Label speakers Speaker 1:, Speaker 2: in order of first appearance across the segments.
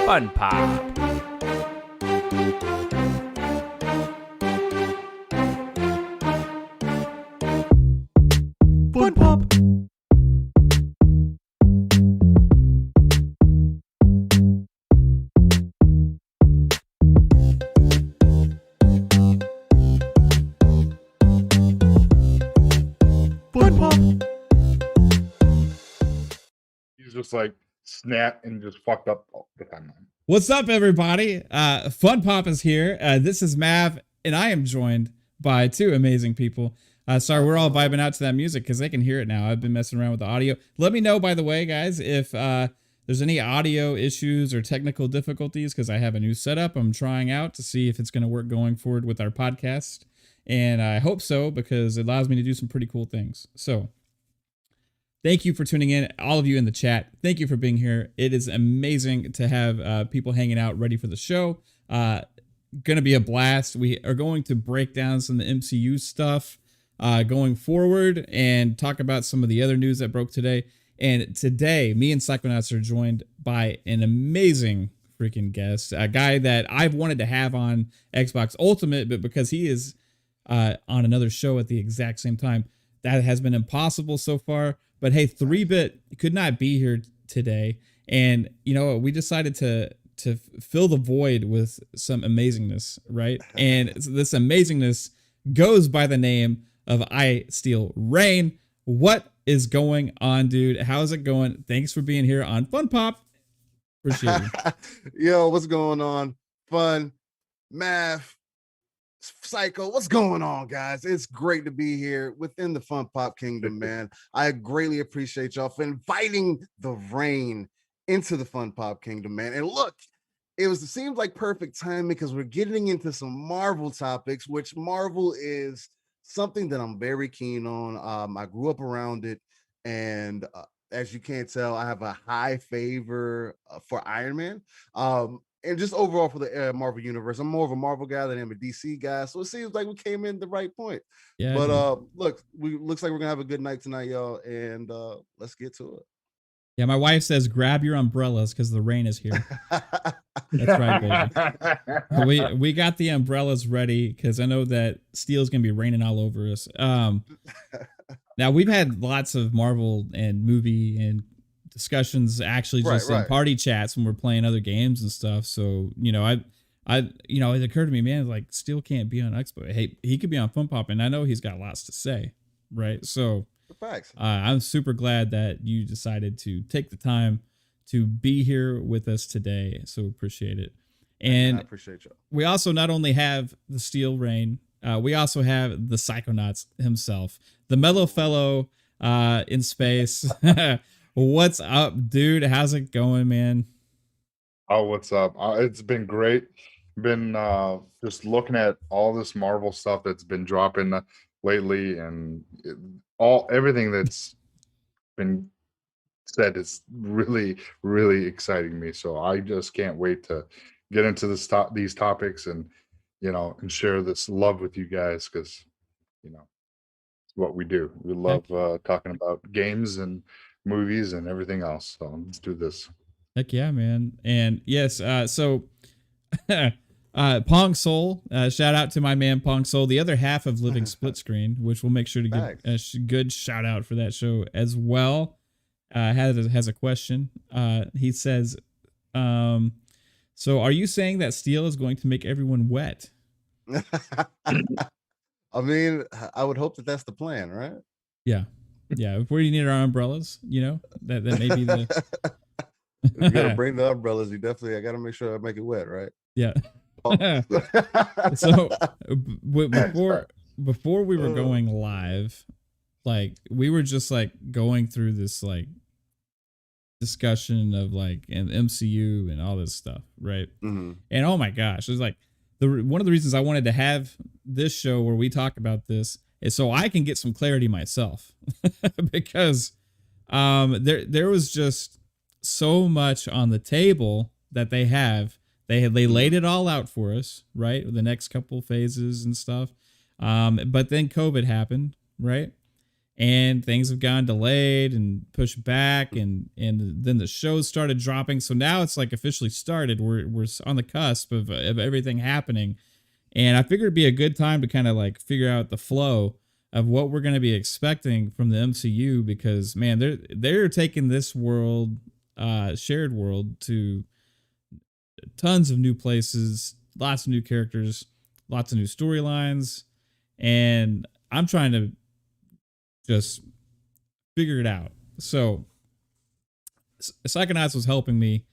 Speaker 1: FunPop.
Speaker 2: FunPop. FunPop.
Speaker 3: He's just like snap and just fucked up the timeline.
Speaker 4: What's up, everybody? FunPop is here. This is Mav, and I am joined by two amazing people. Sorry, we're all vibing out to that music because they can hear it now. I've been messing around with the audio. Let me know, by the way, guys, if there's any audio issues or technical difficulties, because I have a new setup I'm trying out to see if it's going to work going forward with our podcast. And I hope so, because it allows me to do some pretty cool things. So thank you for tuning in, all of you in the chat. Thank you for being here. It is amazing to have people hanging out ready for the show. Going to be a blast. We are going to break down some of the MCU stuff going forward and talk about some of the other news that broke today. And today, me and Psychonauts are joined by an amazing freaking guest, a guy that I've wanted to have on Xbox Ultimate, but because he is on another show at the exact same time, that has been impossible so far. But hey, 3-Bit could not be here today, and you know we decided to fill the void with some amazingness, right? And this amazingness goes by the name of I Steal Rain. What is going on, dude? How's it going? Thanks for being here on FunPop. Appreciate you.
Speaker 2: Yo, what's going on? Fun, Math, Psycho, what's going on, guys? It's great to be here within the FunPop Kingdom, man. I greatly appreciate y'all for inviting the rain into the FunPop Kingdom, man. And look, it seemed like perfect time because we're getting into some Marvel topics, which Marvel is something that I'm very keen on. I grew up around it, and as you can't tell, I have a high favor for Iron Man. And just overall for the Marvel universe. I'm more of a Marvel guy than I'm a DC guy, so it seems like we came in the right point. Yeah. But look, looks like we're gonna have a good night tonight, y'all, and let's get to it.
Speaker 4: Yeah, my wife says grab your umbrellas because the rain is here. That's right, baby. We got the umbrellas ready because I know that Steel's gonna be raining all over us. Now we've had lots of Marvel and movie and discussions actually just in party chats when we're playing other games and stuff. So, you know, it occurred to me, man, like Steel can't be on Expo. Hey, he could be on FunPop, and I know he's got lots to say, right? So I'm super glad that you decided to take the time to be here with us today. So appreciate it. And I
Speaker 2: appreciate you.
Speaker 4: We also not only have the Steel Rain, we also have the Psychonauts himself, the mellow fellow in space. What's up, dude? How's it going, man?
Speaker 3: Oh, what's up? It's been great. Been just looking at all this Marvel stuff that's been dropping lately, and everything that's been said is really, really exciting me. So I just can't wait to get into these topics and and share this love with you guys, because it's what we do. We love talking about games and movies and everything else. So let's do this.
Speaker 4: Heck yeah, man. And yes, so Pong Soul, shout out to my man Pong Soul, the other half of Living Split Screen, which we'll make sure to give a good shout out for that show as well. Has a question. He says, so are you saying that Steel is going to make everyone wet?
Speaker 2: I mean, I would hope that that's the plan, right?
Speaker 4: Yeah. Yeah, where you need our umbrellas, that may be the.
Speaker 2: You gotta bring the umbrellas. I gotta make sure I make it wet, right?
Speaker 4: Yeah. So before we were going live, like we were just like going through this like discussion of like an MCU and all this stuff, right? Mm-hmm. And oh my gosh, it was like one of the reasons I wanted to have this show where we talk about this is so I can get some clarity myself, because there was just so much on the table that they laid it all out for us, right? The next couple phases and stuff. But then COVID happened, right? and things have gone delayed and pushed back, and then the shows started dropping. So now it's like officially started. We're on the cusp of everything happening, and I figured it'd be a good time to kind of like figure out the flow of what we're going to be expecting from the MCU, because man, they're taking this world, shared world, to tons of new places, lots of new characters, lots of new storylines, and I'm trying to just figure it out. So Psychonauts was helping me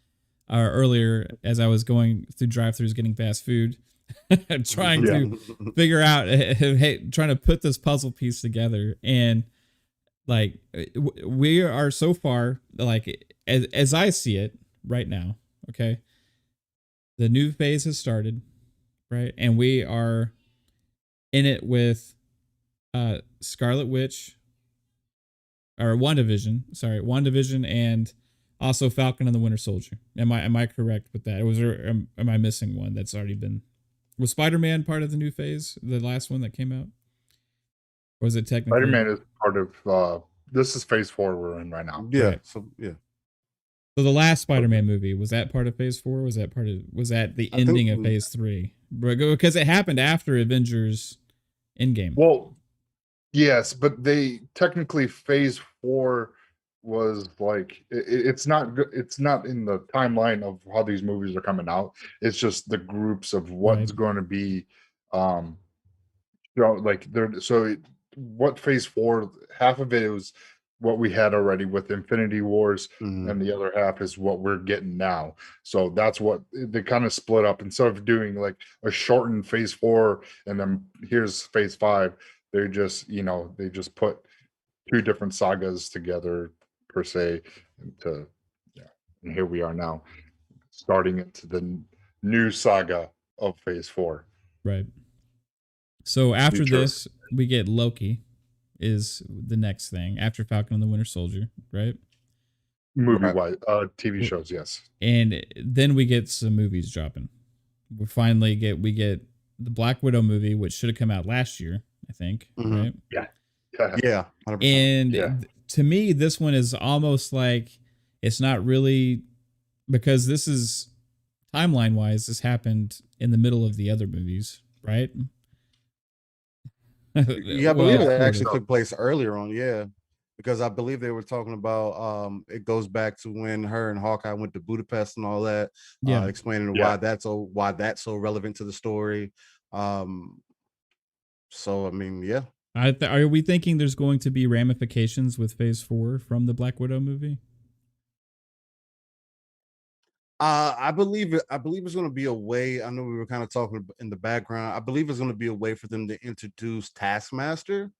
Speaker 4: earlier as I was going through drive-thrus getting fast food, trying to figure out, hey, trying to put this puzzle piece together. And like, we are so far, like, as I see it right now, okay, the new phase has started, right? And we are in it with Scarlet Witch, or WandaVision, and also Falcon and the Winter Soldier. Am I correct with that? Am I missing one that's already been? Was Spider-Man part of the new phase, the last one that came out? Or was it technically?
Speaker 3: Spider-Man is part of. This is phase 4 we're in right now.
Speaker 2: Yeah.
Speaker 4: Right.
Speaker 2: So yeah.
Speaker 4: So the last Spider-Man movie, was that part of phase 4? Was that the ending of phase 3? Because it happened after Avengers Endgame.
Speaker 3: Well, yes, but they technically phase 4 was like it's not in the timeline of how these movies are coming out. It's just the groups of what's going to be, like what phase 4, half of it was what we had already with Infinity Wars, and the other half is what we're getting now. So that's what they kind of split up. Instead of doing like a shortened phase 4 and then here's phase 5, they just put 2 different sagas together per se, and here we are now, starting into the new saga of phase 4.
Speaker 4: Right. So after this, we get Loki is the next thing after Falcon and the Winter Soldier, right?
Speaker 3: Movie-wise, TV shows, yes.
Speaker 4: And then we get some movies dropping. We finally get the Black Widow movie, which should have come out last year, I think, right?
Speaker 3: Yeah.
Speaker 2: 100%.
Speaker 4: And to me, this one is almost like it's not really, because this is timeline-wise, this happened in the middle of the other movies, right?
Speaker 2: Yeah, I believe it actually took place earlier on. Yeah, because I believe they were talking about it goes back to when her and Hawkeye went to Budapest and all that.
Speaker 4: Yeah,
Speaker 2: explaining why that's so relevant to the story. So I mean, yeah.
Speaker 4: Are we thinking there's going to be ramifications with phase 4 from the Black Widow movie?
Speaker 2: I believe it's going to be a way. I know we were kind of talking in the background. I believe it's going to be a way for them to introduce Taskmaster,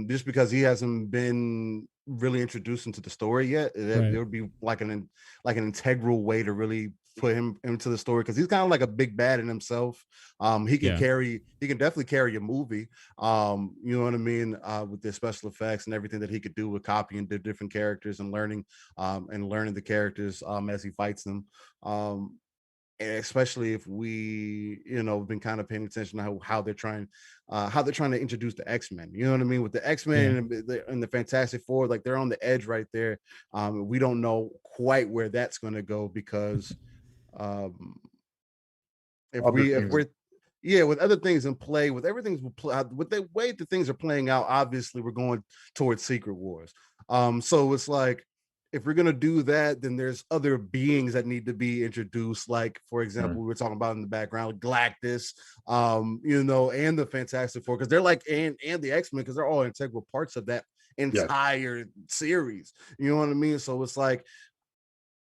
Speaker 2: just because he hasn't been really introduced into the story yet. It would be like an integral way to really put him into the story, because he's kind of like a big bad in himself. He can definitely carry a movie. You know what I mean, with the special effects and everything that he could do with copying the different characters and learning the characters as he fights them. And especially if we, been kind of paying attention to how they're trying to introduce the X-Men. You know what I mean? With the X-Men and the Fantastic Four, like they're on the edge right there. We don't know quite where that's going to go, because with other things in play, with the way the things are playing out, obviously we're going towards Secret Wars. So it's like, if we're gonna do that, then there's other beings that need to be introduced. Like, for example, we were talking about in the background, Galactus, and the Fantastic Four, because they're like, and the X-Men, because they're all integral parts of that entire series. You know what I mean? So it's like,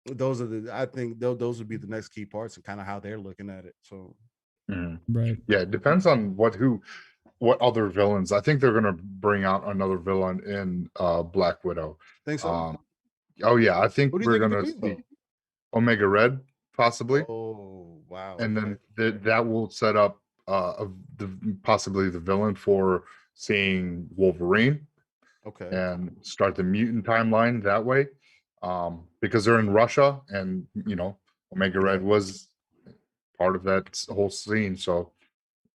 Speaker 2: I think those would be the next key parts and kind of how they're looking at it. So
Speaker 4: right.
Speaker 3: Yeah, it depends on what other villains. I think they're gonna bring out another villain in Black Widow.
Speaker 2: Think so?
Speaker 3: Oh yeah, I think we're gonna
Speaker 2: see
Speaker 3: Omega Red, possibly.
Speaker 2: Oh wow!
Speaker 3: And then that will set up possibly the villain for seeing Wolverine.
Speaker 2: Okay.
Speaker 3: And start the mutant timeline that way, because they're in Russia, and Omega Red was part of that whole scene. So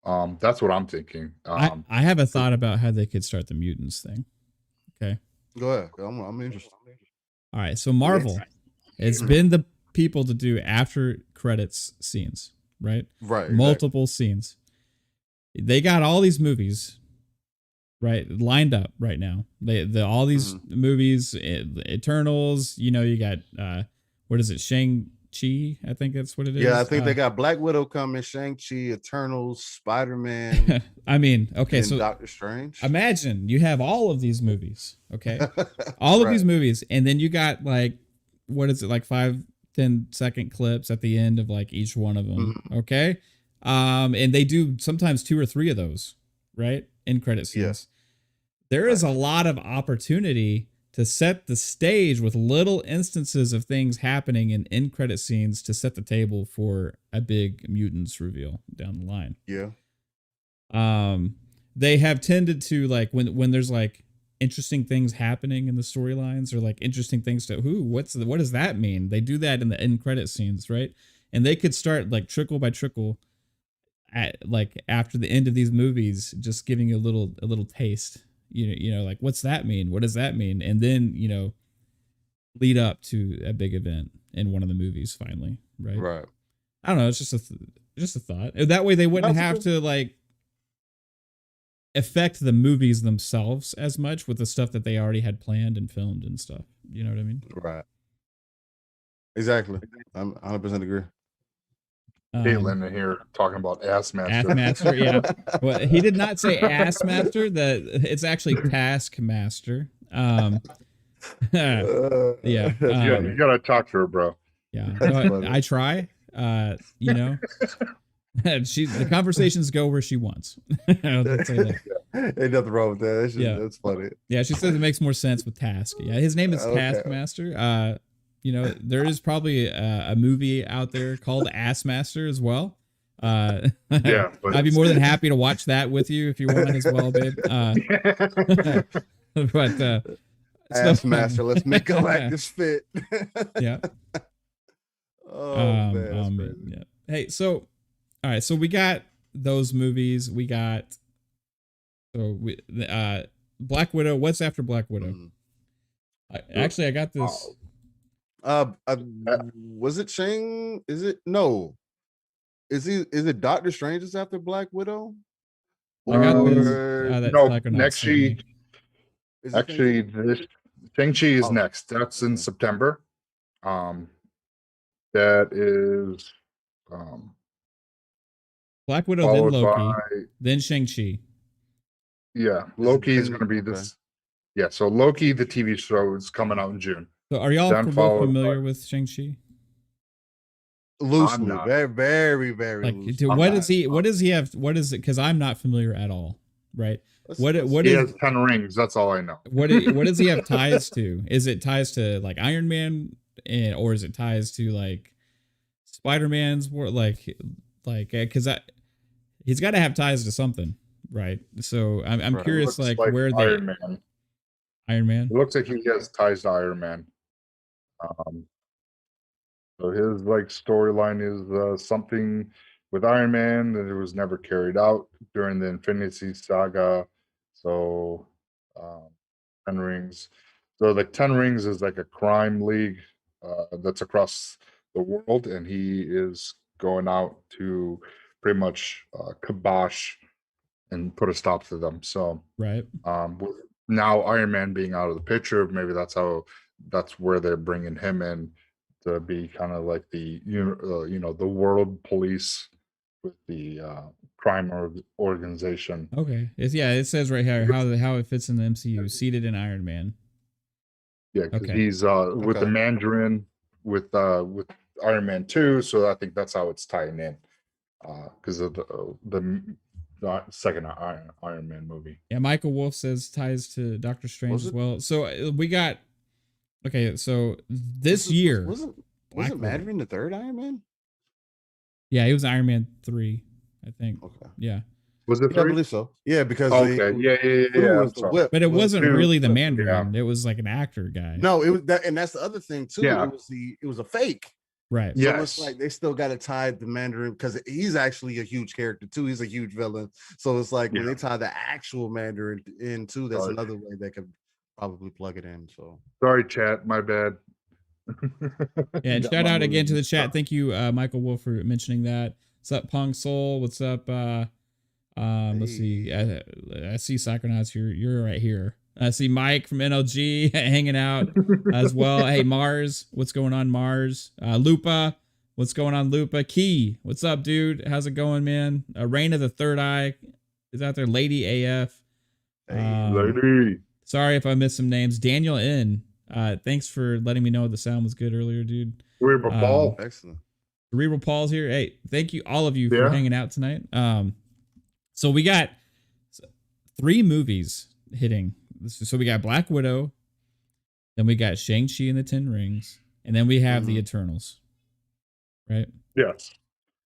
Speaker 3: that's what I'm thinking.
Speaker 4: I have a thought about how they could start the mutants thing. Okay.
Speaker 2: Go ahead. I'm interested.
Speaker 4: All right. So Marvel, it's been the people to do after credits scenes, right?
Speaker 2: Right.
Speaker 4: Multiple scenes. They got all these movies, right, lined up right now. All these movies, Eternals. You know, you got what is it, Shang-Chi? I think that's what it is.
Speaker 2: Yeah, I think they got Black Widow coming, Shang-Chi, Eternals, Spider-Man.
Speaker 4: I mean, okay, so
Speaker 2: Doctor Strange.
Speaker 4: Imagine you have all of these movies, okay, all of these movies, and then you got like, what is it, like 5-10 second clips at the end of like each one of them, okay, and they do sometimes 2 or 3 of those, right, in credit scenes. There is a lot of opportunity to set the stage with little instances of things happening in end credit scenes to set the table for a big mutants reveal down the line.
Speaker 2: Yeah.
Speaker 4: They have tended to, like, when there's like interesting things happening in the storylines, or like interesting things to what does that mean? They do that in the end credit scenes, right? And they could start like trickle by trickle at like after the end of these movies, just giving you a little taste. You know, like, what's that mean? What does that mean? And then, you know, lead up to a big event in one of the movies finally, right?
Speaker 2: Right.
Speaker 4: I don't know. It's just a thought. That way they wouldn't have to like affect the movies themselves as much with the stuff that they already had planned and filmed and stuff. You know what I mean?
Speaker 2: Right. Exactly. I'm 100% agree.
Speaker 3: Caitlin here talking about Ass Master.
Speaker 4: Ass Master, yeah. Well, he did not say Ass Master. It's actually Taskmaster. Yeah.
Speaker 3: You gotta talk to her, bro.
Speaker 4: Yeah. No, I try. You know. The conversations go where she wants. I'll say that.
Speaker 2: Ain't nothing wrong with that. That's funny.
Speaker 4: Yeah, she says it makes more sense with Task. Yeah, his name is Taskmaster. You know, there is probably a movie out there called Ass Master as well. Yeah, I'd be more than happy to watch that with you if you want as well, babe. But
Speaker 2: Ass Master, let's make a like this fit.
Speaker 4: Yeah. Man, yeah. Hey, so all right, so we got those movies. We got Black Widow. What's after Black Widow? Actually, I got this.
Speaker 2: Was it Shang? Is it no? Is it Doctor Strange is after Black Widow?
Speaker 4: I got this.
Speaker 3: No, next she. Actually, this Shang-Chi is next. That's in September. That is
Speaker 4: Black Widow, then Loki, then Shang-Chi.
Speaker 3: Yeah, Loki is going to be this. Yeah, so Loki, the TV show, is coming out in June.
Speaker 4: So are y'all familiar with Shang-Chi?
Speaker 2: Loosely, very, very, very
Speaker 4: like,
Speaker 2: loosely.
Speaker 4: What does he have? What is it? Because I'm not familiar at all. Right?
Speaker 3: He has 10 rings. That's all I know.
Speaker 4: What does he have ties to? Is it ties to like Iron Man, or is it ties to like Spider-Man's war? Like because he's got to have ties to something, right? So I'm curious, like where
Speaker 3: Iron Man.
Speaker 4: Iron Man.
Speaker 3: It looks like he has ties to Iron Man. So his like storyline is something with Iron Man that it was never carried out during the Infinity Saga. So 10 Rings. So like 10 Rings is like a crime league that's across the world, and he is going out to pretty much kibosh and put a stop to them. So
Speaker 4: right.
Speaker 3: With now Iron Man being out of the picture, maybe that's where they're bringing him in to be kind of like the the world police with the crime organization.
Speaker 4: Okay, it says right here how it fits in the MCU, seated in Iron Man.
Speaker 3: Yeah, because he's with the Mandarin with Iron Man 2, so I think that's how it's tying in because of the second Iron Man movie.
Speaker 4: Yeah, Michael Wolf says ties to Doctor Strange as well. So we got so this year
Speaker 2: wasn't Mandarin the third Iron Man?
Speaker 4: Yeah, he was Iron Man 3, I think. Okay. Yeah.
Speaker 3: Was it 3?
Speaker 2: I believe so. Yeah, because
Speaker 3: yeah.
Speaker 4: But it wasn't really the Mandarin. Yeah. It was like an actor guy.
Speaker 2: No, it was that, and that's the other thing too.
Speaker 3: Yeah.
Speaker 2: It was a fake.
Speaker 4: Right.
Speaker 2: So it's like they still got to tie the Mandarin because he's actually a huge character too. He's a huge villain. So it's like when they tie the actual Mandarin in too, that's another way they could probably plug it in. So
Speaker 3: Sorry, chat. My bad.
Speaker 4: Yeah, and
Speaker 3: Got
Speaker 4: shout
Speaker 3: my
Speaker 4: out again to the
Speaker 3: movies.
Speaker 4: chat. Thank you, Michael Wolf, for mentioning that. What's up, Pong Soul? What's up? Let's see. I see Psychonauts. You're right here. I see Mike from NLG hanging out as well. Hey, Mars, what's going on, Mars? Lupa, what's going on, Lupa? Key, what's up, dude? How's it going, man? Rain of the Third Eye is out there. Lady AF.
Speaker 3: Lady.
Speaker 4: Sorry if I missed some names. Daniel N. Thanks for letting me know the sound was good earlier, dude.
Speaker 3: We're Paul.
Speaker 2: excellent.
Speaker 4: Cerebral Paul's here. Hey, thank you, all of you, for
Speaker 3: Yeah.
Speaker 4: hanging out tonight. So we got 3 movies hitting. So we got Black Widow, then we got Shang-Chi and the Ten Rings, and then we have the Eternals. Right?
Speaker 3: Yes.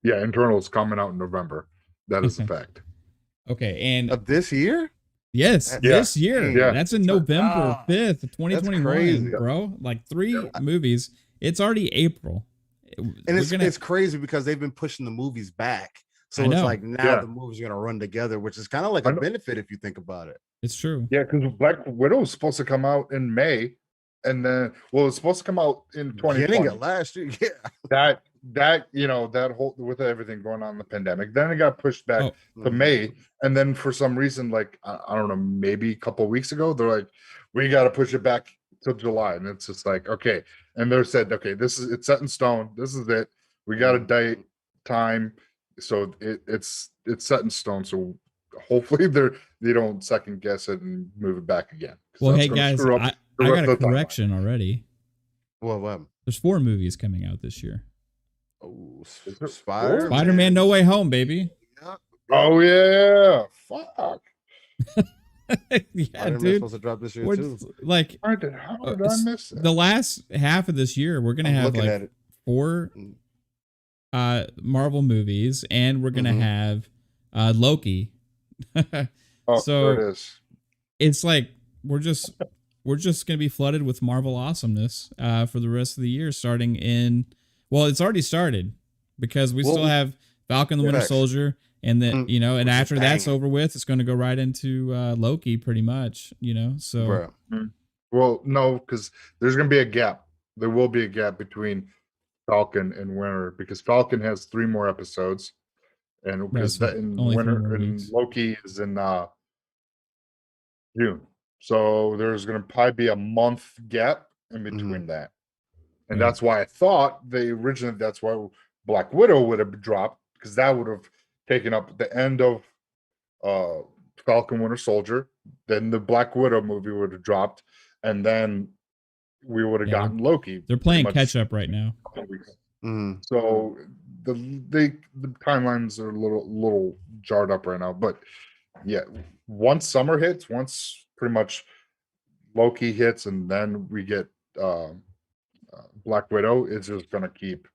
Speaker 3: Yeah, Internal's coming out in November. That is a fact.
Speaker 4: Okay, and
Speaker 2: Of this year?
Speaker 4: yes,
Speaker 3: Yeah.
Speaker 4: this year.
Speaker 3: Yeah.
Speaker 4: That's in November 5th, 2021,
Speaker 2: crazy.
Speaker 4: bro. Like 3 movies. It's already April.
Speaker 2: And it's crazy because they've been pushing the movies back. So
Speaker 4: I
Speaker 2: it's
Speaker 4: know.
Speaker 2: like now the movies are gonna run together, which is kind of like a benefit if you think about it.
Speaker 4: It's true.
Speaker 3: Yeah, because Black Widow was supposed to come out in May, and then it's supposed to come out in 2020.
Speaker 2: Beginning of last year, yeah.
Speaker 3: That whole with everything going on in the pandemic, then it got pushed back to May, and then for some reason, like I don't know, maybe a couple of weeks ago, they're like, we got to push it back till July, and it's just like, okay, and they said, okay, it's set in stone. This is it. We got a date, time, so it's set in stone. So hopefully they don't second guess it and move it back again.
Speaker 4: Well, hey guys, I got a correction already.
Speaker 2: What?
Speaker 4: There's 4 movies coming out this year.
Speaker 2: Oh,
Speaker 4: Spider-Man No Way Home, baby.
Speaker 3: Oh yeah, fuck.
Speaker 4: Yeah, dude.
Speaker 2: Supposed to drop this year too.
Speaker 4: Like,
Speaker 3: how did I miss it?
Speaker 4: The last half of this year, we're gonna have like 4 Marvel movies, and we're gonna have Loki. So
Speaker 3: there it is.
Speaker 4: It's like we're just gonna be flooded with Marvel awesomeness for the rest of the year, starting in. Well, it's already started because we still have Falcon the Winter Soldier, and then and after that's over with, it's going to go right into Loki, pretty much. So.
Speaker 3: Well, no, because there's going to be a gap. There will be a gap between Falcon and Winter because Falcon has 3 more episodes, and because in Winter and Loki is in June. So there's going to probably be a month gap in between that. And that's why I thought that's why Black Widow would have dropped, because that would have taken up the end of Falcon Winter Soldier. Then the Black Widow movie would have dropped, and then we would have gotten Loki.
Speaker 4: They're playing catch up right now.
Speaker 3: So the timelines are a little jarred up right now. But yeah, once summer hits, once pretty much Loki hits, and then we get Black Widow, is just gonna keep.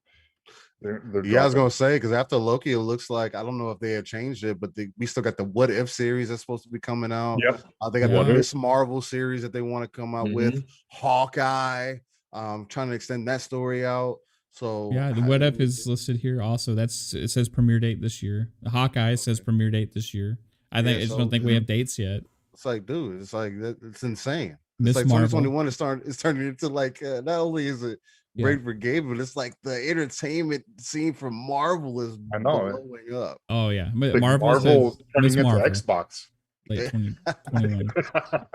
Speaker 2: Yeah, I was gonna say, because after Loki, it looks like, I don't know if they had changed it, but we still got the What If series that's supposed to be coming out.
Speaker 3: Yep.
Speaker 2: They got the Miss Marvel series that they want to come out with. Hawkeye, trying to extend that story out. So
Speaker 4: yeah, the What If is listed here also. It says premiere date this year. The Hawkeye says premiere date this year. I just don't think we have dates yet.
Speaker 2: It's like, dude, it's like it's insane.
Speaker 4: Miss
Speaker 2: It's like
Speaker 4: Marvel.
Speaker 2: 2021 it's turning into like not only is it great for game, but it's like the entertainment scene from Marvel is blowing up.
Speaker 4: Oh yeah,
Speaker 3: like
Speaker 4: Marvel
Speaker 3: turning into
Speaker 4: Marvel.
Speaker 3: Xbox.
Speaker 4: Late 2021.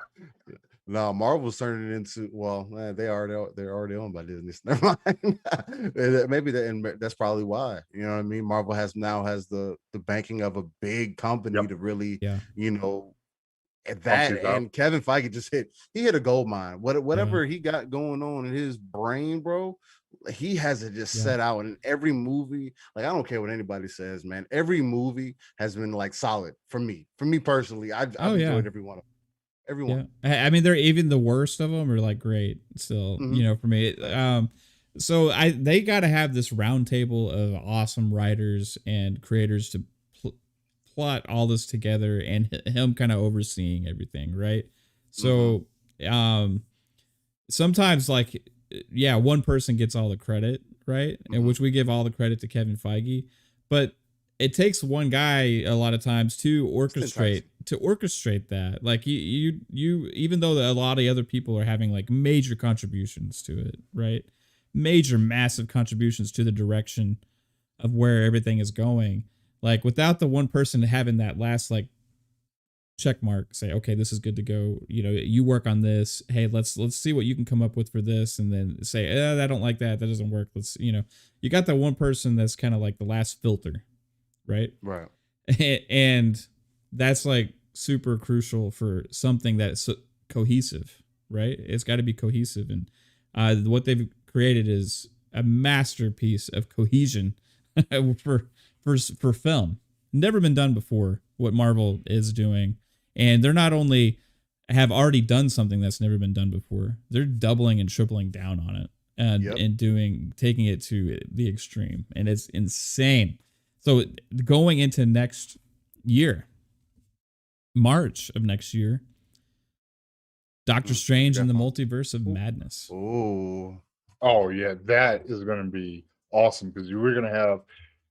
Speaker 2: No, Marvel's turning into they're already owned by Disney. Never mind. Maybe that's probably why. You know what I mean? Marvel has the banking of a big company to really and Kevin Feige just hit a gold mine. Whatever he got going on in his brain, bro, he has it just set out. And every movie, like, I don't care what anybody says, man. Every movie has been like solid for me. For me personally, I've enjoyed every one of them. Everyone.
Speaker 4: Yeah. I mean, they're even the worst of them are like great still. For me. So they got to have this roundtable of awesome writers and creators to plot all this together, and him kind of overseeing everything, right? So sometimes, like, one person gets all the credit, right? And which we give all the credit to Kevin Feige, but it takes one guy a lot of times to orchestrate to orchestrate that. Like you even though a lot of other people are having like major contributions to it, right? Major, massive contributions to the direction of where everything is going. Like without the one person having that last like check mark, say, okay, this is good to go. You know, you work on this. Hey, let's see what you can come up with for this, and then say, I don't like that. That doesn't work. Let's, you know, you got that one person that's kind of like the last filter, right?
Speaker 2: Right.
Speaker 4: And that's like super crucial for something that's cohesive, right? It's got to be cohesive, and what they've created is a masterpiece of cohesion for film. Never been done before. What Marvel is doing, and they're not only have already done something that's never been done before, they're doubling and tripling down on it, and taking it to the extreme, and it's insane. So going into next year, March of next year, Doctor Strange and the Multiverse of Madness.
Speaker 3: Oh yeah, that is going to be awesome, because you were going to have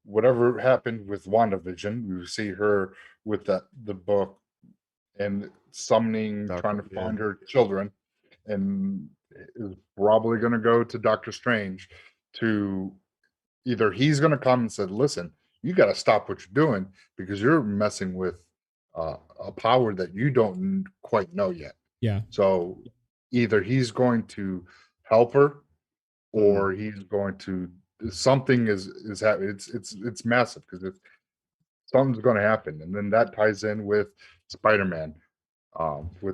Speaker 3: whatever happened with WandaVision. We see her with the book and summoning, trying to find her children, and is probably going to go to Doctor Strange to either he's going to come and said, listen, you got to stop what you're doing because you're messing with a power that you don't quite know yet.
Speaker 4: Yeah.
Speaker 3: So either he's going to help her, or he's going to, something is happening. It's massive, because something's going to happen, and then that ties in with Spider-Man.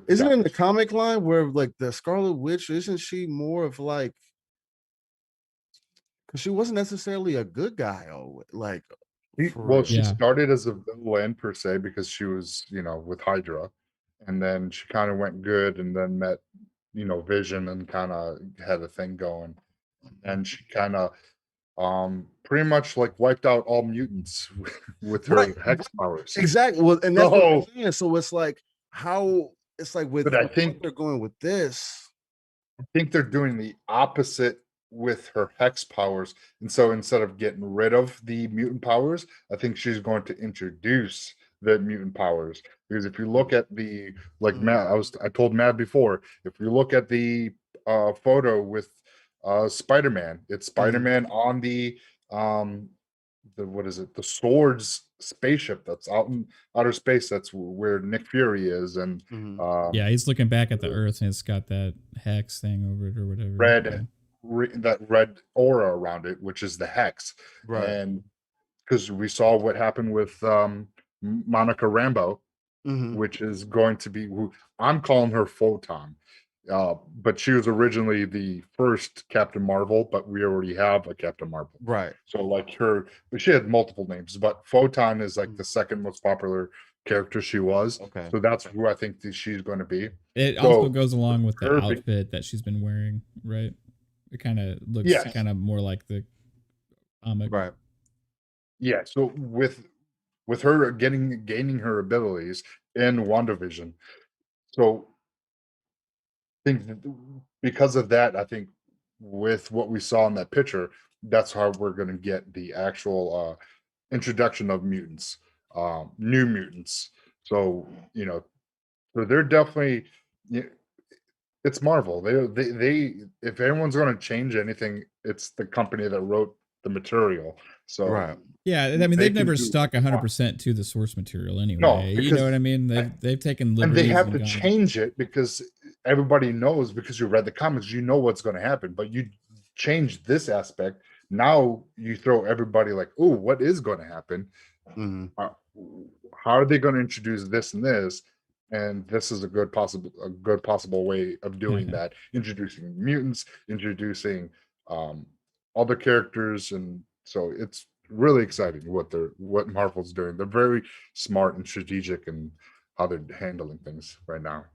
Speaker 2: Isn't it in the comic line where like the Scarlet Witch, isn't she more of like, because she wasn't necessarily a good guy, like.
Speaker 3: She started as a villain per se, because she was, you know, with Hydra, and then she kind of went good, and then met, you know, Vision, and kind of had a thing going, and she kind of pretty much like wiped out all mutants with her hex powers.
Speaker 2: Exactly. Well, and that's what I'm saying. So it's like with
Speaker 3: I think
Speaker 2: they're going with this.
Speaker 3: I think they're doing the opposite with her hex powers. And so instead of getting rid of the mutant powers, I think she's going to introduce the mutant powers. Because if you look at the, like Matt, I told Matt before, if you look at the photo with Spider-Man, it's Spider-Man on the what is it, the Swords spaceship that's out in outer space. That's where Nick Fury is, and
Speaker 4: yeah, he's looking back at the Earth, and it's got that hex thing over it or whatever.
Speaker 3: That red aura around it, which is the hex,
Speaker 2: right?
Speaker 3: And because we saw what happened with Monica Rambeau, which is going to be, I'm calling her Photon. But she was originally the first Captain Marvel, but we already have a Captain Marvel.
Speaker 2: Right.
Speaker 3: So like but she had multiple names, but Photon is like the second most popular character she was.
Speaker 2: Okay.
Speaker 3: So that's who I think that she's going to be.
Speaker 4: It also goes along with the outfit that she's been wearing, right? It kind of looks kind of more like the comic.
Speaker 2: Right.
Speaker 3: Yeah. So with her gaining her abilities in WandaVision. So think because of that, I think with what we saw in that picture, that's how we're going to get the actual introduction of mutants, new mutants. So, you know, so they're definitely, it's Marvel. They if anyone's going to change anything, it's the company that wrote the material. So
Speaker 2: right.
Speaker 4: Yeah, I mean, they've never stuck 100% to the source material anyway.
Speaker 3: No,
Speaker 4: you know what I mean? They've taken liberties.
Speaker 3: And they have to change it because everybody knows, because you read the comics, you know what's going to happen. But you change this aspect. Now you throw everybody like, oh, what is going to happen? How are they going to introduce this and this? And this is a good possible way of doing that. Introducing mutants, introducing other characters, and so it's really exciting what Marvel's doing. They're very smart and strategic in how they're handling things right now.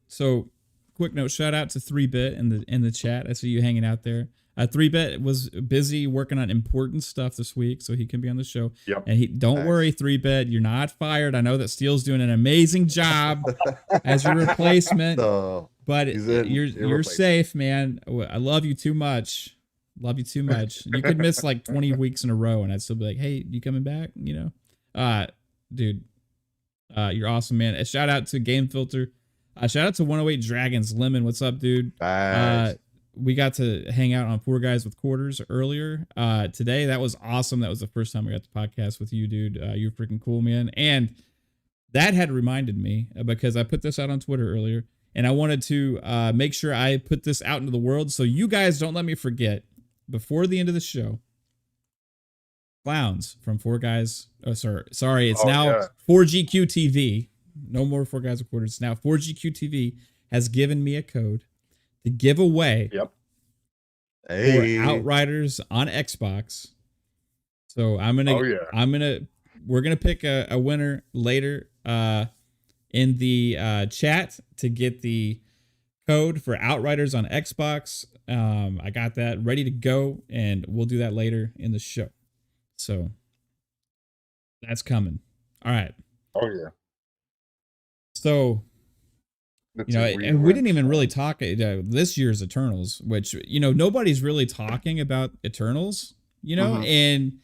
Speaker 4: So quick note, shout out to 3-Bit in the chat. I see you hanging out there. 3-Bit was busy working on important stuff this week, so he can be on the show.
Speaker 3: Yep.
Speaker 4: And don't worry, 3-Bit, you're not fired. I know that Steele's doing an amazing job as your replacement, but you're safe, man. I love you too much. Love you too much. You could miss like 20 weeks in a row, and I'd still be like, "Hey, you coming back?" You know, dude. You're awesome, man. A shout out to Game Filter. Shout out to 108 Dragons. Lemon, what's up, dude? We got to hang out on Four Guys with Quarters earlier today. That was awesome. That was the first time we got to podcast with you, dude. You're freaking cool, man. And that had reminded me because I put this out on Twitter earlier, and I wanted to make sure I put this out into the world so you guys don't let me forget before the end of the show. Clowns from Four Guys. Oh, sorry. It's now 4GQ TV. No more Four Guys with Quarters. Now 4GQ TV has given me a code to give away for Outriders on Xbox. So we're gonna pick a winner later in the chat to get the code for Outriders on Xbox. I got that ready to go, and we'll do that later in the show. So that's coming. All right.
Speaker 3: Oh yeah.
Speaker 4: So and we didn't even really talk this year's Eternals, which nobody's really talking about Eternals, and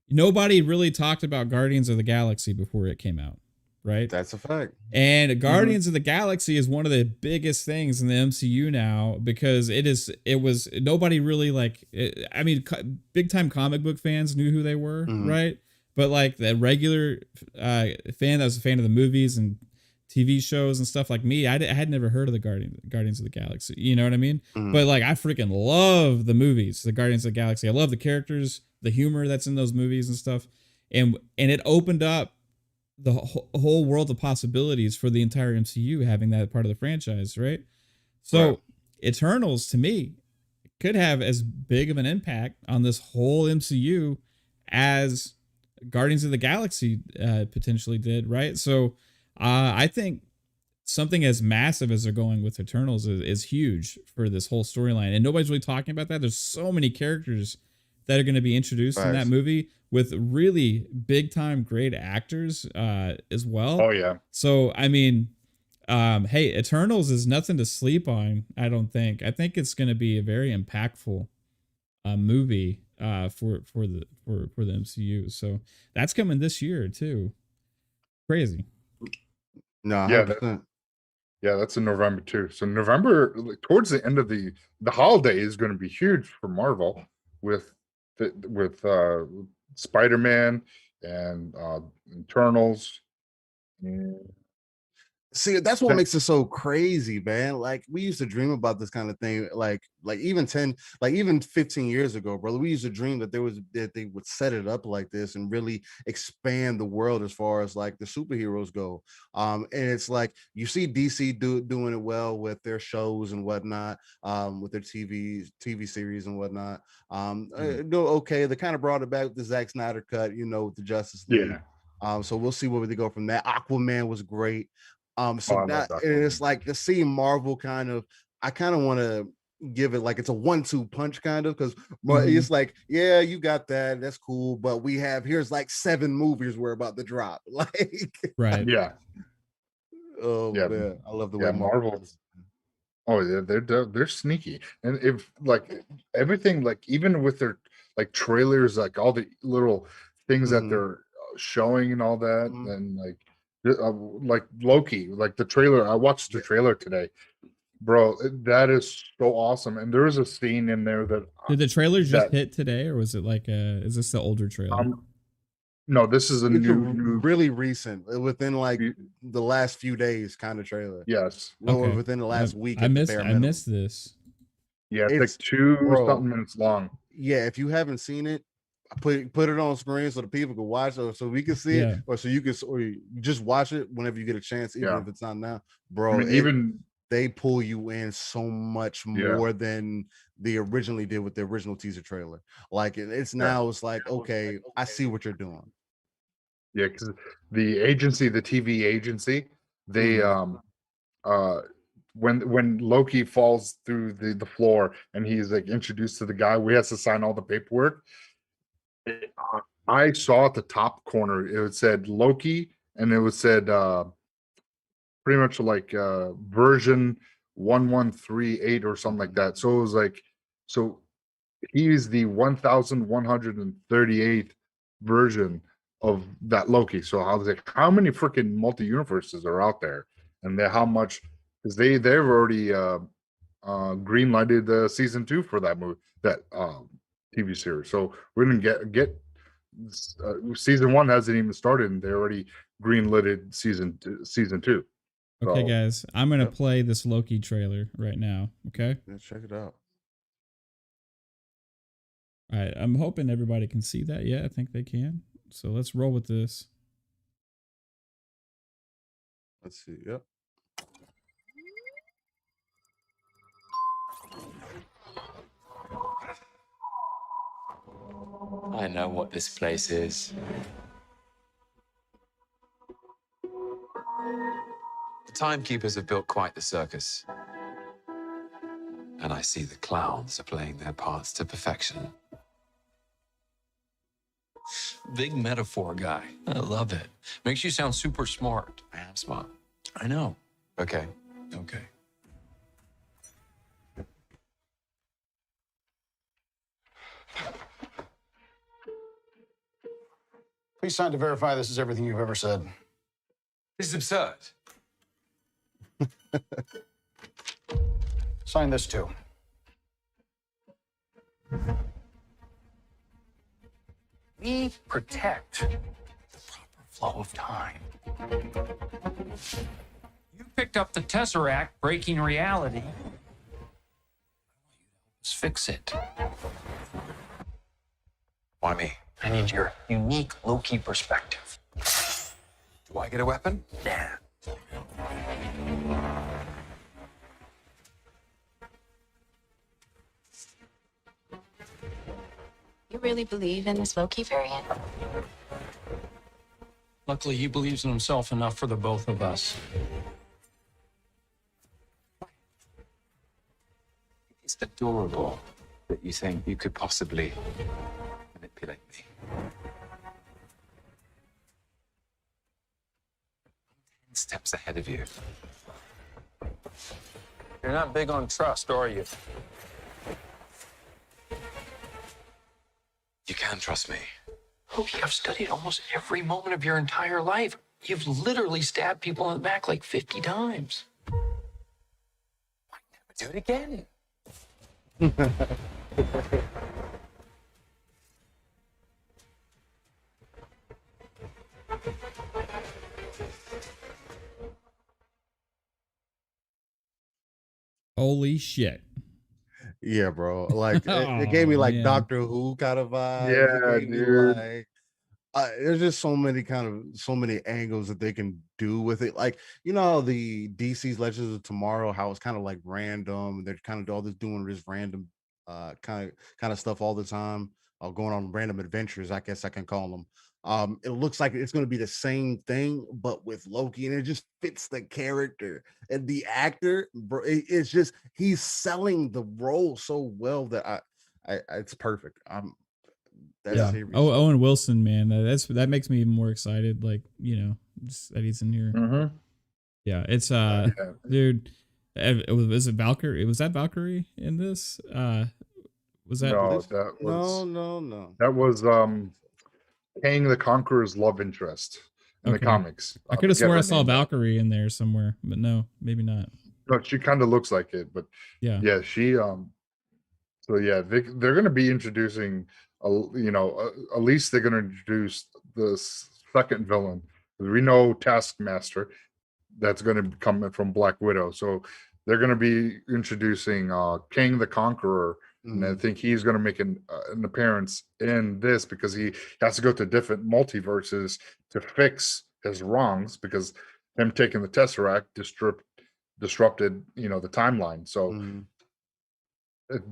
Speaker 4: nobody really talked about Guardians of the Galaxy before it came out, right?
Speaker 2: That's a fact.
Speaker 4: And Guardians of the Galaxy is one of the biggest things in the MCU now because it was nobody really big time comic book fans knew who they were, right? But like the regular fan that was a fan of the movies and TV shows and stuff like me, I had never heard of the Guardians of the Galaxy. You know what I mean? But like, I freaking love the movies, the Guardians of the Galaxy. I love the characters, the humor that's in those movies and stuff. And it opened up the whole world of possibilities for the entire MCU having that part of the franchise, right? So Eternals, to me, could have as big of an impact on this whole MCU as Guardians of the Galaxy potentially did, right? So I think something as massive as they're going with Eternals is huge for this whole storyline. And nobody's really talking about that. There's so many characters that are going to be introduced in that movie with really big time great actors as well.
Speaker 3: Oh, yeah.
Speaker 4: So, I mean, hey, Eternals is nothing to sleep on, I don't think. I think it's going to be a very impactful movie for the MCU. So that's coming this year, too. Crazy.
Speaker 2: No, 100%.
Speaker 3: That's in November too. So November, towards the end of the holiday, is going to be huge for Marvel with Spider-Man and Eternals.
Speaker 2: See, that's what makes it so crazy, man. Like, we used to dream about this kind of thing, like even 15 years ago, brother. We used to dream that they would set it up like this and really expand the world as far as like the superheroes go. And it's like you see DC doing it well with their shows and whatnot, with their TV series and whatnot. They kind of brought it back with the Zack Snyder cut, with the Justice League. So we'll see where they go from that. Aquaman was great. It's like to see Marvel I kind of want to give it like it's a 1-2 punch kind of, because it's like, yeah, you got that's cool, but here's like 7 movies we're about to drop. Like,
Speaker 4: right.
Speaker 3: Yeah.
Speaker 2: Oh man, I love the way Marvel.
Speaker 3: Oh yeah, they're sneaky, and if like everything, like even with their like trailers, like all the little things that they're showing and all that, and like Loki, like the trailer. I watched the trailer today, bro. That is so awesome. And there is a scene in there that
Speaker 4: did the trailer just hit today, or was it like is this the older trailer?
Speaker 3: No, this is a new,
Speaker 2: really recent, within like the last few days kind of trailer.
Speaker 3: Yes,
Speaker 2: or within the last week.
Speaker 4: I missed this.
Speaker 3: Yeah, it's like 2-something minutes long.
Speaker 2: Yeah, if you haven't seen it, put it on screen so the people can watch it, so we can see it, or you just watch it whenever you get a chance, even if it's not now, bro.
Speaker 3: I mean,
Speaker 2: they pull you in so much more than they originally did with the original teaser trailer. Like it's like, okay, I see what you're doing.
Speaker 3: Yeah, because the TV agency, they when Loki falls through the floor and he's like introduced to the guy, we has to sign all the paperwork. I saw at the top corner it said Loki, and it was said pretty much like version 1138 or something like that. So it was like, so he's the 1138th version of that Loki. So I was like, how many freaking multi-universes are out there, and how much, because they've already green lighted the season 2 for that movie, that TV series. So we're gonna get season 1 hasn't even started, and they already green lighted season 2.
Speaker 4: Okay,
Speaker 3: So,
Speaker 4: guys, I'm gonna
Speaker 2: Yep.
Speaker 4: play this Loki trailer right now. Okay.
Speaker 2: Yeah, check it out.
Speaker 4: All right. I'm hoping everybody can see that. Yeah, I think they can. So let's roll with this.
Speaker 2: Let's see. Yep.
Speaker 1: I know what this place is. The timekeepers have built quite the circus. And I see the clowns are playing their parts to perfection.
Speaker 5: Big metaphor guy. I love it. Makes you sound super smart.
Speaker 1: I am smart.
Speaker 5: I know.
Speaker 1: Okay.
Speaker 5: Okay.
Speaker 6: Please sign to verify this is everything you've ever said.
Speaker 1: This is absurd.
Speaker 6: Sign this too. We protect the proper flow of time.
Speaker 5: You picked up the Tesseract, breaking reality. Let's fix it.
Speaker 1: Why me?
Speaker 6: I need your unique Loki perspective.
Speaker 1: Do I get a weapon?
Speaker 6: Yeah.
Speaker 7: You really believe in this Loki variant?
Speaker 5: Luckily, he believes in himself enough for the both of us.
Speaker 1: It's adorable that you think you could possibly manipulate me. I'm 10 steps ahead of you.
Speaker 5: You're not big on trust, are you?
Speaker 1: You can trust me.
Speaker 5: Loki, I've studied almost every moment of your entire life. You've literally stabbed people in the back like 50 times.
Speaker 1: Do it again.
Speaker 4: Holy shit.
Speaker 2: Yeah, bro. Like it gave me
Speaker 4: Oh,
Speaker 2: like
Speaker 4: man.
Speaker 2: Doctor Who kind of vibes.
Speaker 3: Yeah,
Speaker 2: It gave me,
Speaker 3: dude.
Speaker 2: like there's just so many angles that they can do with it. Like, the DC's Legends of Tomorrow, how it's kind of like random. They're kind of all this doing this random kind of stuff all the time, going on random adventures, I guess I can call them. It looks like it's going to be the same thing, but with Loki, and it just fits the character and the actor, bro. It's just he's selling the role so well that I it's perfect. That
Speaker 4: Yeah.
Speaker 2: series.
Speaker 4: Oh, Owen Wilson, man. That makes me even more excited. Like, just that he's in here.
Speaker 3: Mm-hmm.
Speaker 4: Yeah. It's
Speaker 3: Yeah.
Speaker 4: dude. Was it Valkyrie? Was that Valkyrie in this? Was that?
Speaker 3: No,
Speaker 2: This-
Speaker 3: that was
Speaker 2: no.
Speaker 3: that was Kang the Conqueror's love interest in the
Speaker 4: Okay.
Speaker 3: comics.
Speaker 4: I could have
Speaker 3: forget
Speaker 4: swore I
Speaker 3: her
Speaker 4: saw
Speaker 3: name, though.
Speaker 4: Valkyrie in there somewhere, but no, maybe not.
Speaker 3: No, she kind of looks like it, but
Speaker 4: Yeah.
Speaker 3: she so yeah, they're going to be introducing at least they're going to introduce the second villain. We know Taskmaster, that's going to come from Black Widow, so they're going to be introducing King the Conqueror, and I think he's going to make an appearance in this because he has to go to different multiverses to fix his wrongs, because him taking the Tesseract disrupted the timeline. So
Speaker 2: Mhm.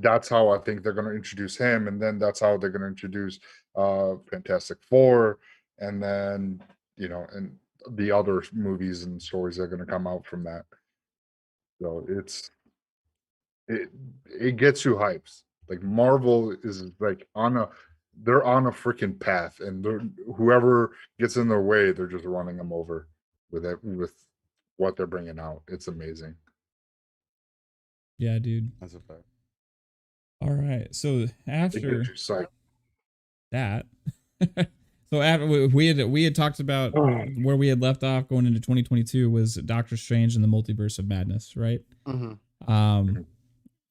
Speaker 3: that's how I think they're going to introduce him, and then that's how they're going to introduce Fantastic Four, and then and the other movies and stories that are going to come out from that. So it gets you hyped. Like Marvel is like they're on a freaking path, and whoever gets in their way, they're just running them over with what they're bringing out. It's amazing.
Speaker 4: Yeah, dude.
Speaker 2: That's a fact.
Speaker 4: All right. So
Speaker 3: They get
Speaker 4: after
Speaker 3: you psyched.
Speaker 4: that, So after we had talked about where we had left off going into 2022 was Doctor Strange and the Multiverse of Madness, right?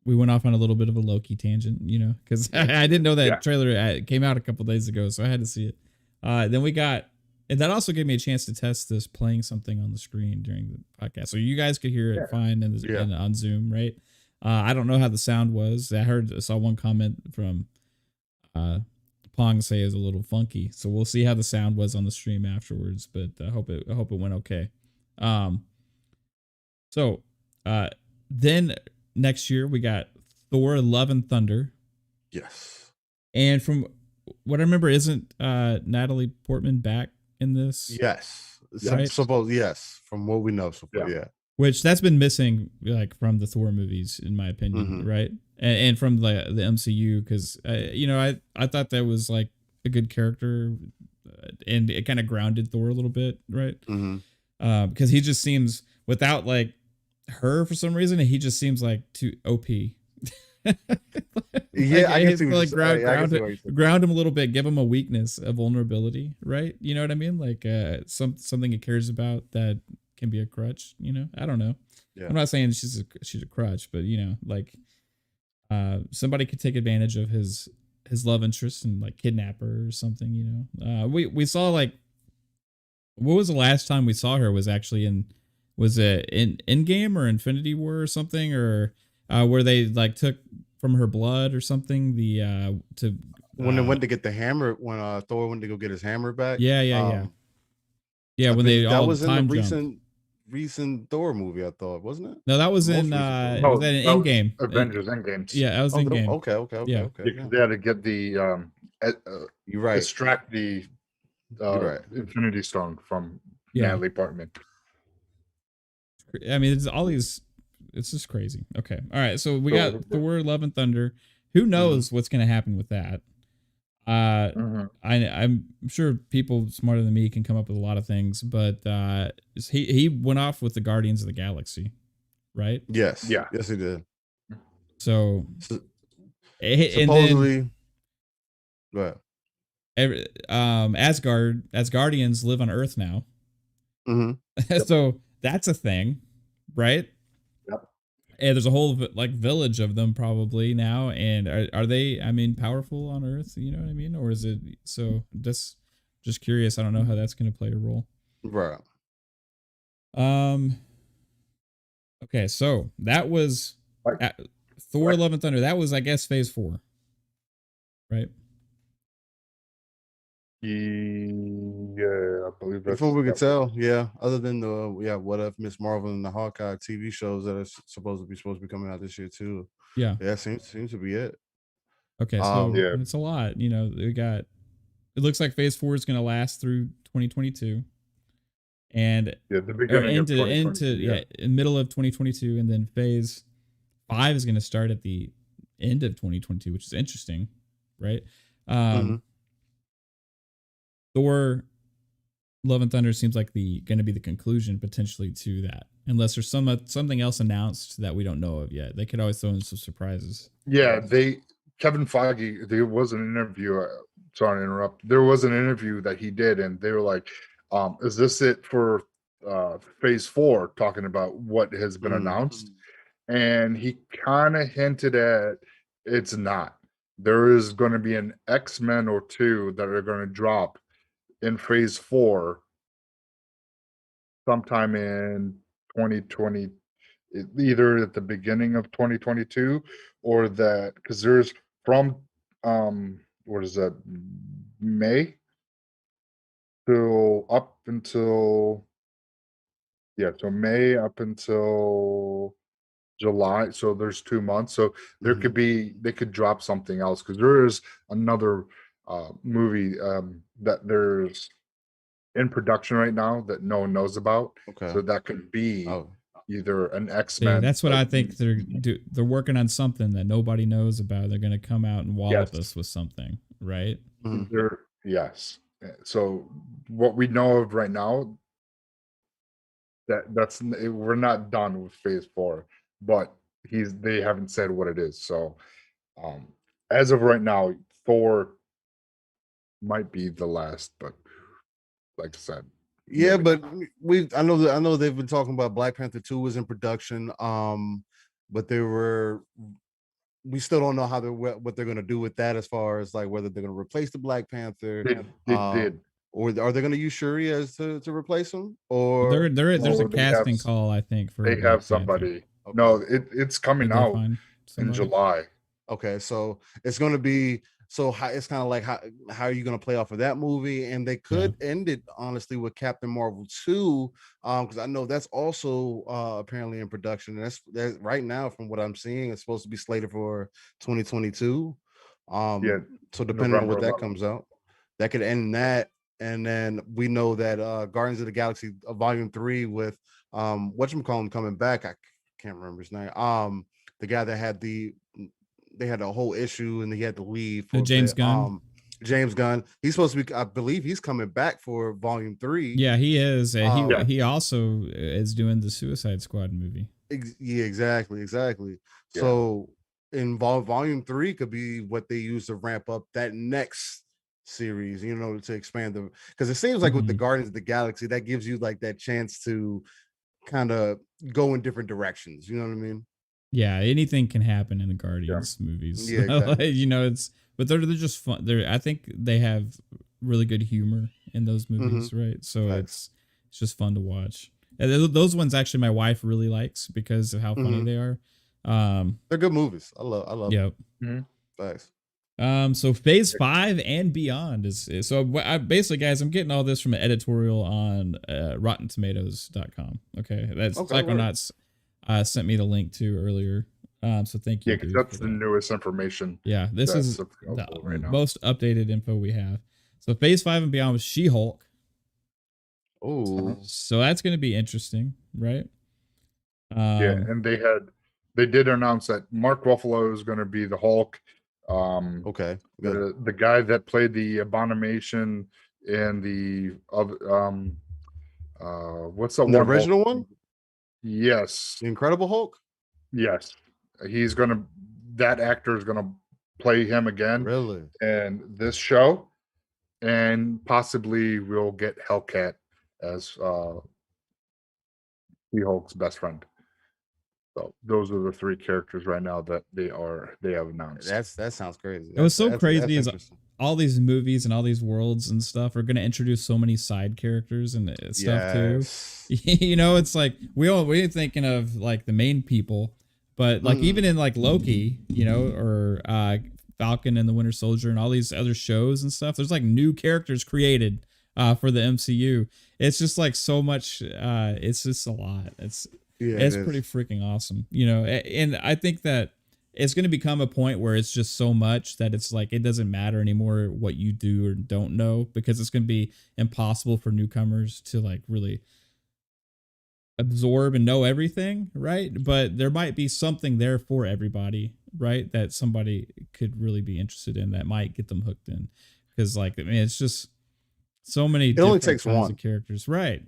Speaker 4: We went off on a little bit of a Loki tangent, you know, because I didn't know that trailer came out a couple days ago, so I had to see it. Then we got, and that also gave me a chance to test this playing something on the screen during the podcast, so you guys could hear it fine and on Zoom, right? I don't know how the sound was. I saw one comment from Pong say is a little funky, so we'll see how the sound was on the stream afterwards. But I hope it went okay. So then next year we got Thor: Love and Thunder.
Speaker 2: Yes.
Speaker 4: And from what I remember, isn't Natalie Portman back in this?
Speaker 2: Yes.
Speaker 4: Right?
Speaker 2: Yes. From what we know so far, yeah.
Speaker 4: Which that's been missing, like from the Thor movies, in my opinion, right? And from the MCU, because you know, I thought that was like a good character, and it kind of grounded Thor a little bit, right? Because he just seems, without like her for some reason, he just seems like too OP.
Speaker 2: Yeah, I
Speaker 4: guess like ground him a little bit, give him a weakness, a vulnerability, right? You know what I mean? Like something he cares about that can be a crutch, you know? I don't know. Yeah. I'm not saying she's a crutch, but you know, like somebody could take advantage of his love interest and like kidnap her or something, you know? We saw, like, what was the last time we saw her? Was actually in Endgame or Infinity War or something, or where they like took from her blood or something,
Speaker 2: when they went to get the hammer, when Thor went to go get his hammer back.
Speaker 4: Yeah, when
Speaker 2: that was in the recent Thor movie, I thought, wasn't it?
Speaker 4: No, that was in was that in Endgame?
Speaker 3: Avengers Endgame.
Speaker 4: Yeah, that was Endgame.
Speaker 2: Okay.
Speaker 4: Yeah.
Speaker 3: They had to get the
Speaker 2: you're right.
Speaker 3: Extract the Infinity Stone from Natalie Portman.
Speaker 4: I mean, it's all these. It's just crazy. Okay, all right. So we got Thor: Love and Thunder. Who knows what's going to happen with that? I'm sure people smarter than me can come up with a lot of things, but he went off with the Guardians of the Galaxy, right?
Speaker 2: Yes. Yes, he did.
Speaker 4: So
Speaker 2: supposedly, go ahead.
Speaker 4: Asgardians live on Earth now. So that's a thing, right? And there's a whole like village of them probably now. And are they, I mean, powerful on Earth? You know what I mean? Or is it, so just curious. I don't know how that's going to play a role.
Speaker 2: Right.
Speaker 4: Okay. So that was Thor: Love and Thunder. That was, I guess, phase 4, right?
Speaker 3: Yeah, I believe that's
Speaker 2: before we could tell. Yeah. Other than the What If, Miss Marvel, and the Hawkeye TV shows that are supposed to be coming out this year too.
Speaker 4: Yeah.
Speaker 2: Seems to be it.
Speaker 4: Okay, so it's a lot. You know, it looks like phase 4 is going to last through 2022, and
Speaker 3: the beginning of 2022,
Speaker 4: in middle of 2022, and then phase 5 is going to start at the end of 2022, which is interesting, right? Thor: Love and Thunder seems like going to be the conclusion potentially to that, unless there's something else announced that we don't know of yet. They could always throw in some surprises.
Speaker 3: Yeah, Kevin Feige, there was an interview. Sorry to interrupt. There was an interview that he did, and they were like, "Is this it for phase 4?" Talking about what has been announced, and he kind of hinted at it's not. There is going to be an X-Men or 2 that are going to drop in phase 4 sometime in 2020, either at the beginning of 2022 or that, because there's from what is that, May till up until so May up until July, so there's 2 months, so there could be, they could drop something else, because there is another movie that there's in production right now that no one knows about. So that could be either an X-Men.
Speaker 4: That's what I think they're working on, something that nobody knows about. They're going to come out and wallop us with something, right?
Speaker 3: Yes. So what we know of right now, that's we're not done with phase 4, but they haven't said what it is. So as of right now, Thor might be the last, but like I said,
Speaker 2: Yeah,
Speaker 3: maybe
Speaker 2: but I know they've been talking about Black Panther 2 was in production. But we still don't know what they're gonna do with that as far as like whether they're gonna replace the Black Panther.
Speaker 3: they did.
Speaker 2: Or are they gonna use Shuri as to replace him?
Speaker 4: There's a
Speaker 3: Oh, they have
Speaker 4: casting call, I think, for
Speaker 3: They
Speaker 4: Black
Speaker 3: have
Speaker 4: Panther.
Speaker 3: somebody.
Speaker 2: Okay.
Speaker 3: No, it's coming
Speaker 4: Did they
Speaker 3: out
Speaker 4: find
Speaker 3: in
Speaker 4: somebody?
Speaker 3: July.
Speaker 2: Okay, so it's gonna be it's kind of like how are you gonna play off of that movie? And they could end it honestly with Captain Marvel 2, because I know that's also apparently in production. And that's right now, from what I'm seeing, it's supposed to be slated for 2022.
Speaker 3: Yeah,
Speaker 2: So depending on
Speaker 3: November
Speaker 2: what that
Speaker 3: 11th.
Speaker 2: comes out, that could end that. And then we know that Guardians of the Galaxy Volume 3 with whatchamacallit coming back. I can't remember his name. The guy that had they had a whole issue and he had to leave for
Speaker 4: James Gunn.
Speaker 2: James Gunn. He's supposed to be, I believe he's coming back for Volume 3.
Speaker 4: Yeah, he is. He also is doing the Suicide Squad movie.
Speaker 2: Yeah, exactly. Yeah. So Volume 3 could be what they use to ramp up that next series, to expand them, because it seems like with the Guardians of the Galaxy, that gives you like that chance to kind of go in different directions. You know what I mean?
Speaker 4: Yeah, anything can happen in the Guardians movies.
Speaker 2: Yeah, exactly.
Speaker 4: But they're just fun. I think they have really good humor in those movies, right? So it's just fun to watch. And those ones actually my wife really likes because of how funny they are.
Speaker 2: They're good movies. I love
Speaker 4: Yep.
Speaker 2: them. Thanks.
Speaker 4: So Phase 5 and beyond is so basically, guys, I'm getting all this from an editorial on RottenTomatoes.com. Okay, that's Psychonauts sent me the link to earlier. So thank you.
Speaker 3: Yeah, because that's the newest information.
Speaker 4: Yeah, this is the most updated info we have. So Phase 5 and beyond was She-Hulk.
Speaker 2: Oh,
Speaker 4: so that's going to be interesting, right?
Speaker 3: Yeah, and they did announce that Mark Ruffalo is going to be the Hulk.
Speaker 2: Okay, good.
Speaker 3: The guy that played the Abomination in the other what's the
Speaker 2: one original Hulk? One?
Speaker 3: Yes.
Speaker 2: The Incredible Hulk?
Speaker 3: Yes. That actor is gonna play him again.
Speaker 2: Really?
Speaker 3: And this show, and possibly we'll get Hellcat as She-Hulk's best friend. So those are the 3 characters right now that they have announced.
Speaker 2: That sounds crazy.
Speaker 4: It was so crazy is all these movies and all these worlds and stuff are going to introduce so many side characters and stuff too. It's like we're thinking of like the main people, but like even in like Loki, or Falcon and the Winter Soldier and all these other shows and stuff, there's like new characters created for the MCU. It's just like so much. It's just a lot. It's pretty freaking awesome, and I think that it's going to become a point where it's just so much that it's like it doesn't matter anymore what you do or don't know, because it's going to be impossible for newcomers to like really absorb and know everything, right? But there might be something there for everybody, right? That somebody could really be interested in that might get them hooked in, because like it's just so many.
Speaker 2: It only takes one
Speaker 4: of characters, right?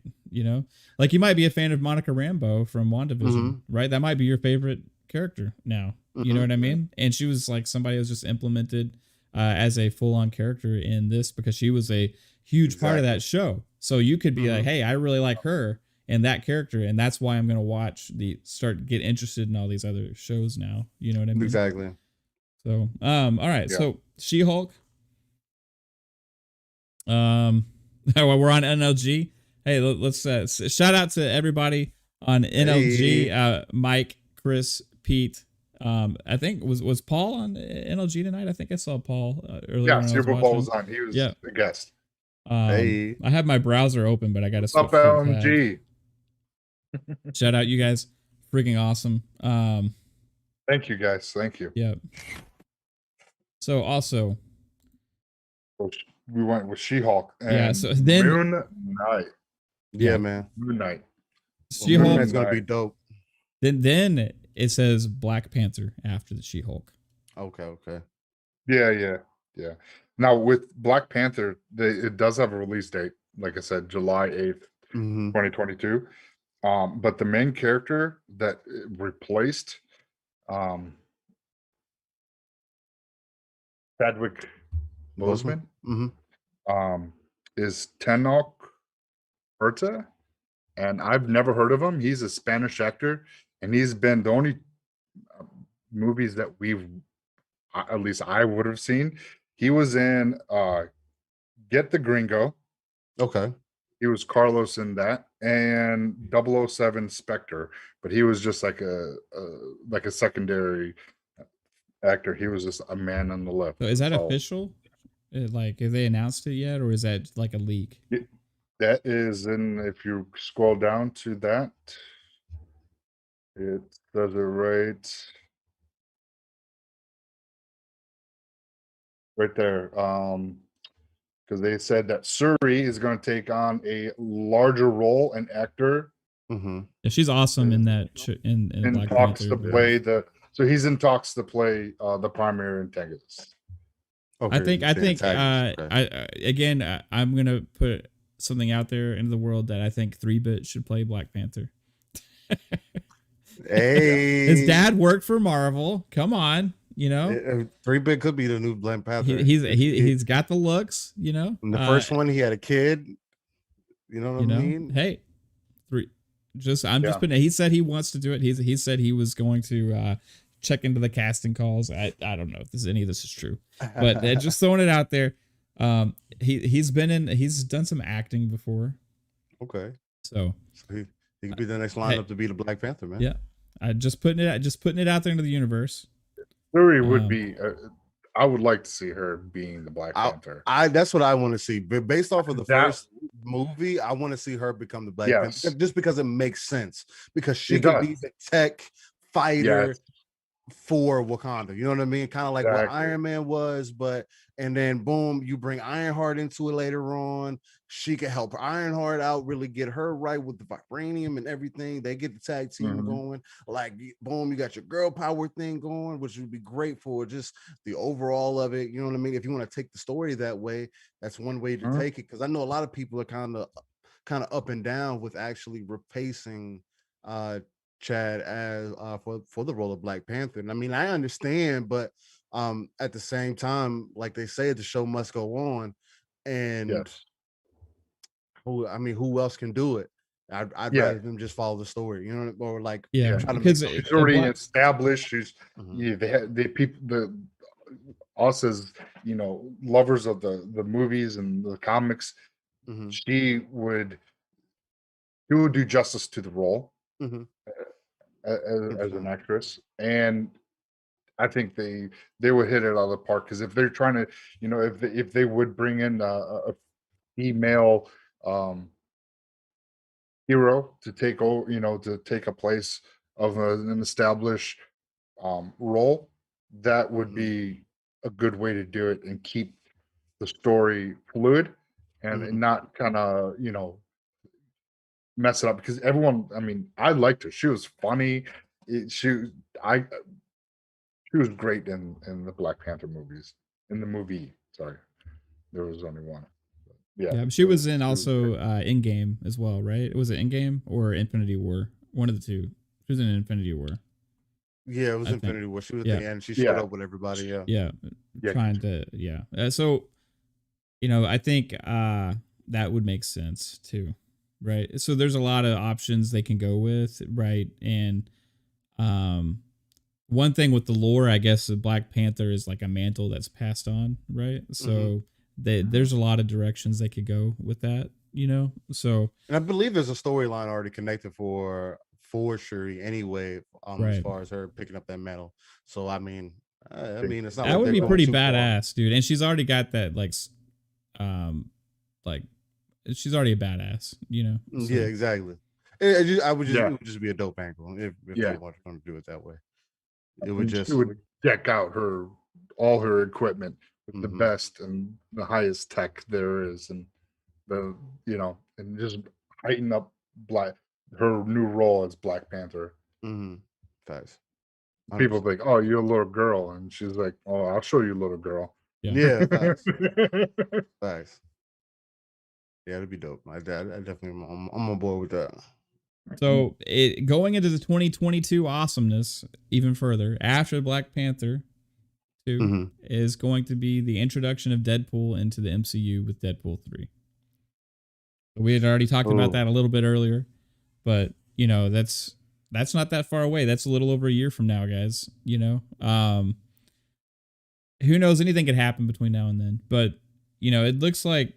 Speaker 4: Like you might be a fan of Monica Rambeau from WandaVision, right? That might be your favorite character now. You know what I mean? And she was like somebody who was just implemented as a full-on character in this because she was a huge part of that show. So you could be like, hey, I really like her and that character, and that's why I'm gonna get interested in all these other shows now. You know what I mean?
Speaker 2: Exactly.
Speaker 4: So all right. Yeah. So She-Hulk. We're on NLG. Hey, let's shout out to everybody on NLG. Hey. Mike, Chris, Pete. I think was Paul on NLG tonight. I think I saw Paul earlier.
Speaker 3: Yeah, Super Bowl was on. He was a guest.
Speaker 2: Hey,
Speaker 4: I have my browser open, but I got to
Speaker 3: switch. Up LMG.
Speaker 4: Shout out, you guys, freaking awesome.
Speaker 3: Thank you guys. Thank you.
Speaker 4: Yep. So also,
Speaker 3: we went with She-Hulk. And
Speaker 4: yeah. So then
Speaker 3: Moon Knight.
Speaker 2: Yeah, man.
Speaker 3: Moon Knight.
Speaker 2: She-Hulk is gonna be dope.
Speaker 4: Then it says Black Panther after the She-Hulk.
Speaker 2: Okay.
Speaker 3: Yeah. Now with Black Panther, it does have a release date. Like I said, July 8th, 2022. But the main character that replaced Chadwick Boseman is Tenoch Huerta, and I've never heard of him. He's a Spanish actor, and he's been the only movies that at least I would have seen. He was in Get the Gringo.
Speaker 2: Okay.
Speaker 3: He was Carlos in that, and 007 Spectre, but he was just like a secondary actor. He was just a man on the left.
Speaker 4: So is that
Speaker 3: That's all.
Speaker 4: official? Like, have they announced it yet, or is that like a leak?
Speaker 3: That is in, if you scroll down to that, it does it right there. Because they said that Suri is going to take on a larger role and actor.
Speaker 2: Mm-hmm.
Speaker 4: Yeah, she's awesome in that. In
Speaker 3: In
Speaker 4: Black
Speaker 3: talks
Speaker 4: Panther.
Speaker 3: to play so he's in talks to play the primary antagonist.
Speaker 2: Okay,
Speaker 4: I think
Speaker 2: okay.
Speaker 4: again, I'm gonna put something out there into the world that I think 3-Bit should play Black Panther.
Speaker 2: Hey,
Speaker 4: His dad worked for Marvel. Come on, you know.
Speaker 2: 3-Bit could be the new Black Panther.
Speaker 4: He's got the looks, you know.
Speaker 2: In the first one, he had a kid. You know what I mean?
Speaker 4: Hey, just putting it. He said he wants to do it. He said he was going to check into the casting calls. I don't know if any of this is true, but just throwing it out there. He's done some acting before.
Speaker 2: Okay.
Speaker 4: So
Speaker 2: he could be the next lineup to be the Black Panther, man.
Speaker 4: Yeah. Just putting it out there into the universe.
Speaker 3: Suri would be I would like to see her being the Black Panther.
Speaker 2: That's what I want to see. But based off of the first movie, I want to see her become the Black Panther just because it makes sense. Because she could be the tech fighter for Wakanda. You know what I mean? Kind of like what Iron Man was, and then boom, you bring Ironheart into it later on. She can help Ironheart out, really get her right with the vibranium and everything. They get the tag team going. Like, boom, you got your girl power thing going, which would be great for just the overall of it. You know what I mean? If you want to take the story that way, that's one way to take it. Because I know a lot of people are kind of up and down with actually replacing Chad as for the role of Black Panther. And I mean, I understand, but at the same time, like they say, the show must go on. And who else can do it? I'd rather them just follow the story, you know, or like
Speaker 3: because it's already established. She's us as lovers of the movies and the comics. She would do justice to the role as an actress, and I think they would hit it out of the park. Because if they're trying to, if they would bring in a female hero to take over, to take a place of an established role, that would be a good way to do it and keep the story fluid and not kind of mess it up. Because everyone, I mean, I liked her. She was funny. She was great in the Black Panther movies. In the movie, sorry, there was only one.
Speaker 4: Yeah, she was in also Endgame as well, right? Was it Endgame or Infinity War? One of the two. She was in Infinity War.
Speaker 2: Yeah, it was Infinity War. She was at the end. She showed up with everybody.
Speaker 4: Trying to so, I think that would make sense too, right? So there's a lot of options they can go with, right? And one thing with the lore, I guess, the Black Panther is like a mantle that's passed on, right? So there's a lot of directions they could go with that, So,
Speaker 2: and I believe there's a storyline already connected for Shuri anyway, as far as her picking up that mantle. So I mean, it's not
Speaker 4: that would be pretty badass, dude. And she's already got that, like she's already a badass, So.
Speaker 2: Yeah, exactly. It would just be a dope angle if they wanted to do it that way. It would
Speaker 3: deck out all her equipment with the best and the highest tech there is, and and just heighten up her new role as Black Panther.
Speaker 2: Facts.
Speaker 3: People think, "Oh, you're a little girl," and she's like, "Oh, I'll show you, little girl."
Speaker 2: Yeah, facts. Facts. Yeah, it'd be dope. I definitely, I'm on board with that.
Speaker 4: So going into the 2022 awesomeness even further after Black Panther 2
Speaker 2: Mhm.
Speaker 4: is going to be the introduction of Deadpool into the MCU with Deadpool 3. We had already talked about
Speaker 2: Oh.
Speaker 4: that a little bit earlier, but that's not that far away. That's a little over a year from now, guys. Who knows? Anything could happen between now and then, but it looks like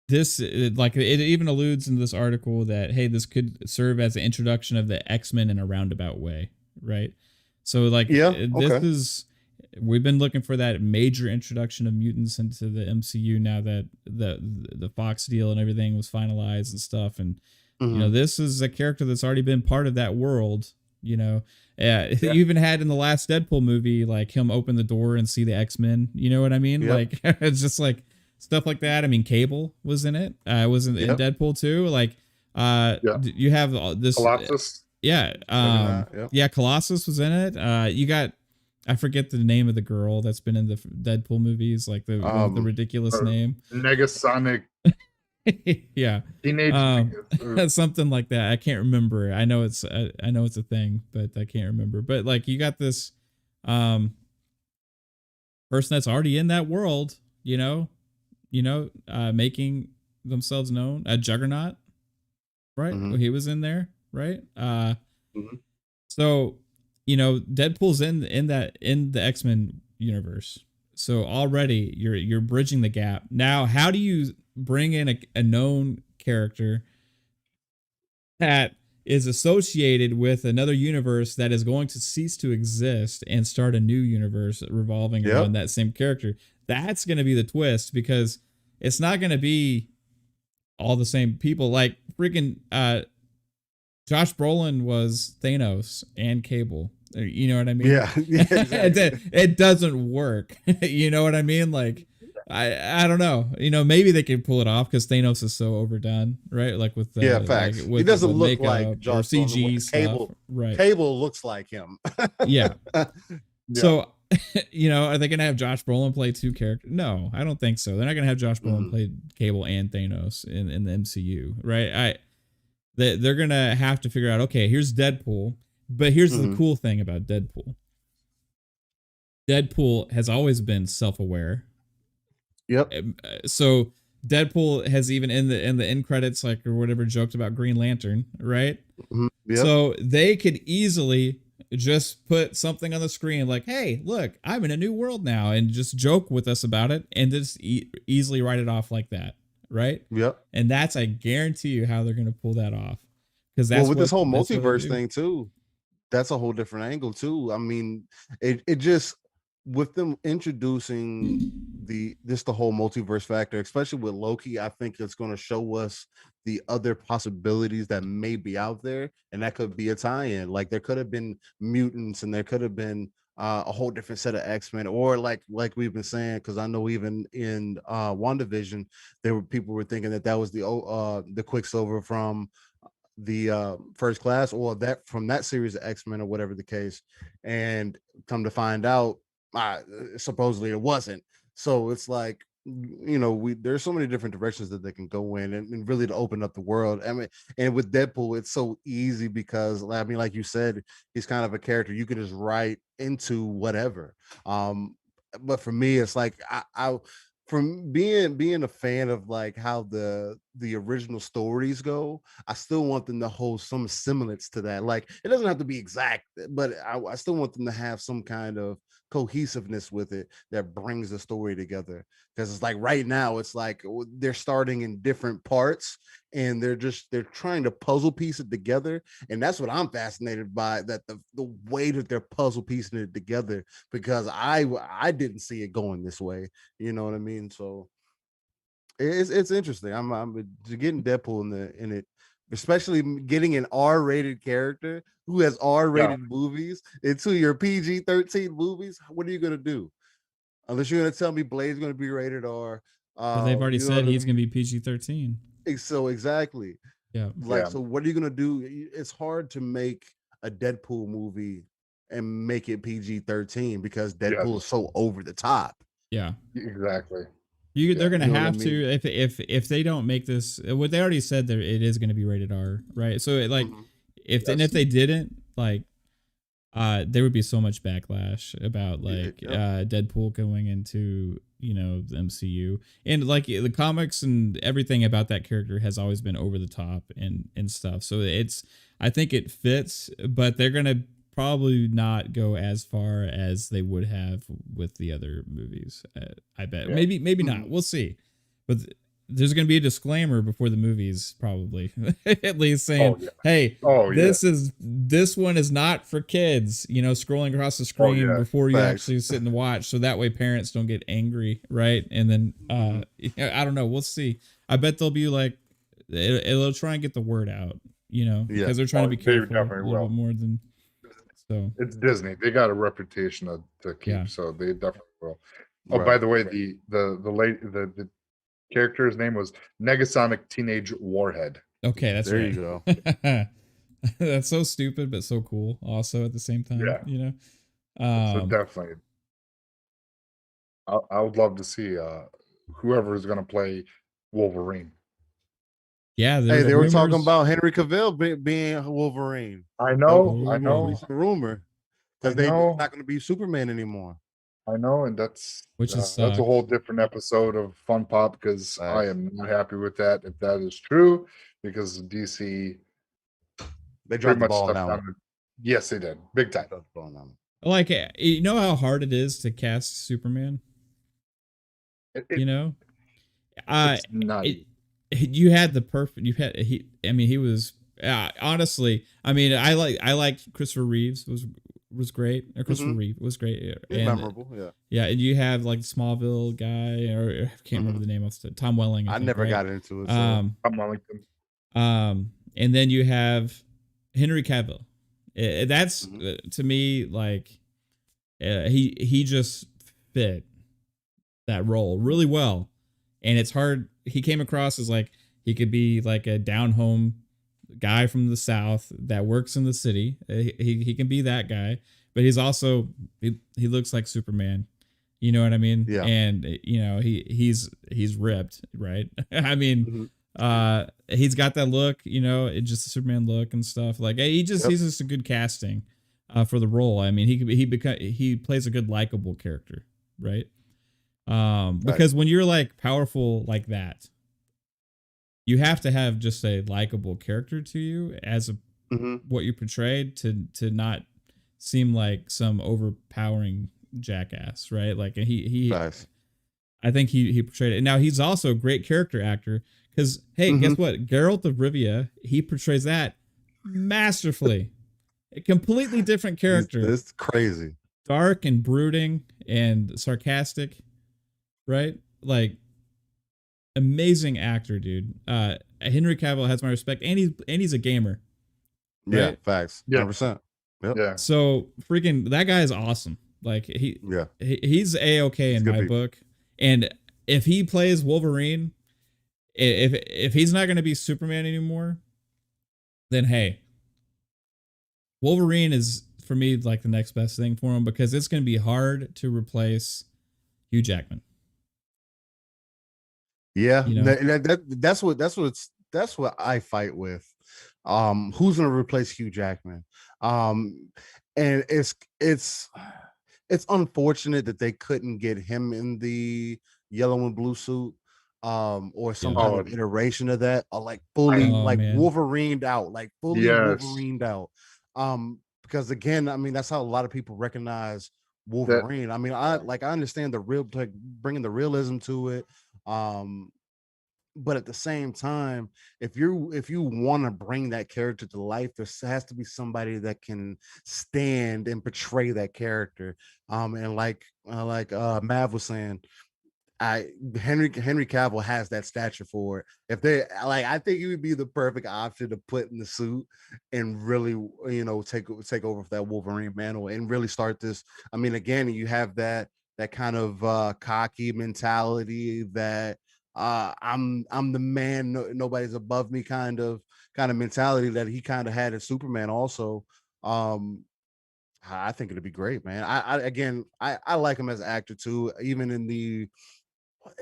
Speaker 4: this, like it even alludes in this article that, hey, this could serve as an introduction of the X-Men in a roundabout way, right? So like, we've been looking for that major introduction of mutants into the MCU now that the Fox deal and everything was finalized and stuff. And, this is a character that's already been part of that world, You even had in the last Deadpool movie, like him open the door and see the X-Men. You know what I mean?
Speaker 2: Yep.
Speaker 4: Like, it's just like stuff like that. I mean, Cable was in it. Was in Deadpool too. Like, you have this
Speaker 3: Colossus.
Speaker 4: Yeah. Colossus was in it. You got, I forget the name of the girl that's been in the Deadpool movies, like the ridiculous name.
Speaker 3: Negasonic.
Speaker 4: Yeah.
Speaker 3: Teenage
Speaker 4: something like that. I can't remember. I know it's a thing, but I can't remember. But like, you got this person that's already in that world, making themselves known. A Juggernaut, right? He was in there, right? So, Deadpool's in the X-Men universe. So already you're bridging the gap. Now, how do you bring in a known character that is associated with another universe that is going to cease to exist and start a new universe revolving around that same character? That's going to be the twist, because it's not going to be all the same people. Like freaking Josh Brolin was Thanos and Cable. You know what I mean?
Speaker 2: Yeah. Exactly.
Speaker 4: It doesn't work. You know what I mean? Like, I don't know. Maybe they can pull it off because Thanos is so overdone, right? Like with
Speaker 2: facts.
Speaker 4: Like, with,
Speaker 2: he doesn't
Speaker 4: with
Speaker 2: look
Speaker 4: makeup
Speaker 2: like
Speaker 4: or
Speaker 2: Josh
Speaker 4: CG
Speaker 2: Brolin.
Speaker 4: stuff,
Speaker 2: Cable,
Speaker 4: right?
Speaker 2: Cable looks like him.
Speaker 4: Yeah. So, are they gonna have Josh Brolin play two characters? No, I don't think so. They're not gonna have Josh Brolin play Cable and Thanos in the MCU, right? They're gonna have to figure out. Okay, here's Deadpool, but here's the cool thing about Deadpool. Deadpool has always been self-aware.
Speaker 2: Yep.
Speaker 4: So Deadpool has even in the end credits, like, or whatever, joked about Green Lantern, right?
Speaker 2: Yep.
Speaker 4: So they could easily just put something on the screen like, hey, look, I'm in a new world now, and just joke with us about it and just easily write it off like that, right?
Speaker 2: Yep.
Speaker 4: And that's, I guarantee you, how they're going to pull that off. Because that's
Speaker 2: with this whole multiverse thing too, that's a whole different angle too. I mean, it just, with them introducing the whole multiverse factor, especially with Loki, I think it's going to show us the other possibilities that may be out there, and that could be a tie-in. Like, there could have been mutants, and there could have been a whole different set of X-Men, or like we've been saying, because I know even in WandaVision, people were thinking that was the Quicksilver from the First Class, or that from that series of X-Men, or whatever the case, and come to find out, supposedly it wasn't. So it's like, there's so many different directions that they can go in, and really to open up the world. I mean, and with Deadpool, it's so easy because, I mean, like you said, he's kind of a character you can just write into whatever. But for me, it's like, I from being a fan of like how the original stories go, I still want them to hold some semblance to that. Like, it doesn't have to be exact, but I still want them to have some kind of cohesiveness with it that brings the story together. Because it's like, right now, it's like they're starting in different parts, and they're trying to puzzle piece it together. And that's what I'm fascinated by, that the way that they're puzzle piecing it together, because I didn't see it going this way. You know what I mean? So it's interesting. I'm getting Deadpool in it, especially getting an R-rated character who has R-rated movies into your PG-13 movies. What are you gonna do? Unless you're gonna tell me Blade's gonna be rated R.
Speaker 4: But they've already said he's gonna be PG-13.
Speaker 2: So exactly.
Speaker 4: Yeah.
Speaker 2: So what are you gonna do? It's hard to make a Deadpool movie and make it PG-13 because Deadpool is so over the top.
Speaker 4: Yeah.
Speaker 3: Exactly.
Speaker 4: They're gonna have to, if they don't make this, what they already said, there it is gonna be rated R, right? So if they didn't, like, there would be so much backlash about like
Speaker 2: Yep.
Speaker 4: Deadpool going into, you know, the MCU, and like the comics and everything about that character has always been over the top and stuff. So it's, I think it fits, but they're gonna probably not go as far as they would have with the other movies. I bet maybe not. We'll see, but. There's going to be a disclaimer before the movies, probably at least saying, "Hey, this one is not for kids." You know, scrolling across the screen before you actually sit and watch, so that way parents don't get angry, right? And then, I don't know. We'll see. I bet they'll be like, it'll try and get the word out, you know, because they're trying to be careful a little bit more than. So
Speaker 3: it's Disney. They got a reputation to keep, so they definitely will. Oh, by the way, the character's name was Negasonic Teenage Warhead.
Speaker 4: Okay, that's
Speaker 2: there
Speaker 4: right.
Speaker 2: you go.
Speaker 4: That's so stupid, but so cool. Also, at the same time, you know.
Speaker 3: So definitely, I would love to see whoever is going to play Wolverine.
Speaker 4: Yeah,
Speaker 2: hey, they were talking about Henry Cavill being Wolverine.
Speaker 3: I know.
Speaker 2: It's a rumor because they're not going to be Superman anymore.
Speaker 3: I know, and that's
Speaker 4: that's
Speaker 3: a whole different episode of Fun Pop, because I am not happy with that if that is true, because DC
Speaker 2: they dropped the ball now.
Speaker 3: Yes, they did, big time.
Speaker 4: Like, you know how hard it is to cast Superman. You know, you had the perfect. You had he. I mean, he was honestly. I mean, I liked Christopher Reeves was great. Or Christopher Reeve was great. And,
Speaker 2: memorable,
Speaker 4: yeah. And you have like the Smallville guy, or I can't remember the name of it. Tom Welling. I think,
Speaker 2: never got into it. So.
Speaker 3: Tom Wellington.
Speaker 4: And then you have Henry Cavill. That's to me like he just fit that role really well, and it's hard. He came across as like he could be like a down home guy from the South that works in the city. He can be that guy, but he's also he looks like Superman. You know what I mean?
Speaker 2: Yeah.
Speaker 4: And you know he's ripped, right? I mean, he's got that look. You know, it's just a Superman look and stuff. Like he's just a good casting for the role. I mean, he plays a good likable character, right? Because when you're like powerful like that, you have to have just a likable character to you as what you portrayed to not seem like some overpowering jackass, right? Like he I think he portrayed it. Now he's also a great character actor because hey, guess what? Geralt of Rivia, he portrays that masterfully. A completely different character.
Speaker 2: It's crazy.
Speaker 4: Dark and brooding and sarcastic, right? Like amazing actor, dude. Henry Cavill has my respect, and he's a gamer. Right?
Speaker 2: Yeah, facts. 100%. Yep.
Speaker 3: Yeah.
Speaker 4: So freaking that guy is awesome. Like he's A-okay in my book. And if he plays Wolverine, if he's not going to be Superman anymore, then hey, Wolverine is for me like the next best thing for him, because it's going to be hard to replace Hugh Jackman.
Speaker 2: Yeah, you know? that's what I fight with. Who's gonna replace Hugh Jackman? And it's unfortunate that they couldn't get him in the yellow and blue suit, or some kind of iteration of that, or like fully Wolverined out, like fully Wolverined out. Because again, I mean that's how a lot of people recognize Wolverine. I mean, I understand bringing the realism to it. But at the same time, if you want to bring that character to life, there has to be somebody that can stand and portray that character. And like Mav was saying, Henry Cavill has that stature for it. If they I think he would be the perfect option to put in the suit and really, take over that Wolverine mantle and really start this. I mean, again, you have that kind of cocky mentality that I'm the man, nobody's above me kind of mentality that he kind of had as Superman also. I think it'd be great, man. I like him as an actor too, even in the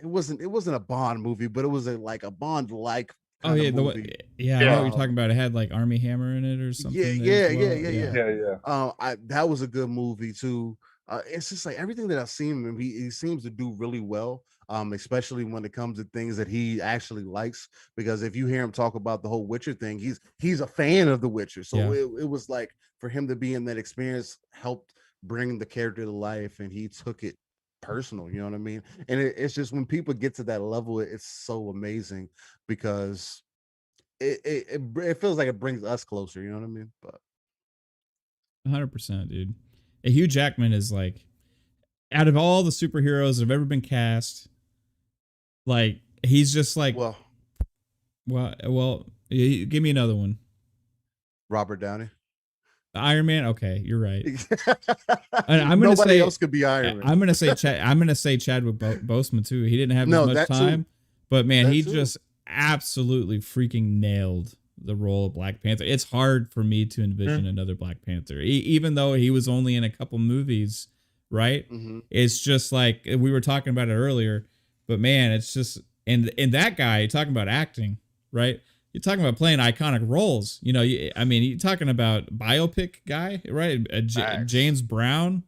Speaker 2: it wasn't a Bond movie, but it was a Bond like
Speaker 4: Oh
Speaker 2: kind
Speaker 4: yeah,
Speaker 2: of
Speaker 4: the
Speaker 2: movie.
Speaker 4: yeah, I know what you're
Speaker 2: Um,
Speaker 4: talking about. It had like Army Hammer in it or something.
Speaker 2: yeah,
Speaker 4: as well.
Speaker 2: yeah.
Speaker 3: Yeah.
Speaker 2: That was a good movie too. It's just like everything that I've seen him, he seems to do really well. Especially when it comes to things that he actually likes. Because if you hear him talk about the whole Witcher thing, he's a fan of the Witcher. So
Speaker 4: Yeah.
Speaker 2: it was like for him to be in that experience helped bring the character to life, and he took it personal. You know what I mean? And it's just when people get to that level, it's so amazing because it feels like it brings us closer. You know what I mean? But
Speaker 4: 100%, dude. Hugh Jackman is like, out of all the superheroes that have ever been cast, like he's just like,
Speaker 2: well,
Speaker 4: give me another one.
Speaker 2: Robert Downey.
Speaker 4: Iron Man. Okay, you're right. I'm gonna
Speaker 2: Nobody
Speaker 4: say
Speaker 2: else could be Iron Man.
Speaker 4: I'm gonna say Chadwick Boseman too. He didn't have
Speaker 2: No,
Speaker 4: as much
Speaker 2: that too.
Speaker 4: time, but man,
Speaker 2: That
Speaker 4: he
Speaker 2: too.
Speaker 4: just absolutely freaking nailed the role of Black Panther. It's hard for me to envision another Black Panther, even though he was only in a couple movies, right?
Speaker 2: Mhm.
Speaker 4: It's just like we were talking about it earlier, but man, it's just and that guy talking about acting, right? You're talking about playing iconic roles. You know, I mean, you're talking about biopic guy, right?
Speaker 2: Facts.
Speaker 4: James Brown,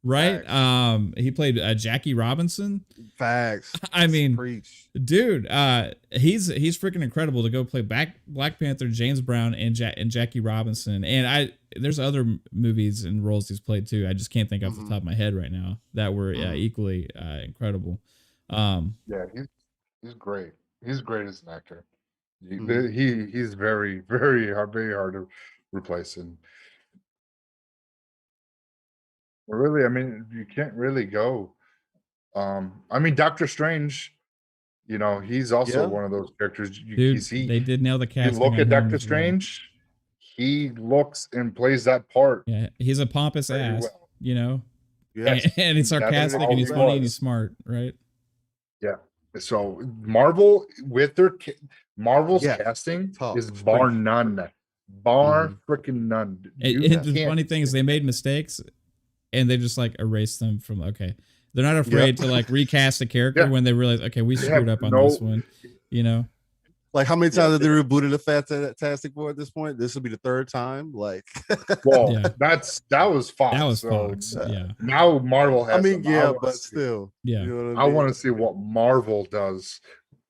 Speaker 4: right?
Speaker 2: Facts.
Speaker 4: He played Jackie Robinson.
Speaker 2: Facts.
Speaker 4: I mean,
Speaker 2: Preach.
Speaker 4: dude, he's freaking incredible to go play Black Panther, James Brown, and Jackie Robinson. And there's other movies and roles he's played too. I just can't think off the top of my head right now that were equally incredible.
Speaker 3: Yeah, he's great. He's great as an actor. He's very very hard to replace, and really, I mean, you can't really go. I mean, Doctor Strange, you know, he's also
Speaker 2: Yeah.
Speaker 3: one of those characters.
Speaker 4: Dude, they did nail the
Speaker 3: You
Speaker 4: casting.
Speaker 3: look
Speaker 4: on
Speaker 3: at
Speaker 4: him
Speaker 3: Doctor
Speaker 4: as well.
Speaker 3: Strange, he looks and plays that part.
Speaker 4: Yeah, he's a pompous
Speaker 3: very
Speaker 4: ass,
Speaker 3: well.
Speaker 4: you know,
Speaker 2: Yes.
Speaker 4: and he's
Speaker 3: That's
Speaker 4: sarcastic
Speaker 3: how
Speaker 4: and he's
Speaker 3: he
Speaker 4: funny and he's
Speaker 3: was.
Speaker 4: smart, right?
Speaker 3: Yeah. So Marvel with their Marvel's
Speaker 2: Yeah.
Speaker 3: casting
Speaker 2: Talk.
Speaker 3: is bar none. Bar freaking none. You
Speaker 4: And the
Speaker 3: can't
Speaker 4: funny thing is they made mistakes and they just like erased them from, okay. They're not afraid to like recast a character
Speaker 3: Yeah.
Speaker 4: when they realize, okay, we
Speaker 3: They
Speaker 4: screwed
Speaker 3: have
Speaker 4: up on
Speaker 3: no-
Speaker 4: this one, you know?
Speaker 2: Like how many times have they rebooted the Fantastic Four at this point? This will be the third time. Like,
Speaker 3: Well,
Speaker 4: Yeah.
Speaker 3: that was Fox.
Speaker 4: That was
Speaker 3: so
Speaker 4: Fox. Yeah.
Speaker 3: Now Marvel has.
Speaker 2: I mean,
Speaker 3: them.
Speaker 2: yeah,
Speaker 3: wanna
Speaker 2: but
Speaker 3: see-
Speaker 2: still,
Speaker 4: Yeah.
Speaker 2: you know what
Speaker 3: I
Speaker 2: I mean?
Speaker 3: want to see what Marvel does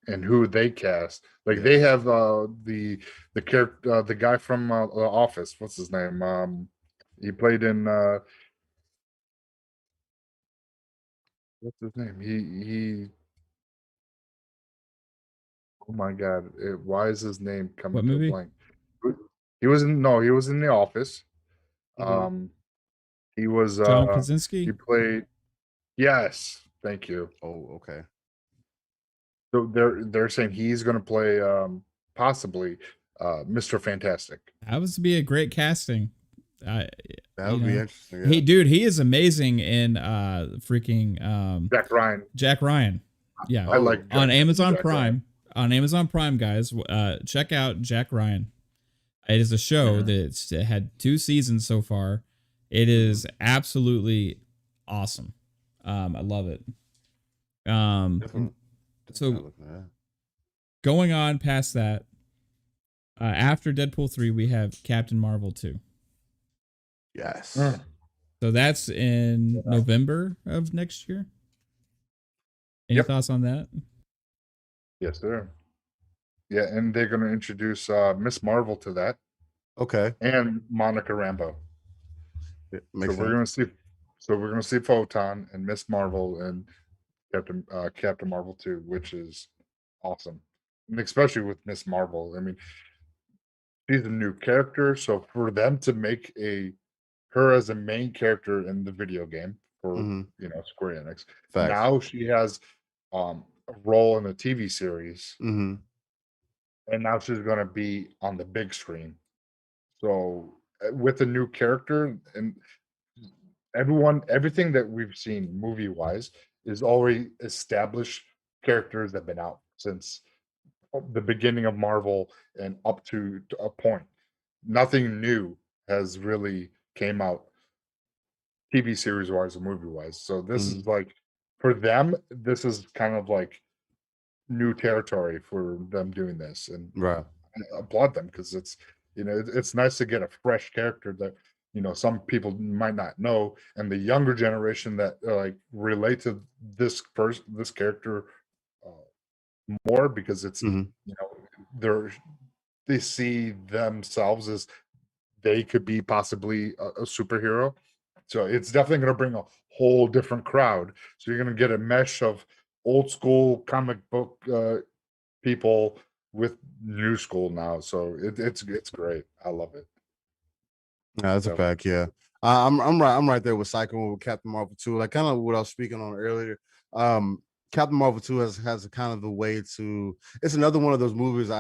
Speaker 3: and who they cast. Like they have the character, the guy from The Office. What's his name? He played in what's his name? He. Oh my God! Why is his name coming
Speaker 4: What
Speaker 3: to a
Speaker 4: movie?
Speaker 3: blank? He was in The Office.
Speaker 2: Mhm.
Speaker 3: He was
Speaker 4: John
Speaker 3: he
Speaker 4: Krasinski?
Speaker 3: played. Yes, thank you.
Speaker 2: Oh, okay.
Speaker 3: So they're saying he's going to play possibly Mr. Fantastic.
Speaker 4: That was to be a great casting.
Speaker 2: That
Speaker 4: You
Speaker 2: would be
Speaker 4: know.
Speaker 2: interesting.
Speaker 4: He is amazing in freaking
Speaker 3: Jack Ryan.
Speaker 4: Jack Ryan. Yeah.
Speaker 3: I like
Speaker 4: On Amazon
Speaker 3: Jack
Speaker 4: Prime.
Speaker 3: Ryan.
Speaker 4: On Amazon Prime, guys, check out Jack Ryan. It is a show that's had 2 seasons so far. It is absolutely awesome. I love it. So going on past that, after Deadpool 3, we have Captain Marvel 2.
Speaker 2: Yes.
Speaker 4: So that's in November of next year. Any thoughts on that?
Speaker 3: Yes, sir. Yeah, and they're going to introduce Miss Marvel to that,
Speaker 2: Okay.
Speaker 3: and Monica Rambeau.
Speaker 2: Yeah,
Speaker 3: So
Speaker 2: makes
Speaker 3: we're
Speaker 2: sense.
Speaker 3: going to see Photon and Miss Marvel and Captain Marvel 2, which is awesome, and especially with Miss Marvel. I mean, she's a new character, so for them to make her as a main character in the video game for Square Enix,
Speaker 2: Facts.
Speaker 3: now she has a role in a TV series,
Speaker 2: Mhm.
Speaker 3: and now she's going to be on the big screen. So with a new character and everything that we've seen movie wise is already established characters that have been out since the beginning of Marvel and up to a point. Nothing new has really came out TV series wise or movie wise. So this is like, for them, this is kind of like new territory for them doing this, and
Speaker 2: Right.
Speaker 3: I applaud them because it's it's nice to get a fresh character that some people might not know, and the younger generation that like relate to this character more because it's
Speaker 2: Mhm.
Speaker 3: they're they see themselves as they could be possibly a superhero. So it's definitely going to bring a whole different crowd. So you're going to get a mesh of old school comic book people with new school now. So it's great. I love it.
Speaker 2: Yeah, that's a
Speaker 3: So,
Speaker 2: fact. Yeah, I'm right there with Psycho with Captain Marvel 2. Like kind of what I was speaking on earlier. Captain Marvel 2 has a kind of the way to. It's another one of those movies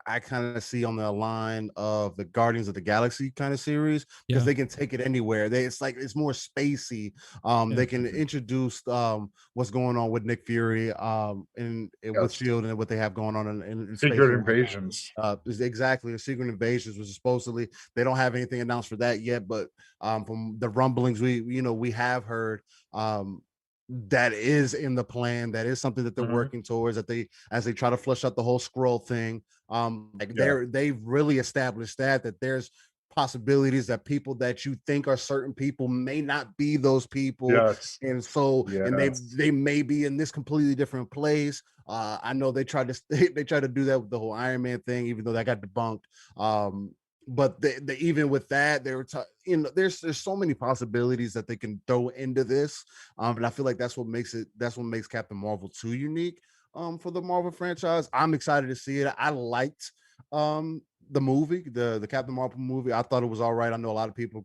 Speaker 2: I kind of see on the line of the Guardians of the Galaxy kind of series because
Speaker 4: Yeah.
Speaker 2: they can take it anywhere. It's more spacey.
Speaker 4: Yeah.
Speaker 2: They can introduce what's going on with Nick Fury with
Speaker 3: yes.
Speaker 2: Shield and what they have going on in space.
Speaker 3: Secret invasions.
Speaker 2: Is exactly the Secret Invasions, which is supposedly they don't have anything announced for that yet, but from the rumblings we have heard, that is in the plan. That is something that they're working towards. That as they try to flush out the whole scroll thing, they've really established that there's possibilities that people that you think are certain people may not be those people.
Speaker 3: Yes.
Speaker 2: And so and
Speaker 3: Yes.
Speaker 2: they may be in this completely different place. I know they tried to do that with the whole Iron Man thing, even though that got debunked. But they even with that, they were there's so many possibilities that they can throw into this. And I feel like that's what makes Captain Marvel 2 unique for the Marvel franchise. I'm excited to see it. I liked the movie, the Captain Marvel movie. I thought it was all right. I know a lot of people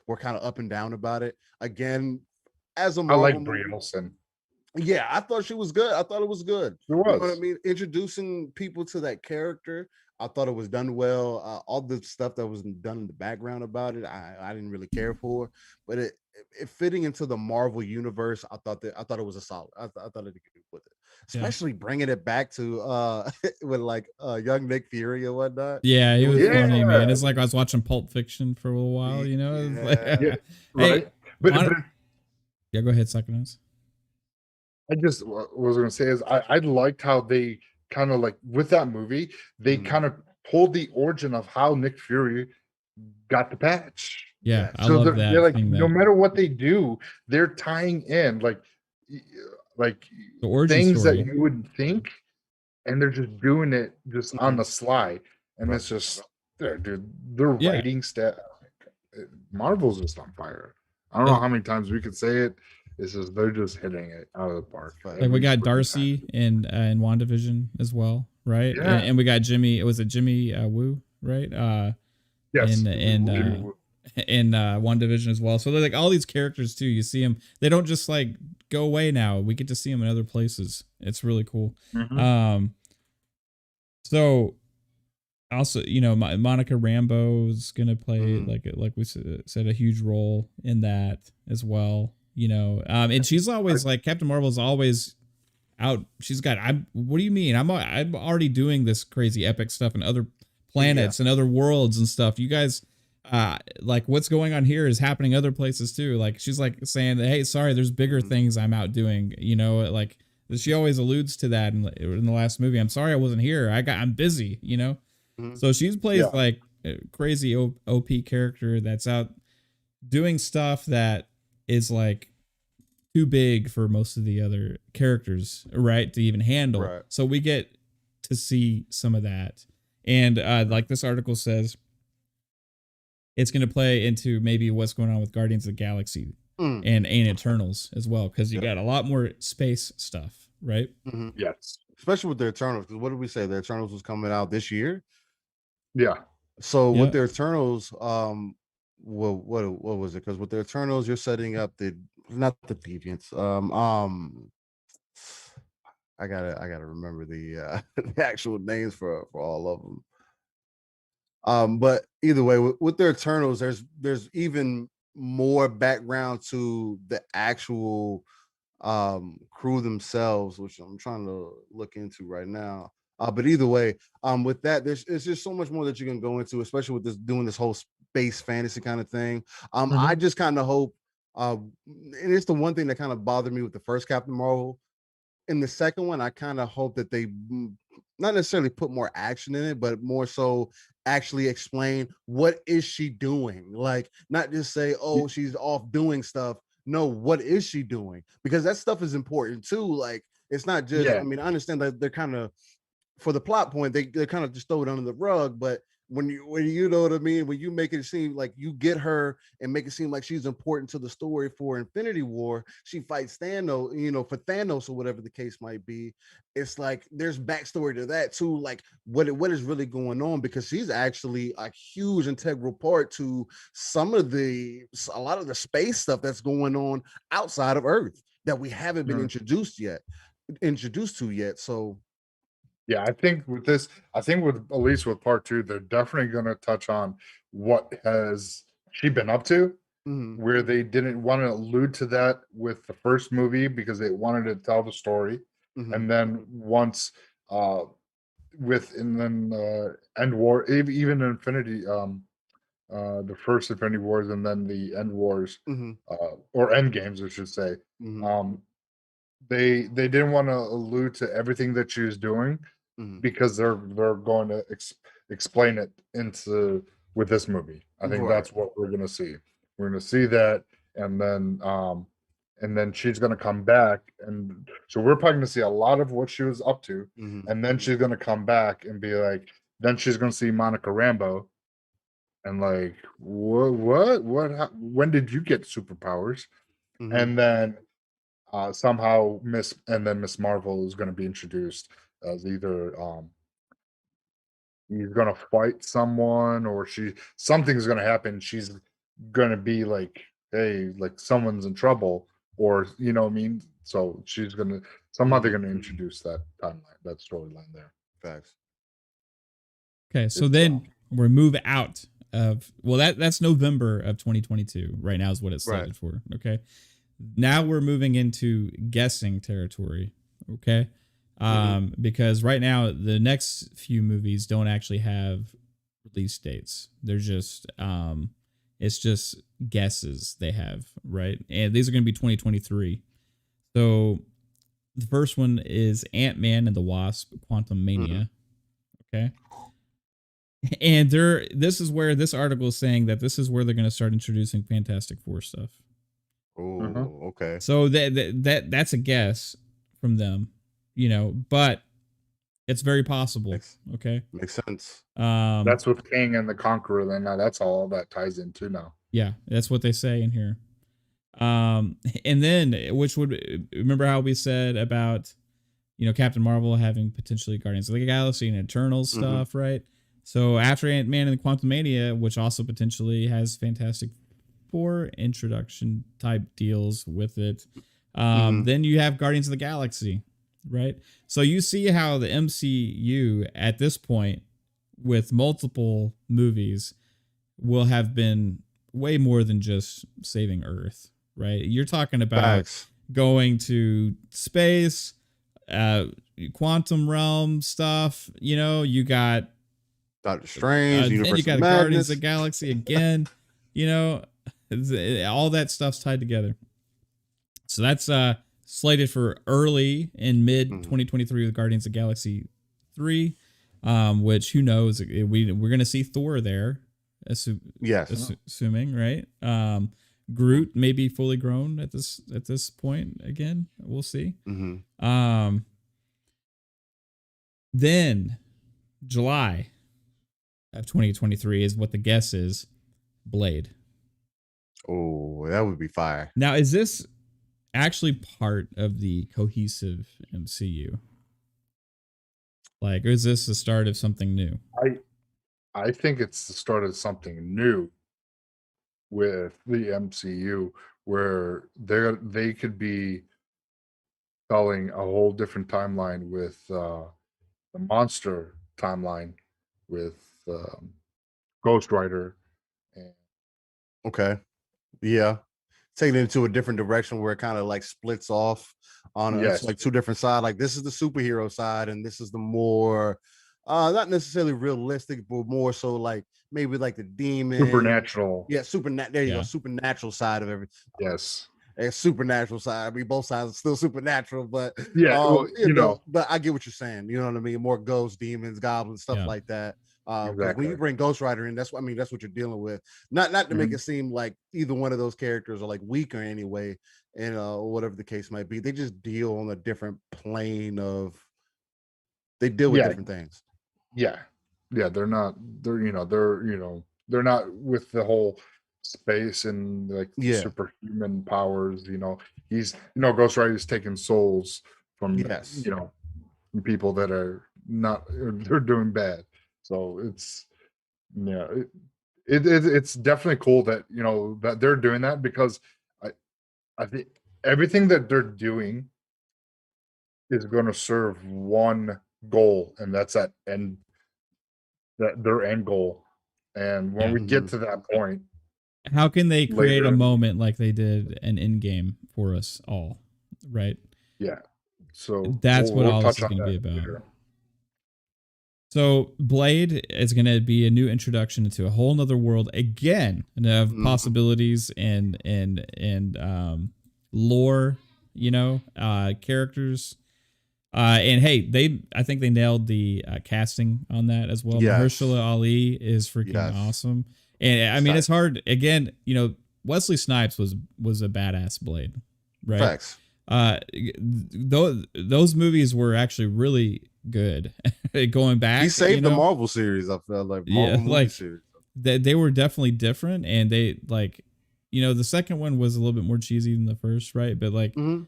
Speaker 2: were kind of up and down about it. Again, as a
Speaker 3: I
Speaker 2: Marvel
Speaker 3: like
Speaker 2: movie,
Speaker 3: Brie Olsen.
Speaker 2: yeah, I thought she was good. I thought it was good.
Speaker 3: It
Speaker 2: You know what I
Speaker 3: was.
Speaker 2: mean? Introducing people to that character, I thought it was done well. All the stuff that was done in the background about it, I didn't really care for. But it fitting into the Marvel universe, I thought it was a solid. I thought it did good with it,
Speaker 4: Yeah.
Speaker 2: especially bringing it back to with like young Nick Fury and whatnot.
Speaker 4: Yeah, he was
Speaker 3: Yeah.
Speaker 4: funny, man. It's like I was watching Pulp Fiction for a little while, you know? It's like,
Speaker 2: Yeah.
Speaker 3: Right.
Speaker 4: Hey,
Speaker 3: But
Speaker 4: yeah, go ahead, Psychonauts.
Speaker 3: I just what I was gonna say is I liked how they kind of like with that movie, they kind of pulled the origin of how Nick Fury got the patch.
Speaker 4: Yeah, I
Speaker 3: So
Speaker 4: love
Speaker 3: they're
Speaker 4: that.
Speaker 3: like
Speaker 4: Seeing
Speaker 3: no
Speaker 4: that.
Speaker 3: matter what they do, they're tying in like
Speaker 4: The origin
Speaker 3: things
Speaker 4: story.
Speaker 3: that you wouldn't think, and they're just doing it just on the sly. And it's just dude, their
Speaker 4: Yeah.
Speaker 3: writing Marvel's just on fire. I don't know how many times we could say it. It's just they're just hitting it out of the park.
Speaker 4: Like we got Darcy in WandaVision as well, right?
Speaker 3: Yeah.
Speaker 4: And we got Jimmy. Was it Jimmy Woo, right?
Speaker 3: Yes.
Speaker 4: In WandaVision as well. So they're like all these characters too. You see them. They don't just like go away now. We get to see them in other places. It's really cool. So also, Monica Rambeau's gonna play like we said a huge role in that as well. And she's always like Captain Marvel's always out. She's got. What do you mean? I'm already doing this crazy epic stuff in other planets and other worlds and stuff. You guys, like what's going on here is happening other places too. Like she's like saying, hey, sorry, there's bigger things I'm out doing. Like she always alludes to that in the last movie. I'm sorry I wasn't here. I'm busy. So she's plays like a crazy OP character that's out doing stuff that is like too big for most of the other characters, right, to even handle.
Speaker 2: Right.
Speaker 4: So we get to see some of that. And like this article says, it's going to play into maybe what's going on with Guardians of the Galaxy and Eternals as well, because you got a lot more space stuff, right?
Speaker 3: Yes.
Speaker 2: Especially with the Eternals, because what did we say? The Eternals was coming out this year.
Speaker 3: Yeah.
Speaker 2: So with the Eternals, what was it? Because with the Eternals, you're setting up not the Deviants. I gotta remember the the actual names for all of them. But either way, with the Eternals, there's even more background to the actual crew themselves, which I'm trying to look into right now. But either way, with that, it's just so much more that you can go into, especially with doing this whole space fantasy kind of thing. I just kind of hope, and it's the one thing that kind of bothered me with the first Captain Marvel. in the second one, I kind of hope that they not necessarily put more action in it, but more so actually explain what is she doing. Like, not just say, oh, she's off doing stuff. No, what is she doing? Because that stuff is important too. Like, it's not just,
Speaker 3: Yeah.
Speaker 2: I mean, I understand that they're kind of, for the plot point, they kind of just throw it under the rug, but when you know what I mean, when you make it seem like you get her and make it seem like she's important to the story for Infinity War, she fights Thanos, you know, for Thanos or whatever the case might be. It's like there's backstory to that too, like what is really going on, because she's actually a huge integral part to a lot of the space stuff that's going on outside of Earth that we haven't been introduced to yet. So
Speaker 3: Yeah, I think with this, I think with at least with part two, they're definitely going to touch on what has she been up to, where they didn't want to allude to that with the first movie because they wanted to tell the story, and then once End War, even Infinity, the first Infinity Wars, and then the End Wars, or End Games, I should say. They didn't want to allude to everything that she was doing because they're going to explain it into with this movie. I think that's what we're going to see. We're going to see that, and then she's going to come back, and so we're probably going to see a lot of what she was up to, and then she's going to come back and be like, then she's going to see Monica Rambeau, and like, what, when did you get superpowers? And then somehow Miss Marvel is going to be introduced as either he's going to fight someone, or something's going to happen. She's going to be like, hey, like someone's in trouble, or you know what I mean. So she's going to somehow they're going to introduce that timeline, that storyline there.
Speaker 2: Facts.
Speaker 4: Okay, so then we're moving out of that's November of 2022 right now is what it's slated for. Okay. Now we're moving into guessing territory, okay? Because right now the next few movies don't actually have release dates. They're just it's just guesses they have, right? And these are going to be 2023. So the first one is Ant-Man and the Wasp: Quantumania. Okay? And this is where this article is saying that this is where they're going to start introducing Fantastic Four stuff.
Speaker 2: Oh, okay.
Speaker 4: So that's a guess from them, you know, but it's very possible. Okay,
Speaker 2: makes sense.
Speaker 3: That's with King and the Conqueror. Then that's all that ties into now.
Speaker 4: Yeah, that's what they say in here. And then which would remember how we said about, you know, Captain Marvel having potentially Guardians of the Galaxy and Eternals stuff, right? So after Ant-Man and Quantumania, which also potentially has Fantastic Four introduction type deals with it, then you have Guardians of the Galaxy, right? So you see how the MCU at this point with multiple movies will have been way more than just saving Earth, right? You're talking about going to space, quantum realm stuff, you know, you got
Speaker 2: Doctor Strange,
Speaker 4: then you got Guardians of the Galaxy again, you know, all that stuff's tied together. So that's slated for early in mid 2023 with Guardians of the Galaxy 3, which who knows, we're going to see Thor there, assuming, right? Groot may be fully grown at this point again. We'll see. Then July of 2023 is what the guess is. Blade.
Speaker 2: Oh, that would be fire.
Speaker 4: Now, is this actually part of the cohesive MCU? Like, or is this the start of something new?
Speaker 3: I think it's the start of something new with the MCU, where they could be telling a whole different timeline with the monster timeline with Ghost Rider.
Speaker 2: Okay. Yeah. Taking it into a different direction where it kind of like splits off on it's like two different sides. Like this is the superhero side, and this is the more not necessarily realistic, but more so like maybe like the demon
Speaker 3: supernatural.
Speaker 2: Yeah, there you go, supernatural side of everything.
Speaker 3: Yes.
Speaker 2: a supernatural side. I mean, both sides are still supernatural, but
Speaker 3: Yeah, well,
Speaker 2: you know, but I get what you're saying. You know what I mean? More ghosts, demons, goblins, stuff like that. Because
Speaker 3: Exactly.
Speaker 2: when you bring Ghost Rider in, that's what I mean. That's what you're dealing with. Not to make
Speaker 3: Mhm.
Speaker 2: it seem like either one of those characters are like weaker anyway, and whatever the case might be. They just deal on a different plane of. They deal with
Speaker 3: Yeah.
Speaker 2: different things.
Speaker 3: Yeah, yeah, they're not. They're not with the whole space and like
Speaker 2: Yeah.
Speaker 3: superhuman powers. You know, Ghost Rider's taking souls from
Speaker 2: Yes.
Speaker 3: from people that are not they're doing bad. So it's definitely cool that that they're doing that, because I think everything that they're doing is going to serve one goal, and that's that end, that their end goal. And when we get to that point,
Speaker 4: how can they create
Speaker 3: later
Speaker 4: a
Speaker 3: in-
Speaker 4: moment like they did an in-game for us all, right?
Speaker 3: yeah. So
Speaker 4: That's what all this
Speaker 3: touch
Speaker 4: is
Speaker 3: on
Speaker 4: going to be
Speaker 3: that
Speaker 4: about.
Speaker 3: later.
Speaker 4: So Blade is going to be a new introduction into a whole nother world again, and have possibilities and lore, characters. And hey, I think they nailed the casting on that as well.
Speaker 2: Yes.
Speaker 4: Mahershala Ali is freaking awesome. And I mean, it's hard. Again, Wesley Snipes was a badass Blade, right?
Speaker 2: Facts.
Speaker 4: Those movies were actually really good. Going back,
Speaker 2: He saved the Marvel series. I felt like movie series.
Speaker 4: They were definitely different, and they the second one was a little bit more cheesy than the first, right? But man,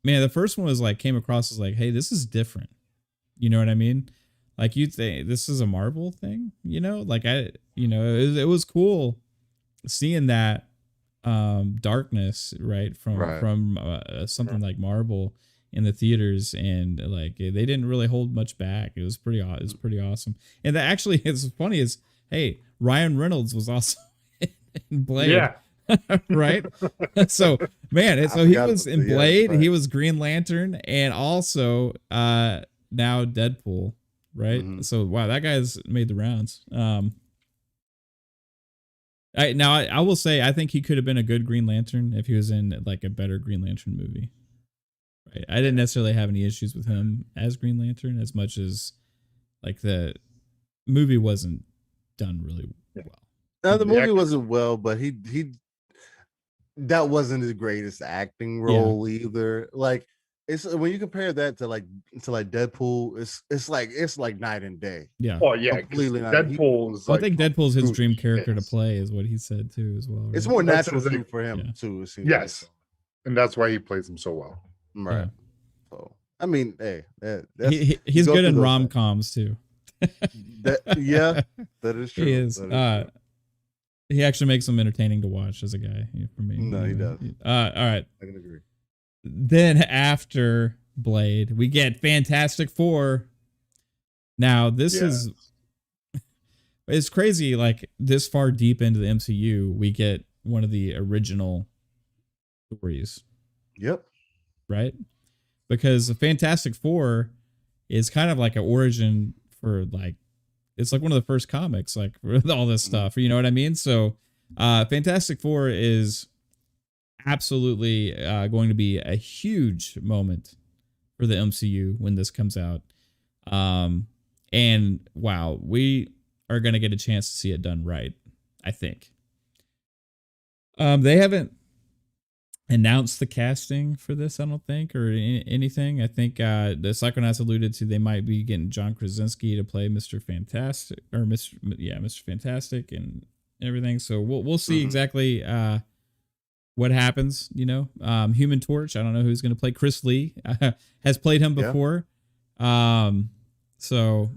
Speaker 4: the first one was came across as hey, this is different. You know what I mean? Like, you think this is a Marvel thing, it was cool seeing that darkness, right? From something like Marvel in the theaters, and they didn't really hold much back. It was pretty awesome. And that actually is funny is, hey, Ryan Reynolds was also in Blade.
Speaker 3: Yeah.
Speaker 4: Right. So man, so he was in Blade, he was Green Lantern, and also now Deadpool, right? So wow, that guy's made the rounds. I will say, I think he could have been a good Green Lantern if he was in a better Green Lantern movie. Right. I didn't necessarily have any issues with him as Green Lantern, as much as the movie wasn't done really well.
Speaker 2: No, the movie wasn't well, but he that wasn't his greatest acting role either. It's when you compare that to Deadpool, it's like night and day.
Speaker 4: Yeah.
Speaker 3: Oh yeah,
Speaker 2: Completely not.
Speaker 3: Deadpool is
Speaker 4: I think Deadpool's his dream character to play, is what he said too, as well.
Speaker 2: It's
Speaker 4: right?
Speaker 2: more
Speaker 3: That's
Speaker 2: natural
Speaker 3: his thing.
Speaker 2: for him too. It seems
Speaker 3: Yes, and that's why he plays him so well.
Speaker 2: right.
Speaker 4: Yeah.
Speaker 2: So I mean, hey,
Speaker 4: he's good in rom-coms too.
Speaker 2: that is true.
Speaker 4: He is. He actually makes them entertaining to watch as a guy, for me.
Speaker 2: No, he does.
Speaker 4: All right.
Speaker 2: I can agree.
Speaker 4: Then after Blade, we get Fantastic Four. Now, this is, it's crazy. This far deep into the MCU, we get one of the original stories.
Speaker 2: Yep.
Speaker 4: Right? Because the Fantastic Four is kind of like an origin for it's like one of the first comics, with all this stuff. You know what I mean? So Fantastic Four is absolutely going to be a huge moment for the MCU when this comes out. And wow, we are going to get a chance to see it done right, I think. They haven't announced the casting for this, I don't think, or anything. I think the Psychonauts alluded to they might be getting John Krasinski to play Mr. Fantastic, or Mr. Fantastic and everything. So we'll see exactly what happens. Human Torch, I don't know who's going to play. Chris Lee has played him before. So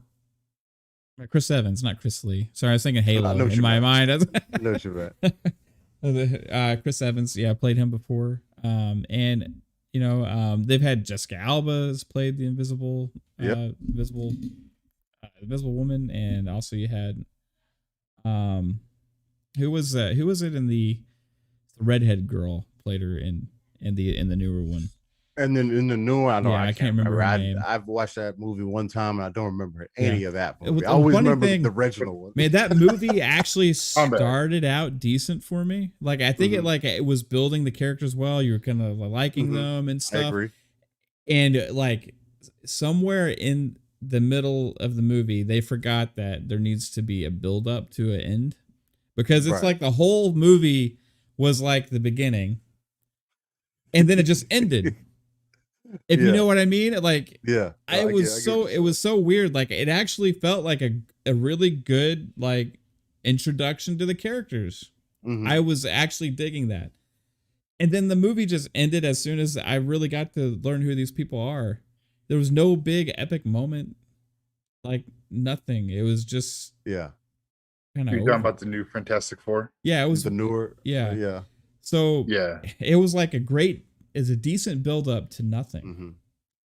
Speaker 4: Chris Evans, not Chris Lee. Sorry, I was thinking Halo in my mind.
Speaker 2: No, you're right.
Speaker 4: Chris Evans, played him before. And they've had Jessica Alba has played the Invisible Woman, and also you had who was it in the redhead girl played her in the newer one.
Speaker 2: And then in the new one, I know
Speaker 4: Yeah,
Speaker 2: I can't remember.
Speaker 4: her name.
Speaker 2: I've watched that movie one time and I don't remember any of that
Speaker 4: It was
Speaker 2: movie.
Speaker 4: a
Speaker 2: I always
Speaker 4: funny
Speaker 2: remember
Speaker 4: thing.
Speaker 2: the original one.
Speaker 4: Man, that movie actually
Speaker 3: I'm bad.
Speaker 4: started out decent for me. Like I think it was building the characters well. You were kind of liking them and
Speaker 2: I
Speaker 4: stuff.
Speaker 2: agree.
Speaker 4: And like somewhere in the middle of the movie, they forgot that there needs to be a build up to an end, because it's
Speaker 2: Right.
Speaker 4: like the whole movie was like the beginning, and then it just ended. If you
Speaker 2: Yeah.
Speaker 4: know what I mean, like
Speaker 2: Yeah.
Speaker 4: I
Speaker 2: get what
Speaker 4: it was so weird. Like it actually felt like a really good like introduction to the characters.
Speaker 2: Mhm.
Speaker 4: I was actually digging that. And then the movie just ended as soon as I really got to learn who these people are. There was no big epic moment, like nothing. It was just
Speaker 2: Yeah.
Speaker 4: kind
Speaker 3: You're
Speaker 4: of
Speaker 3: talking about the new Fantastic Four?
Speaker 4: yeah, it was
Speaker 2: The newer.
Speaker 4: yeah.
Speaker 2: Yeah.
Speaker 4: So
Speaker 3: Yeah.
Speaker 4: it was like a decent build up to nothing.
Speaker 2: hmm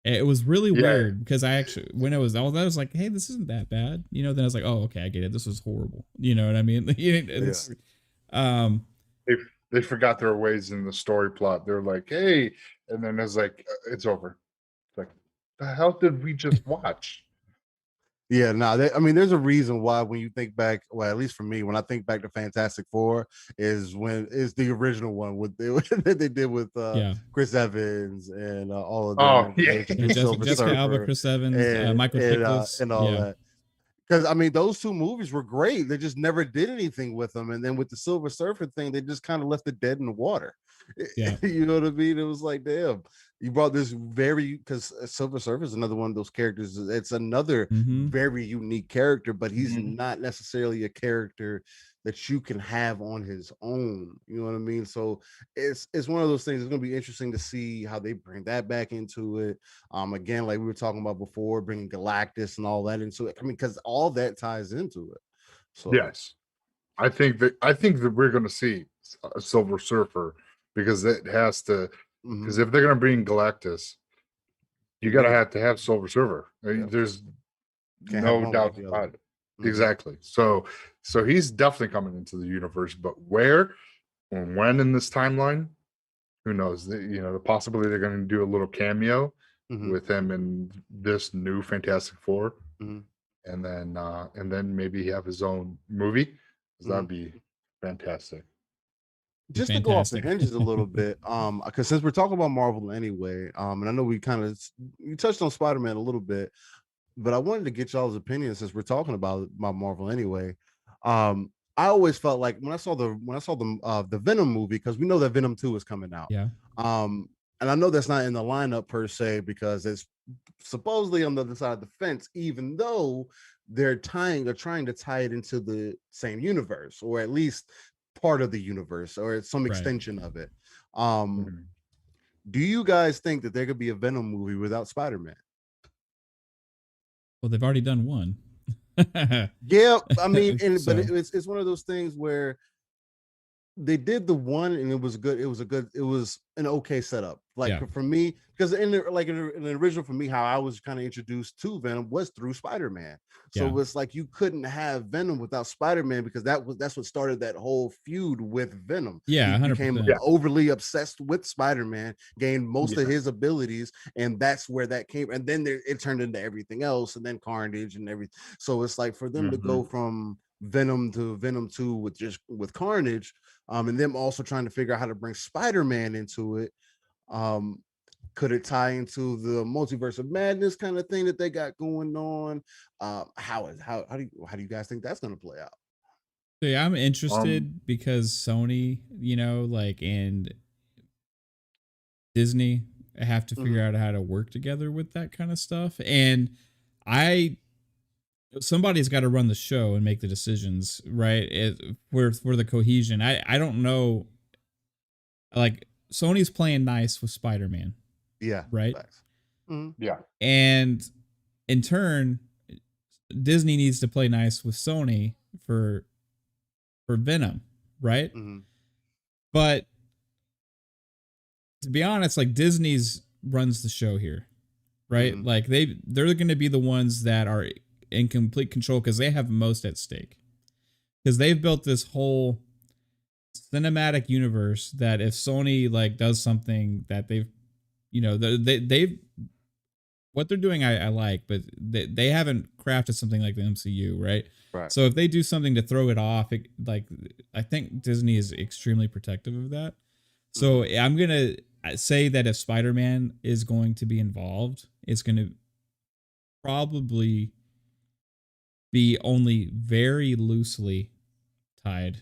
Speaker 4: It was really
Speaker 3: Yeah.
Speaker 4: weird because I actually, when I was like, hey, this isn't that bad. You know, then I was like, oh, okay, I get it. This was horrible. You know what I mean? It's,
Speaker 3: They forgot their ways in the story plot. They're like, hey, and then it's like, it's over. It's like, the hell did we just watch?
Speaker 2: Yeah, no, I mean, there's a reason why when you think back, well, at least for me, when I think back to Fantastic Four, is the original one with that they did with
Speaker 4: yeah.
Speaker 2: Chris Evans and all of
Speaker 3: Oh,
Speaker 2: them.
Speaker 3: yeah.
Speaker 2: and
Speaker 4: Yeah,
Speaker 2: Silver
Speaker 4: Jessica Alba,
Speaker 2: Surfer
Speaker 4: Chris Evans,
Speaker 2: and,
Speaker 4: Michael Chiklis,
Speaker 2: and all
Speaker 4: yeah.
Speaker 2: that. Because I mean, those two movies were great. They just never did anything with them. And then with the Silver Surfer thing, they just kind of left it dead in the water.
Speaker 4: Yeah.
Speaker 2: You know what I mean? It was like, damn, you brought this because Silver Surfer is another one of those characters. It's another
Speaker 4: Mhm.
Speaker 2: very unique character, but he's
Speaker 3: Mhm.
Speaker 2: not necessarily a character that you can have on his own. You know what I mean? So it's one of those things. It's going to be interesting to see how they bring that back into it. Again, like we were talking about before, bringing Galactus and all that into it. I mean, because all that ties into it. So
Speaker 3: Yes. I think that we're going to see a Silver Surfer, because it has to,
Speaker 2: mhm.
Speaker 3: because if they're going to bring Galactus, you got to have Silver Surfer. I mean,
Speaker 2: Yeah.
Speaker 3: there's
Speaker 2: Can't have one
Speaker 3: no
Speaker 2: without
Speaker 3: doubt
Speaker 2: the other.
Speaker 3: about it.
Speaker 2: Mhm.
Speaker 3: Exactly. So he's definitely coming into the universe, but where and when in this timeline, who knows? The possibility they're going to do a little cameo
Speaker 2: Mhm.
Speaker 3: with him in this new Fantastic Four,
Speaker 2: Mhm.
Speaker 3: and then maybe have his own movie. 'Cause that'd
Speaker 2: Mm-hmm.
Speaker 3: be fantastic.
Speaker 2: Just to go off the
Speaker 4: Fantastic.
Speaker 2: hinges a little bit, because since we're talking about Marvel anyway, and I know you touched on Spider-Man a little bit, but I wanted to get y'all's opinion since we're talking about Marvel anyway. I always felt like when I saw the Venom movie, because we know that Venom 2 is coming out.
Speaker 4: Yeah.
Speaker 2: And I know that's not in the lineup per se because it's supposedly on the other side of the fence, even though they're trying to tie it into the same universe, or at least part of the universe, or some
Speaker 4: Right.
Speaker 2: extension of it.
Speaker 3: Mhm.
Speaker 2: Do you guys think that there could be a Venom movie without Spider-Man?
Speaker 4: Well, they've already done one.
Speaker 2: Yeah, I mean, but
Speaker 4: So-
Speaker 2: it's one of those things where they did the one and it was good. It was an okay setup. Like
Speaker 4: Yeah.
Speaker 2: for me, because in the original, for me, how I was kind of introduced to Venom was through Spider-Man. So
Speaker 4: Yeah.
Speaker 2: it's like you couldn't have Venom without Spider-Man, because that's what started that whole feud with Venom.
Speaker 4: Yeah,
Speaker 2: He became
Speaker 4: 100%.
Speaker 2: overly obsessed with Spider-Man, gained most of his abilities, and that's where that came. And then it turned into everything else, and then Carnage and everything. So it's like for them to go from Venom to Venom 2 with Carnage, and them also trying to figure out how to bring Spider-Man into it. Could it tie into the Multiverse of Madness kind of thing that they got going on? How do you guys think that's going to play out?
Speaker 4: So yeah, I'm interested because Sony, and Disney have to figure out how to work together with that kind of stuff. And somebody's got to run the show and make the decisions, right? For the cohesion. I don't know. Like Sony's playing nice with Spider-Man.
Speaker 2: Yeah.
Speaker 4: Right.
Speaker 3: Yeah.
Speaker 4: And in turn, Disney needs to play nice with Sony for Venom, right? But to be honest, like Disney's runs the show here, right? Like they're going to be the ones that are in complete control because they have most at stake. Because they've built this whole cinematic universe that if Sony like does something that they've you know, they've what they're doing I like, but they haven't crafted something like the MCU, right?
Speaker 2: Right.
Speaker 4: So if they do something to throw it off, like I think Disney is extremely protective of that. So I'm gonna say that if Spider-Man is going to be involved, it's gonna probably be only very loosely tied.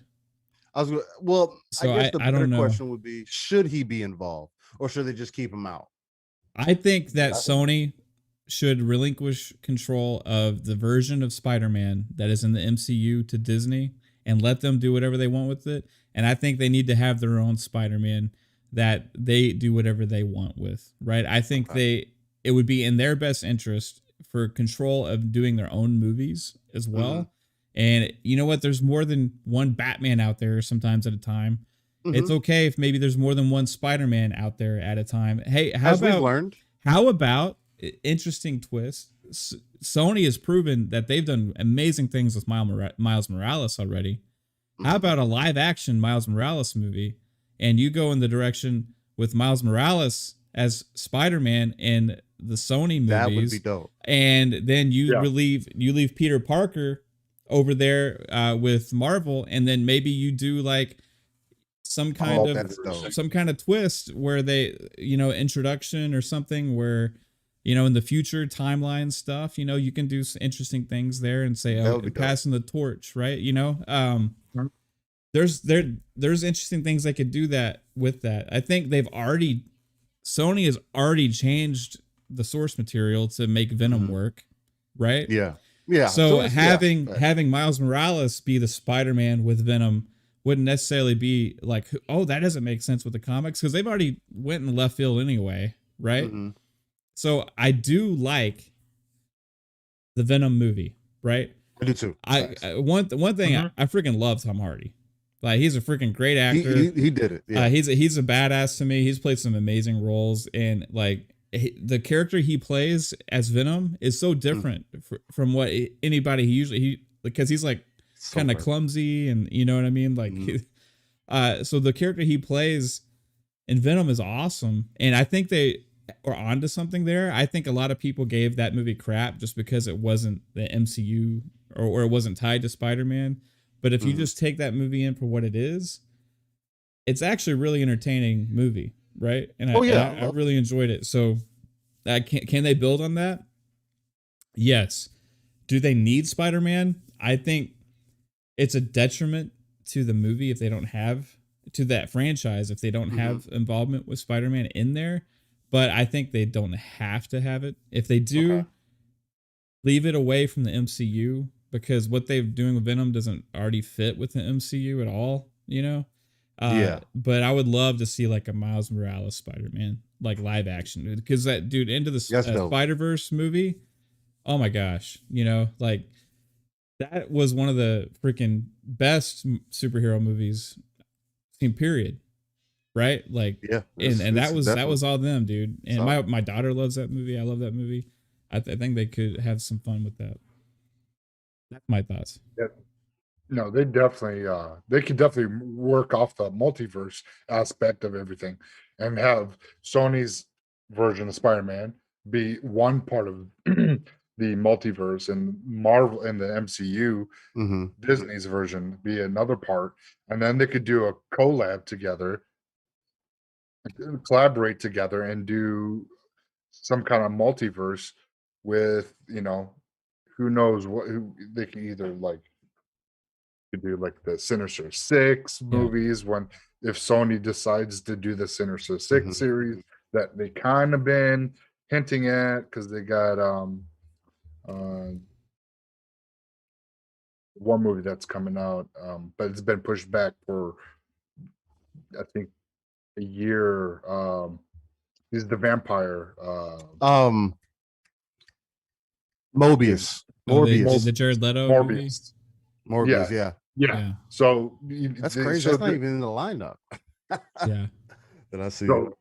Speaker 2: Well,
Speaker 4: So
Speaker 2: I guess the
Speaker 4: I
Speaker 2: better
Speaker 4: don't know.
Speaker 2: question would be, should he be involved or should they just keep him out?
Speaker 4: I think that Sony should relinquish control of the version of Spider-Man that is in the MCU to Disney and let them do whatever they want with it. And I think they need to have their own Spider-Man that they do whatever they want with, right? I think it would be in their best interest for control of doing their own movies as well. And you know what? There's more than one Batman out there sometimes at a time. It's okay if maybe there's more than one Spider-Man out there at a time. Hey, how about interesting twist? Sony has proven that they've done amazing things with Miles Morales already. How about a live action Miles Morales movie? And you go in the direction with Miles Morales as Spider-Man in the Sony movies.
Speaker 2: That would be dope.
Speaker 4: And then you leave Peter Parker over there with Marvel, and then maybe you do like some kind of twist where they, you know, introduction or something where, you know, in the future timeline stuff, you know, you can do some interesting things there and say, oh, passing the torch, right? You know, there's interesting things they could do that with that. I think Sony has already changed the source material to make Venom work, right?
Speaker 2: Yeah.
Speaker 4: So having Miles Morales be the Spider-Man with Venom wouldn't necessarily be like, oh, that doesn't make sense with the comics because they've already went in left field anyway, right? So I do like the Venom movie, right?
Speaker 2: I do too.
Speaker 4: One thing I freaking love Tom Hardy. Like, he's a freaking great actor.
Speaker 2: He did it. Yeah.
Speaker 4: He's a badass to me. He's played some amazing roles, and like the character he plays as Venom is so different from what anybody because he's like kind of clumsy, and you know what I mean. Like, so the character he plays in Venom is awesome, and I think they are onto something there. I think a lot of people gave that movie crap just because it wasn't the MCU or it wasn't tied to Spider-Man. But if you just take that movie in for what it is, it's actually a really entertaining movie, right? And I really enjoyed it. So can they build on that? Yes. Do they need Spider-Man? I think it's a detriment to the movie if they don't have, to that franchise, if they don't have involvement with Spider-Man in there. But I think they don't have to have it. If they do, leave it away from the MCU, because what they're doing with Venom doesn't already fit with the MCU at all, you know? But I would love to see like a Miles Morales Spider-Man, like live action, because that dude into the Spider-Verse movie, oh my gosh, you know, like that was one of the freaking best superhero movies in period. Right? Like, and that was all them, dude. And my daughter loves that movie. I love that movie. I think they could have some fun with that. That's my thoughts.
Speaker 3: Yeah. No, they could definitely work off the multiverse aspect of everything and have Sony's version of Spider-Man be one part of the multiverse, and Marvel and the MCU, Disney's version, be another part. And then they could do a collab together, collaborate together, and do some kind of multiverse with, you know, who knows what, who they can either like could do like the Sinister Six movies if Sony decides to do the Sinister Six series that they kind of been hinting at, because they got one movie that's coming out, but it's been pushed back for I think a year. He's the vampire.
Speaker 2: Mobius.
Speaker 4: Morbius. The Jared Leto movie?
Speaker 2: Morbius,
Speaker 3: yeah. So
Speaker 2: that's crazy. That's not even in the lineup.
Speaker 4: Yeah.
Speaker 2: That I see.
Speaker 3: So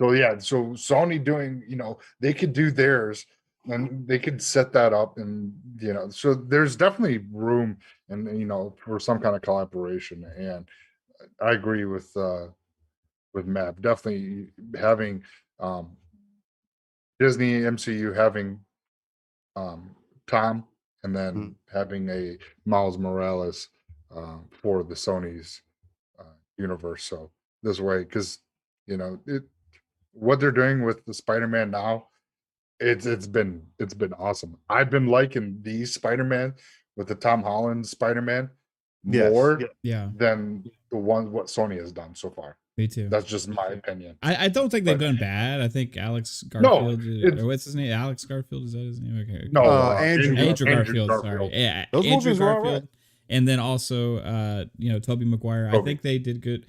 Speaker 3: Sony doing, you know, they could do theirs and they could set that up, and you know, so there's definitely room, and you know, for some kind of collaboration. And I agree with with Mav. Definitely having Disney MCU having Tom, and then having a Miles Morales for the Sony's universe. So this way, because what they're doing with the Spider-Man now, it's been awesome. I've been liking these Spider-Man with the Tom Holland Spider-Man more
Speaker 4: Yeah,
Speaker 3: than the ones what Sony has done so far.
Speaker 4: me too.
Speaker 3: That's just my opinion.
Speaker 4: I don't think they've
Speaker 3: But-
Speaker 4: done bad. I think Alex
Speaker 3: No,
Speaker 4: Garfield,
Speaker 3: it's-
Speaker 4: or what's his name? Alex Garfield, is that his name? Okay.
Speaker 3: No,
Speaker 2: Andrew
Speaker 4: Andrew Garfield. Sorry, yeah,
Speaker 2: Those
Speaker 4: Andrew
Speaker 2: movies were all
Speaker 4: Garfield,
Speaker 2: right.
Speaker 4: and then also, Tobey Maguire. I
Speaker 3: Tobey.
Speaker 4: think they did good.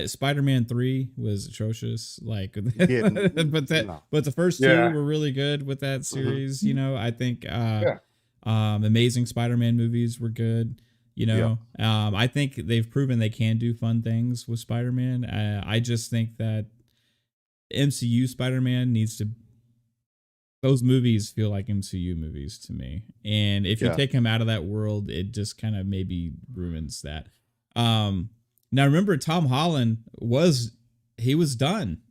Speaker 4: Spider-Man 3 was atrocious. Like,
Speaker 2: Yeah,
Speaker 4: but
Speaker 2: no.
Speaker 4: the first two
Speaker 3: Yeah.
Speaker 4: were really good with that series. I think
Speaker 3: Yeah.
Speaker 4: Amazing Spider-Man movies were good. I think they've proven they can do fun things with Spider-Man. I just think that MCU Spider-Man needs to. Those movies feel like MCU movies to me, and if you take him out of that world, it just kind of maybe ruins that. Now remember, Tom Holland was done.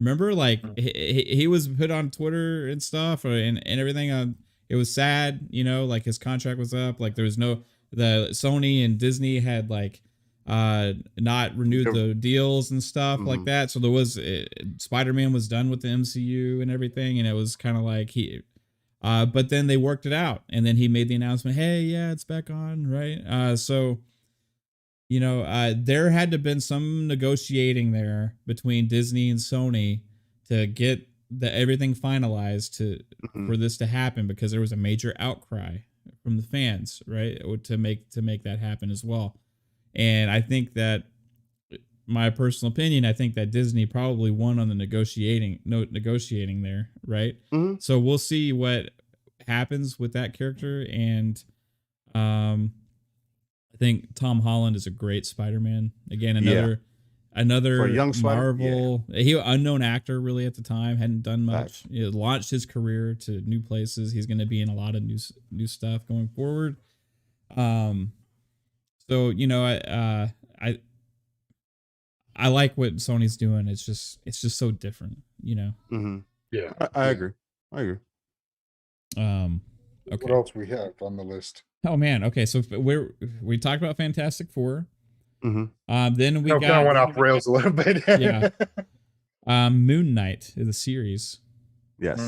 Speaker 4: Remember, like he was put on Twitter and stuff, and everything. It was sad, like his contract was up. Like there was the Sony and Disney had like not renewed the deals and stuff like that. So there was Spider-Man was done with the MCU and everything, and it was kind of like but then they worked it out, and then he made the announcement, "Hey, yeah, it's back on," right? So. There had to have been some negotiating there between Disney and Sony to get everything finalized for this to happen, because there was a major outcry from the fans, right? To make that happen as well. And I think that, my personal opinion, I think that Disney probably won on the negotiating there, right?
Speaker 2: Mm-hmm.
Speaker 4: So we'll see what happens with that character, and I think Tom Holland is a great Spider-Man. Again, another
Speaker 2: For a young
Speaker 4: Marvel. He unknown actor really at the time, hadn't done much. He launched his career to new places. He's going to be in a lot of new stuff going forward. So I like what Sony's doing. It's just so different,
Speaker 2: Mm-hmm.
Speaker 3: Yeah,
Speaker 2: I agree. Okay.
Speaker 3: What else we have on the list?
Speaker 4: Oh man. Okay. So we talked about Fantastic Four.
Speaker 2: Mm-hmm.
Speaker 4: Then we
Speaker 3: Kind of went off rails a little bit.
Speaker 4: Yeah. Moon Knight is a series.
Speaker 2: Yes.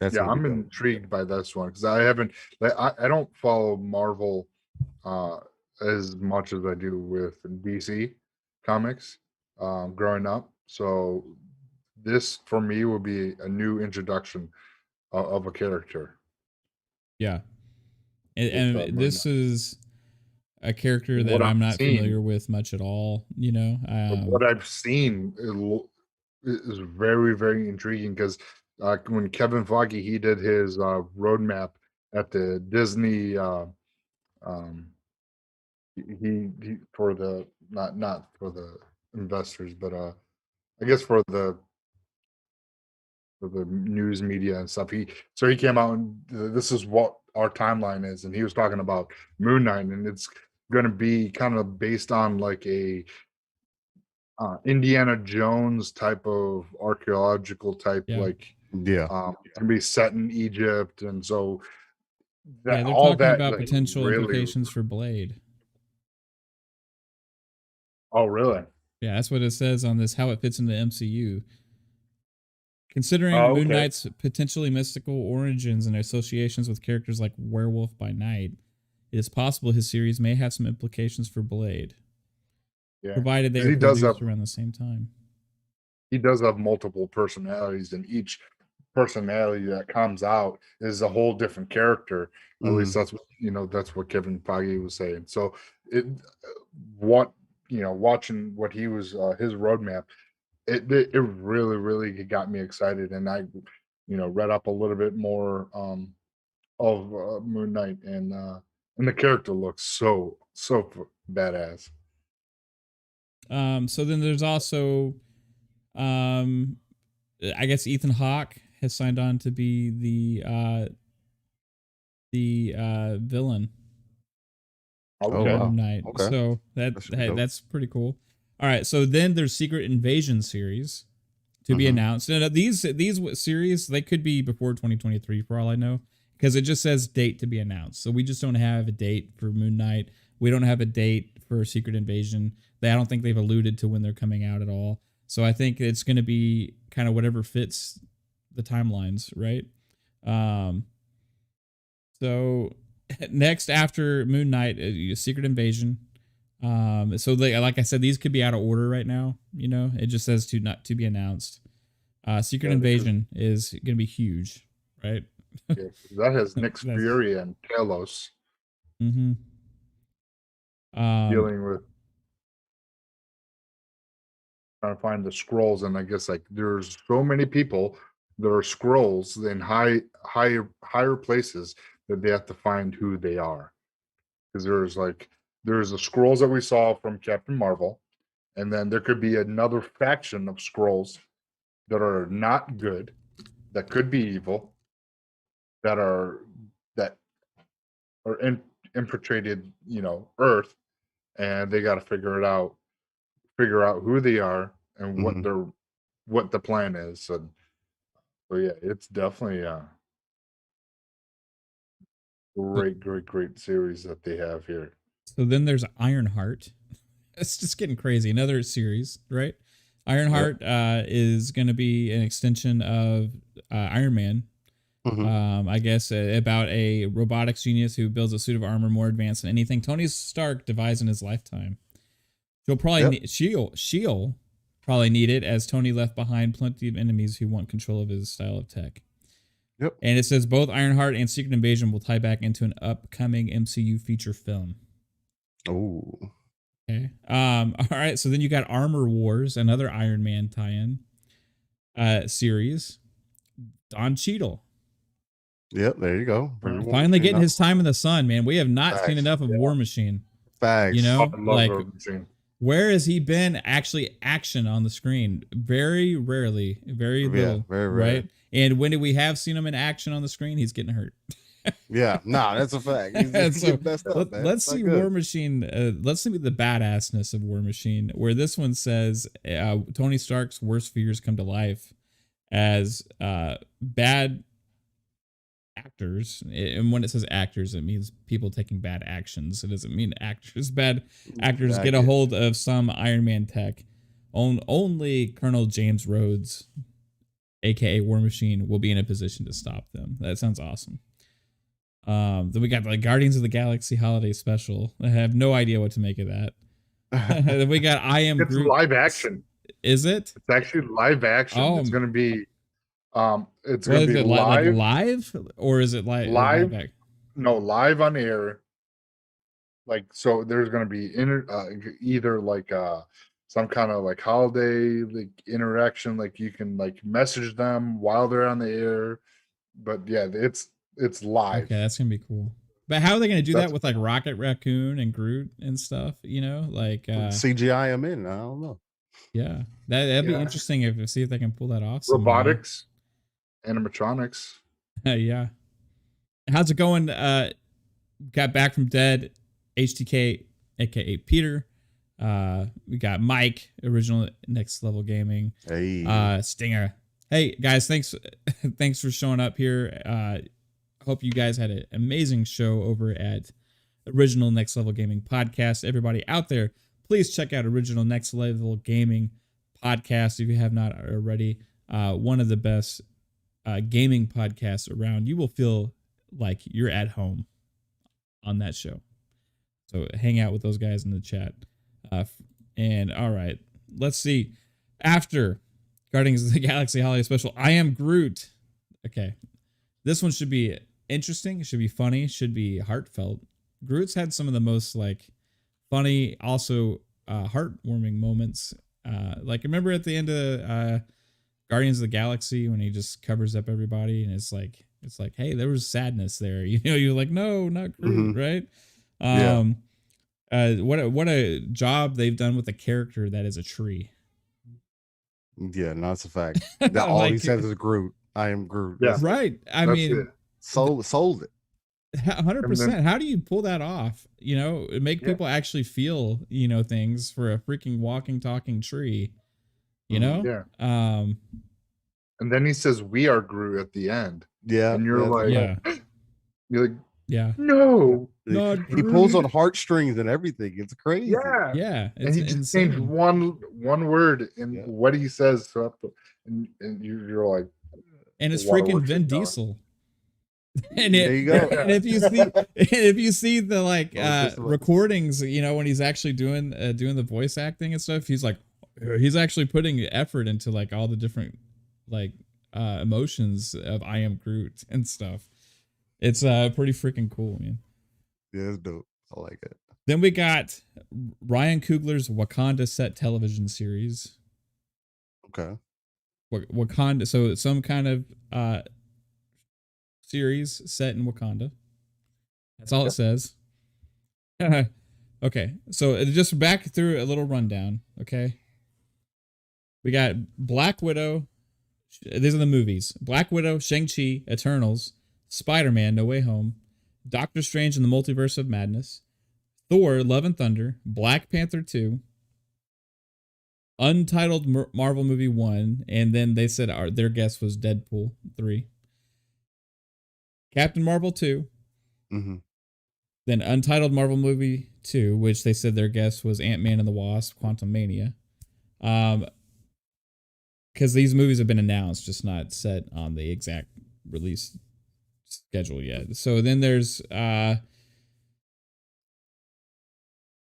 Speaker 3: Yeah, I'm intrigued by this one because I haven't. I don't follow Marvel as much as I do with DC comics growing up. So this for me will be a new introduction of a character.
Speaker 4: Yeah. And this is a character that
Speaker 3: What
Speaker 4: I'm
Speaker 3: I've
Speaker 4: not
Speaker 3: seen-
Speaker 4: familiar with much at all,
Speaker 3: What I've seen is very, very intriguing because when Kevin Feige he did his roadmap at the Disney, he for the not for the investors, but I guess for the news media and stuff. He came out and this is what our timeline is, and he was talking about Moon Knight, and it's going to be kind of based on like a Indiana Jones type of archaeological type, like it's going to be set in Egypt, and so
Speaker 4: they're
Speaker 3: all
Speaker 4: talking
Speaker 3: that
Speaker 4: about
Speaker 3: like,
Speaker 4: potential
Speaker 3: really,
Speaker 4: implications for Blade.
Speaker 3: Oh, really?
Speaker 4: Yeah, that's what it says on this, how it fits into the MCU. Considering Moon Knight's potentially mystical origins and associations with characters like Werewolf by Night, it is possible his series may have some implications for Blade.
Speaker 3: Yeah.
Speaker 4: Provided they
Speaker 3: He
Speaker 4: are
Speaker 3: does
Speaker 4: produced
Speaker 3: have-
Speaker 4: around the same time.
Speaker 3: He does have multiple personalities, and each personality that comes out is a whole different character. At least that's what that's what Kevin Feige was saying. So watching what he was his roadmap, it really, really got me excited, and I read up a little bit more of Moon Knight, and the character looks so badass.
Speaker 4: So then there's also I guess Ethan Hawke has signed on to be the villain
Speaker 3: Okay.
Speaker 2: wow.
Speaker 4: Moon Knight.
Speaker 2: Okay.
Speaker 4: So
Speaker 2: That should be dope.
Speaker 4: that's pretty cool. All right, so then there's Secret Invasion series to be
Speaker 2: Mhm.
Speaker 4: announced. And these series, they could be before 2023 for all I know, because it just says date to be announced. So we just don't have a date for Moon Knight. We don't have a date for Secret Invasion. I don't think they've alluded to when they're coming out at all. So I think it's going to be kind of whatever fits the timelines, right? So next after Moon Knight, Secret Invasion. So like I said, these could be out of order right now. You know, it just says not to be announced. Secret Invasion is going to be huge, right?
Speaker 3: Yeah, that has Nick
Speaker 4: That's-
Speaker 3: Fury and Talos
Speaker 4: Mm-hmm.
Speaker 3: dealing with trying to find the scrolls, and I guess like there's so many people that are scrolls in higher places that they have to find who they are. Because there's the scrolls that we saw from Captain Marvel, and then there could be another faction of scrolls that are not good, that could be evil, that are infiltrated, Earth, and they got to figure out who they are and what the plan is. So yeah, it's definitely a great series that they have here.
Speaker 4: So then there's Ironheart. It's just getting crazy. Another series, right? Ironheart is going to be an extension of Iron Man.
Speaker 2: Mhm.
Speaker 4: I guess about a robotics genius who builds a suit of armor more advanced than anything Tony Stark devised in his lifetime. She'll probably need it, as Tony left behind plenty of enemies who want control of his style of tech.
Speaker 2: Yep.
Speaker 4: And it says both Ironheart and Secret Invasion will tie back into an upcoming MCU feature film.
Speaker 2: Oh.
Speaker 4: Okay. All right. So then you got Armor Wars, another Iron Man tie-in series. Don Cheadle.
Speaker 2: Yep, there you go.
Speaker 4: Finally getting his time in the sun, man. We have not seen
Speaker 2: Facts.
Speaker 4: enough of War Machine.
Speaker 2: Facts.
Speaker 4: You know,
Speaker 3: I love
Speaker 4: like
Speaker 3: Rogue Machine.
Speaker 4: where has he been actually action on the screen? Very rarely, very little,
Speaker 2: very rare.
Speaker 4: right? And when do we have seen him in action on the screen? He's getting hurt.
Speaker 2: Yeah, that's a fact. He's
Speaker 4: So,
Speaker 2: getting messed up, man.
Speaker 4: let's
Speaker 2: It's not
Speaker 4: see
Speaker 2: good.
Speaker 4: War Machine. Let's see the badassness of War Machine, where this one says Tony Stark's worst fears come to life as bad actors. And when it says actors, it means people taking bad actions. It doesn't mean actors. Bad actors get a hold of some Iron Man tech. Only Colonel James Rhodes, aka War Machine, will be in a position to stop them. That sounds awesome. Then we got the Guardians of the Galaxy holiday special. I have no idea what to make of that. Then we got I Am
Speaker 3: It's
Speaker 4: Groot.
Speaker 3: live action.
Speaker 4: Is it?
Speaker 3: It's actually live action.
Speaker 4: Oh.
Speaker 3: It's gonna be it's
Speaker 4: What
Speaker 3: gonna
Speaker 4: is
Speaker 3: be
Speaker 4: it
Speaker 3: live.
Speaker 4: live or is it live?
Speaker 3: Live? No, live on air. Like, so there's gonna be either like some kind of like holiday like interaction, like you can like message them while they're on the air. But yeah, it's live.
Speaker 4: Okay, that's gonna be cool. But how are they gonna do that
Speaker 3: That's-
Speaker 4: with like Rocket Raccoon and Groot and stuff? You know, like
Speaker 2: CGI him in. I don't know.
Speaker 4: yeah, that'd be
Speaker 3: Yeah.
Speaker 4: interesting if see if they can pull that off. somehow.
Speaker 3: Robotics, animatronics.
Speaker 4: Yeah. How's it going? Got back from dead. HTK, aka Peter. We got Mike, original Next Level Gaming.
Speaker 2: Hey.
Speaker 4: Stinger. Hey guys, thanks for showing up here. Hope you guys had an amazing show over at Original Next Level Gaming Podcast. Everybody out there, please check out Original Next Level Gaming Podcast if you have not already. One of the best gaming podcasts around. You will feel like you're at home on that show. So hang out with those guys in the chat. And all right, let's see. After Guardians of the Galaxy Holiday Special, I Am Groot. Okay, this one should be interesting. It should be funny. Should be heartfelt. Groot's had some of the most like funny, also heartwarming moments. Like remember at the end of Guardians of the Galaxy when he just covers up everybody and it's like, hey, there was sadness there. You know, you're like, no, not Groot, right? What a job they've done with a character that is a tree.
Speaker 2: Yeah, no, it's a fact. All he
Speaker 4: Like-
Speaker 2: says is Groot. I am Groot.
Speaker 3: Yeah.
Speaker 2: That's-
Speaker 4: Right. I
Speaker 3: That's
Speaker 4: mean,
Speaker 3: it.
Speaker 2: sold it.
Speaker 4: 100%. How do you pull that off? You know, make people actually feel, you know, things for a freaking walking, talking tree. You know?
Speaker 3: Yeah.
Speaker 4: Um,
Speaker 3: And then he says, "We are Groot" at the end.
Speaker 2: Yeah.
Speaker 3: And you're like,
Speaker 4: yeah,
Speaker 3: you're like,
Speaker 4: yeah,
Speaker 3: no.
Speaker 4: Not
Speaker 2: He pulls on
Speaker 3: Groot.
Speaker 2: heartstrings and everything. It's crazy.
Speaker 3: Yeah.
Speaker 4: yeah.
Speaker 3: And
Speaker 4: It's
Speaker 3: he just
Speaker 4: insane.
Speaker 3: changed one word in what he says. And you're like,
Speaker 4: And it's
Speaker 3: water
Speaker 4: freaking
Speaker 3: works
Speaker 4: Vin
Speaker 3: it down.
Speaker 4: Diesel. And
Speaker 2: There you go.
Speaker 4: And if you see the like
Speaker 2: just like-
Speaker 4: recordings, you know, when he's actually doing the voice acting and stuff, he's actually putting effort into like all the different like emotions of I am Groot and stuff. It's pretty freaking cool, man.
Speaker 2: Yeah, it's dope. I like it.
Speaker 4: Then we got Ryan Coogler's Wakanda set television series.
Speaker 2: Okay.
Speaker 4: Wakanda, so some kind of series set in Wakanda. That's all it says. Okay, so just back through a little rundown. Okay, we got Black Widow. These are the movies: Black Widow, Shang-Chi, Eternals, Spider-Man: No Way Home, Doctor Strange in the Multiverse of Madness, Thor: Love and Thunder, Black Panther 2, Untitled Marvel Movie 1, and then they said their guess was Deadpool 3. Captain Marvel 2.
Speaker 2: Mm-hmm.
Speaker 4: Then Untitled Marvel Movie 2, which they said their guess was Ant-Man and the Wasp, Quantumania. Because these movies have been announced, just not set on the exact release schedule yet. So then there's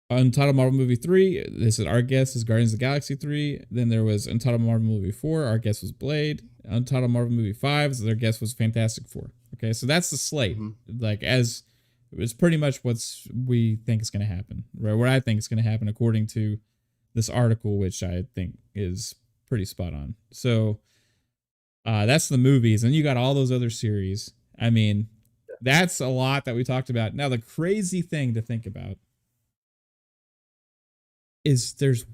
Speaker 4: Untitled Marvel Movie 3. This is our guess is Guardians of the Galaxy 3. Then there was Untitled Marvel Movie 4. Our guess was Blade. Untitled Marvel Movie 5. So their guess was Fantastic Four. Okay, so that's the slate.
Speaker 2: Mm-hmm.
Speaker 4: Like as it's pretty much we think is going to happen, right? What I think is going to happen according to this article, which I think is pretty spot on. So that's the movies, and you got all those other series. I mean, that's a lot that we talked about. Now the crazy thing to think about is there's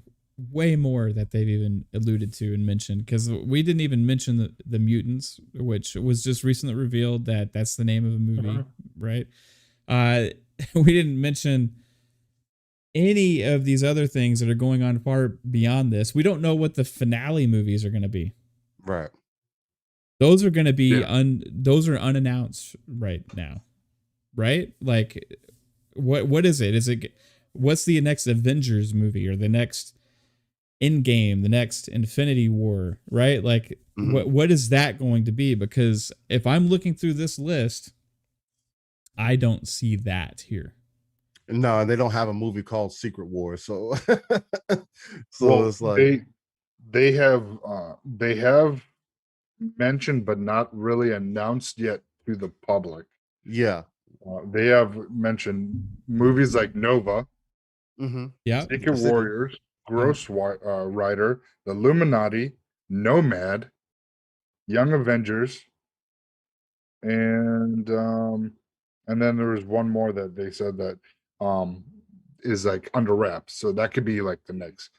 Speaker 4: way more that they've even alluded to and mentioned, because we didn't even mention the mutants, which was just recently revealed that that's the name of a movie, right? We didn't mention any of these other things that are going on far beyond this. We don't know what the finale movies are going to be.
Speaker 2: Right.
Speaker 4: Those are going to be those are unannounced right now, right? Like, what is it? What's the next Avengers movie or the next Endgame, the next Infinity War, right? Like, what is that going to be? Because if I'm looking through this list, I don't see that here.
Speaker 2: No, and they don't have a movie called Secret War, so
Speaker 3: Well,
Speaker 2: it's like
Speaker 3: they have mentioned but not really announced yet to the public.
Speaker 2: yeah.
Speaker 3: They have mentioned movies like Nova,
Speaker 4: Yeah,
Speaker 3: Secret Warriors, Ghost Rider, The Illuminati, Nomad, Young Avengers, and then there was one more that they said that is like under wraps. So that could be like the next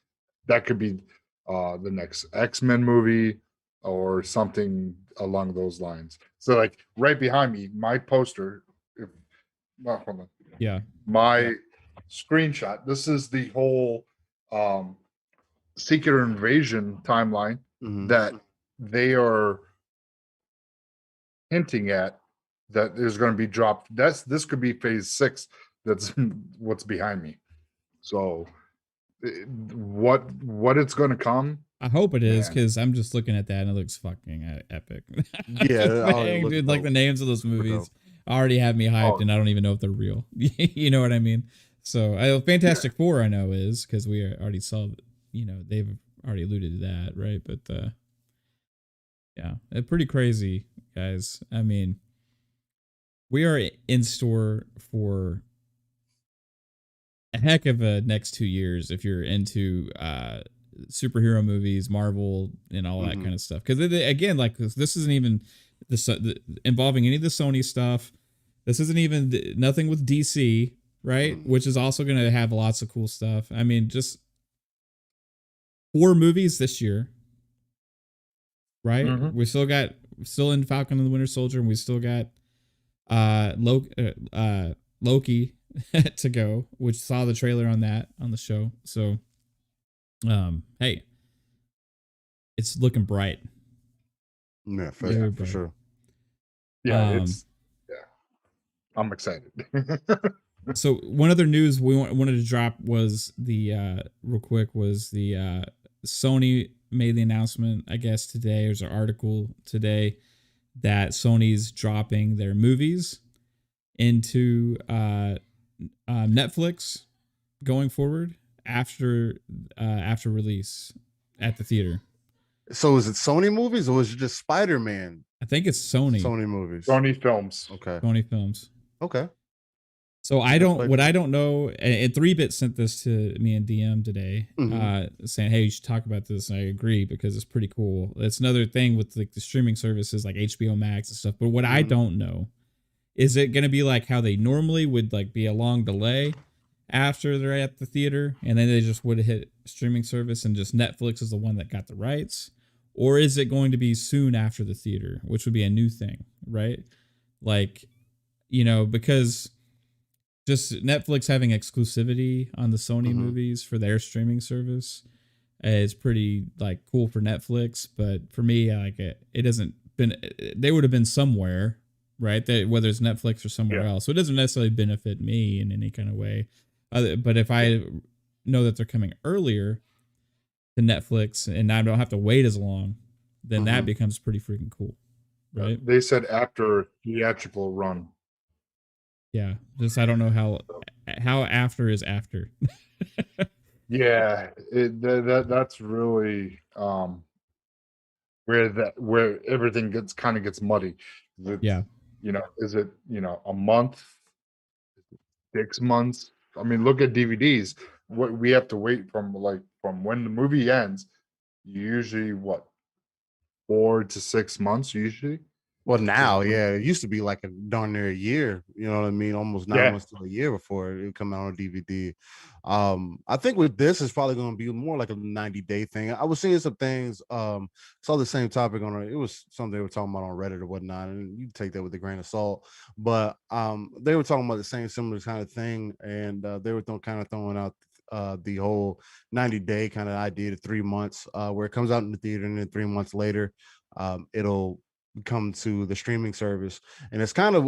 Speaker 3: X-Men movie or something along those lines. So like right behind me, my poster, hold on.
Speaker 4: Yeah.
Speaker 3: My screenshot. This is the whole Secret Invasion timeline that they are hinting at that is going to be dropped. This could be phase 6. That's what's behind me. So what it's going to come,
Speaker 4: I hope it is, because I'm just looking at that and it looks fucking epic.
Speaker 2: Yeah,
Speaker 4: Saying, dude, like the names of those movies already have me hyped, and I don't even know if they're real. You know what I mean? So Fantastic Four, I know is, because we already saw, they've already alluded to that, right? But yeah, it's pretty crazy, guys. I mean, we are in store for a heck of a next 2 years if you're into superhero movies, Marvel, and all that kind of stuff. Because again, like this isn't even involving any of the Sony stuff. This isn't even nothing with DC, right? Which is also going to have lots of cool stuff. I mean, just 4 movies this year, right? We still in Falcon and the Winter Soldier, and we still got Loki to go, which saw the trailer on the show. So, hey, it's looking bright.
Speaker 2: Yeah,
Speaker 4: Very
Speaker 2: for
Speaker 4: bright.
Speaker 2: sure.
Speaker 3: Yeah, I'm excited.
Speaker 4: So one other news we wanted to drop was the real quick was the Sony made the announcement, I guess today. There's an article today that Sony's dropping their movies into Netflix going forward after release at the theater.
Speaker 2: So is it Sony movies or is it just Spider-Man?
Speaker 4: I think it's Sony
Speaker 2: movies.
Speaker 3: Sony Films.
Speaker 2: Okay.
Speaker 4: Sony Films.
Speaker 2: Okay.
Speaker 4: So I don't know, and 3-Bit sent this to me in DM today, saying, "Hey, you should talk about this." And I agree because it's pretty cool. It's another thing with like the streaming services like HBO Max and stuff. But what I don't know is it going to be like how they normally would like be a long delay after they're at the theater, and then they just would have hit streaming service, and just Netflix is the one that got the rights, or is it going to be soon after the theater, which would be a new thing, right? Like, because just Netflix having exclusivity on the Sony movies for their streaming service is pretty like cool for Netflix. But for me, like it doesn't they would have been somewhere, right? Whether it's Netflix or somewhere else. So it doesn't necessarily benefit me in any kind of way. But if I know that they're coming earlier to Netflix and I don't have to wait as long, then that becomes pretty freaking cool. Right.
Speaker 3: They said after theatrical run.
Speaker 4: Yeah, just I don't know how after is after.
Speaker 3: Yeah, that's really where everything gets muddy.
Speaker 4: Yeah,
Speaker 3: is it a month, 6 months? I mean, look at DVDs. What we have to wait from when the movie ends, usually 4 to 6 months usually.
Speaker 2: Well, now, it used to be like a darn near a year. You know what I mean? Almost 9 months to a year before it would come out on DVD. I think with this, it's probably going to be more like a 90-day thing. I was seeing some things. Saw the same topic on it. It was something they were talking about on Reddit or whatnot, and you take that with a grain of salt. But they were talking about the same similar kind of thing, and they were throwing out the whole 90-day kind of idea to 3 months, where it comes out in the theater, and then 3 months later, it'll come to the streaming service. And it's kind of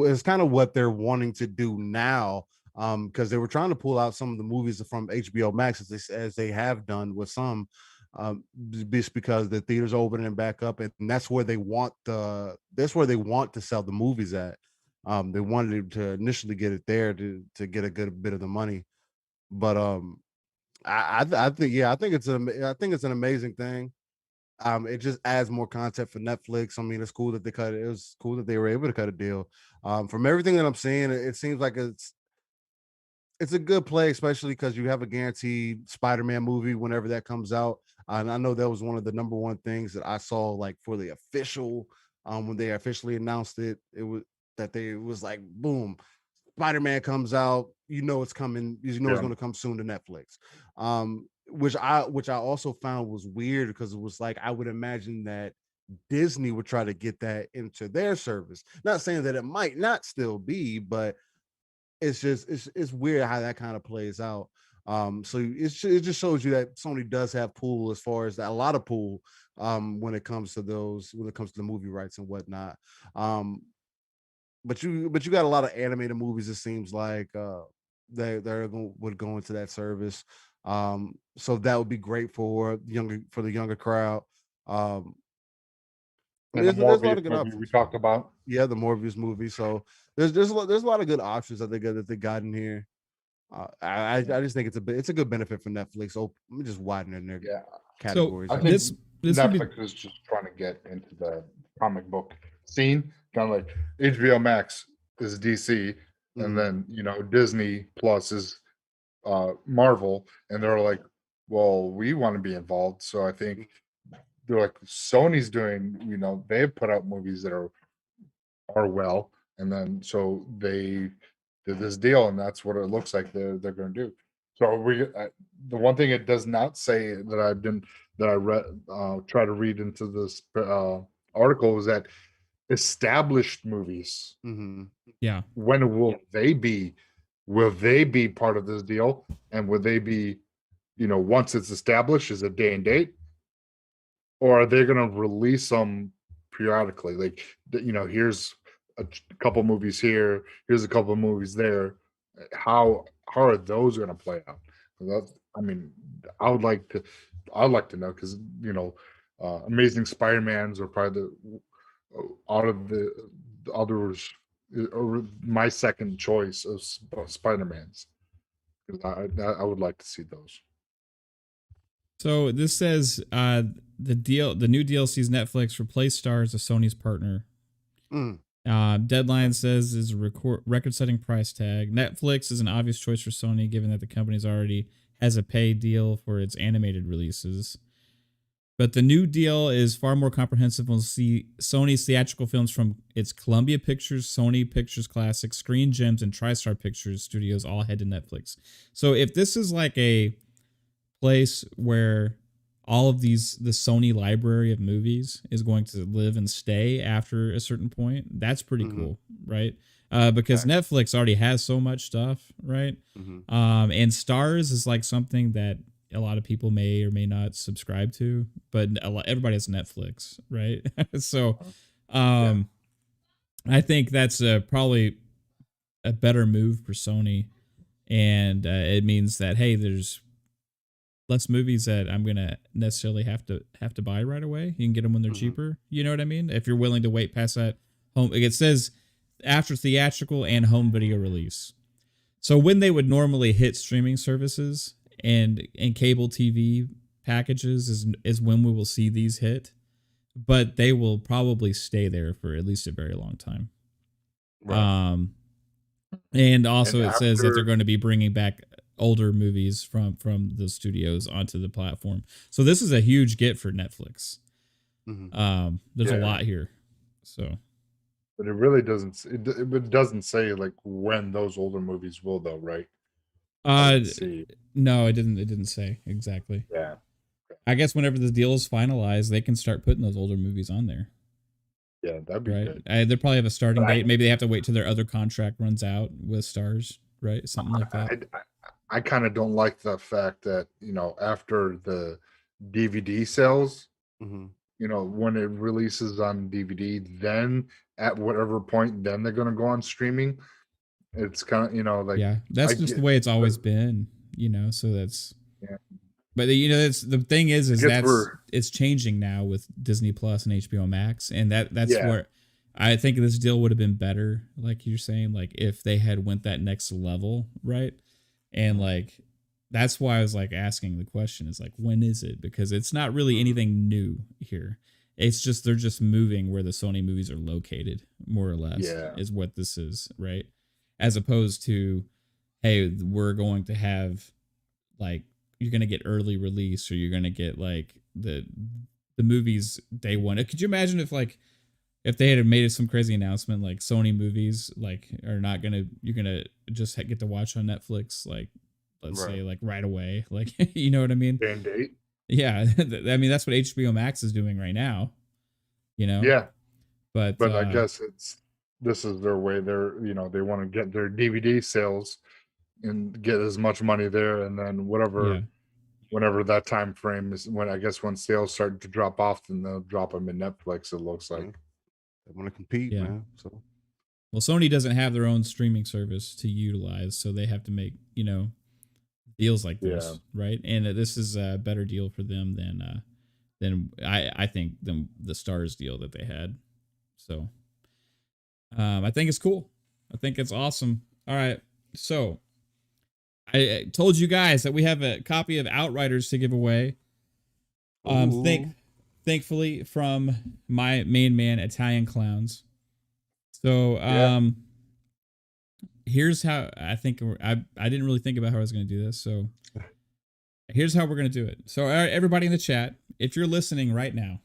Speaker 2: what they're wanting to do now, because they were trying to pull out some of the movies from HBO Max as they have done with some, just because the theaters are opening back up, and that's where they want to sell the movies at. They wanted to initially get it there to get a good bit of the money, but I think it's an amazing thing. It just adds more content for Netflix. I mean, it's cool that they cut it. It was cool that they were able to cut a deal. From everything that I'm seeing, it seems like it's a good play, especially because you have a guaranteed Spider-Man movie whenever that comes out. And I know that was one of the number one things that I saw, like for the official, when they officially announced it, it was like, boom, Spider-Man comes out, it's coming, it's going to come soon to Netflix. Which I also found was weird, because it was like I would imagine that Disney would try to get that into their service. Not saying that it might not still be, but it's just it's weird how that kind of plays out. So it just shows you that Sony does have pool, as far as that, a lot of pool, when it comes to the movie rights and whatnot. But you got a lot of animated movies, it seems like, would go into that service. So that would be great for the younger crowd.
Speaker 3: And
Speaker 2: There's a lot of good options
Speaker 3: we talked about.
Speaker 2: Yeah, the Morbius movie. So there's a lot of good options that they got in here. I just think it's a good benefit for Netflix. So let me just widen in their categories.
Speaker 3: I think Netflix is just trying to get into the comic book scene, kind of like HBO Max is DC, and then Disney Plus is Marvel, and they're like, well, we want to be involved. So I think they're like, Sony's doing, they've put out movies that are well, and then so they did this deal, and that's what it looks like they're going to do. So the one thing it does not say that I read, try to read into this article, is that established movies.
Speaker 2: Mm-hmm.
Speaker 4: Yeah.
Speaker 3: When will they be? Will they be part of this deal? And will they be, once it's established, is a day and date? Or are they going to release them periodically? Like, here's a couple movies here, here's a couple movies there. How are those going to play out? I mean, I'd like to know, because Amazing Spider-Mans are probably out of the others, or my second choice of Spider-Mans. I would like to see those.
Speaker 4: So this says the new deal sees Netflix replace Star as a Sony's partner. Deadline says is a record-setting price tag. Netflix is an obvious choice for Sony, given that the company's already has a pay deal for its animated releases. But the new deal is far more comprehensive. We'll see Sony's theatrical films from its Columbia Pictures, Sony Pictures Classics, Screen Gems, and TriStar Pictures studios all head to Netflix. So if this is like a place where all of the Sony library of movies is going to live and stay after a certain point, that's pretty cool, right? Because Netflix already has so much stuff, right? And Stars is like something that a lot of people may or may not subscribe to, but everybody has Netflix, right? So I think that's probably a better move for Sony, and it means that, hey, there's less movies that I'm gonna necessarily have to buy right away. You can get them when they're cheaper. You know what I mean? If you're willing to wait past that home, it says after theatrical and home video release. So when they would normally hit streaming services and cable TV packages is when we will see these hit, but they will probably stay there for at least a very long time. Right. And also it says that they're going to be bringing back older movies from the studios onto the platform. So this is a huge get for Netflix. There's a lot here. So,
Speaker 3: but it really doesn't. It doesn't say like when those older movies will, though, right?
Speaker 4: No, it didn't. It didn't say exactly.
Speaker 3: Yeah.
Speaker 4: I guess whenever the deal is finalized, they can start putting those older movies on there.
Speaker 3: Yeah, that'd be
Speaker 4: right.
Speaker 3: good.
Speaker 4: They probably have a starting date. Maybe they have to wait till their other contract runs out with Stars, right? Something like that.
Speaker 3: I kind of don't like the fact that, after the DVD sales, when it releases on DVD, then at whatever point, then they're going to go on streaming. It's kind of, like,
Speaker 4: yeah, that's just the way it's always been, so that's, but it's the thing is it's changing now with Disney Plus and HBO Max. And that's where I think this deal would have been better. Like you're saying, like if they had went that next level, right? And like, that's why I was like asking the question is like, when is it? Because it's not really anything new here. It's just, they're just moving where the Sony movies are located, more or less, is what this is, right? As opposed to, hey, we're going to have like, you're going to get early release, or you're going to get like the movies day one. Could you imagine if they had made some crazy announcement, like Sony movies, like are not going to, you're going to just get to watch on Netflix, like let's say like right away, like, you know what I mean?
Speaker 3: Day and date.
Speaker 4: Yeah. I mean, that's what HBO Max is doing right now, Yeah. But
Speaker 3: I guess this is their way. They're, they want to get their DVD sales and get as much money there. And then whenever that time frame is, when sales start to drop off, then they'll drop them in Netflix. It looks like
Speaker 2: they want to compete, man. So,
Speaker 4: well, Sony doesn't have their own streaming service to utilize, so they have to make, deals like this, right? And this is a better deal for them than I think than the Stars deal that they had. So, I think it's cool. I think it's awesome. All right, so I told you guys that we have a copy of Outriders to give away. Thankfully from my main man, Italian Clowns. So, here's how I think I didn't really think about how I was going to do this. So here's how we're going to do it. So everybody in the chat, if you're listening right now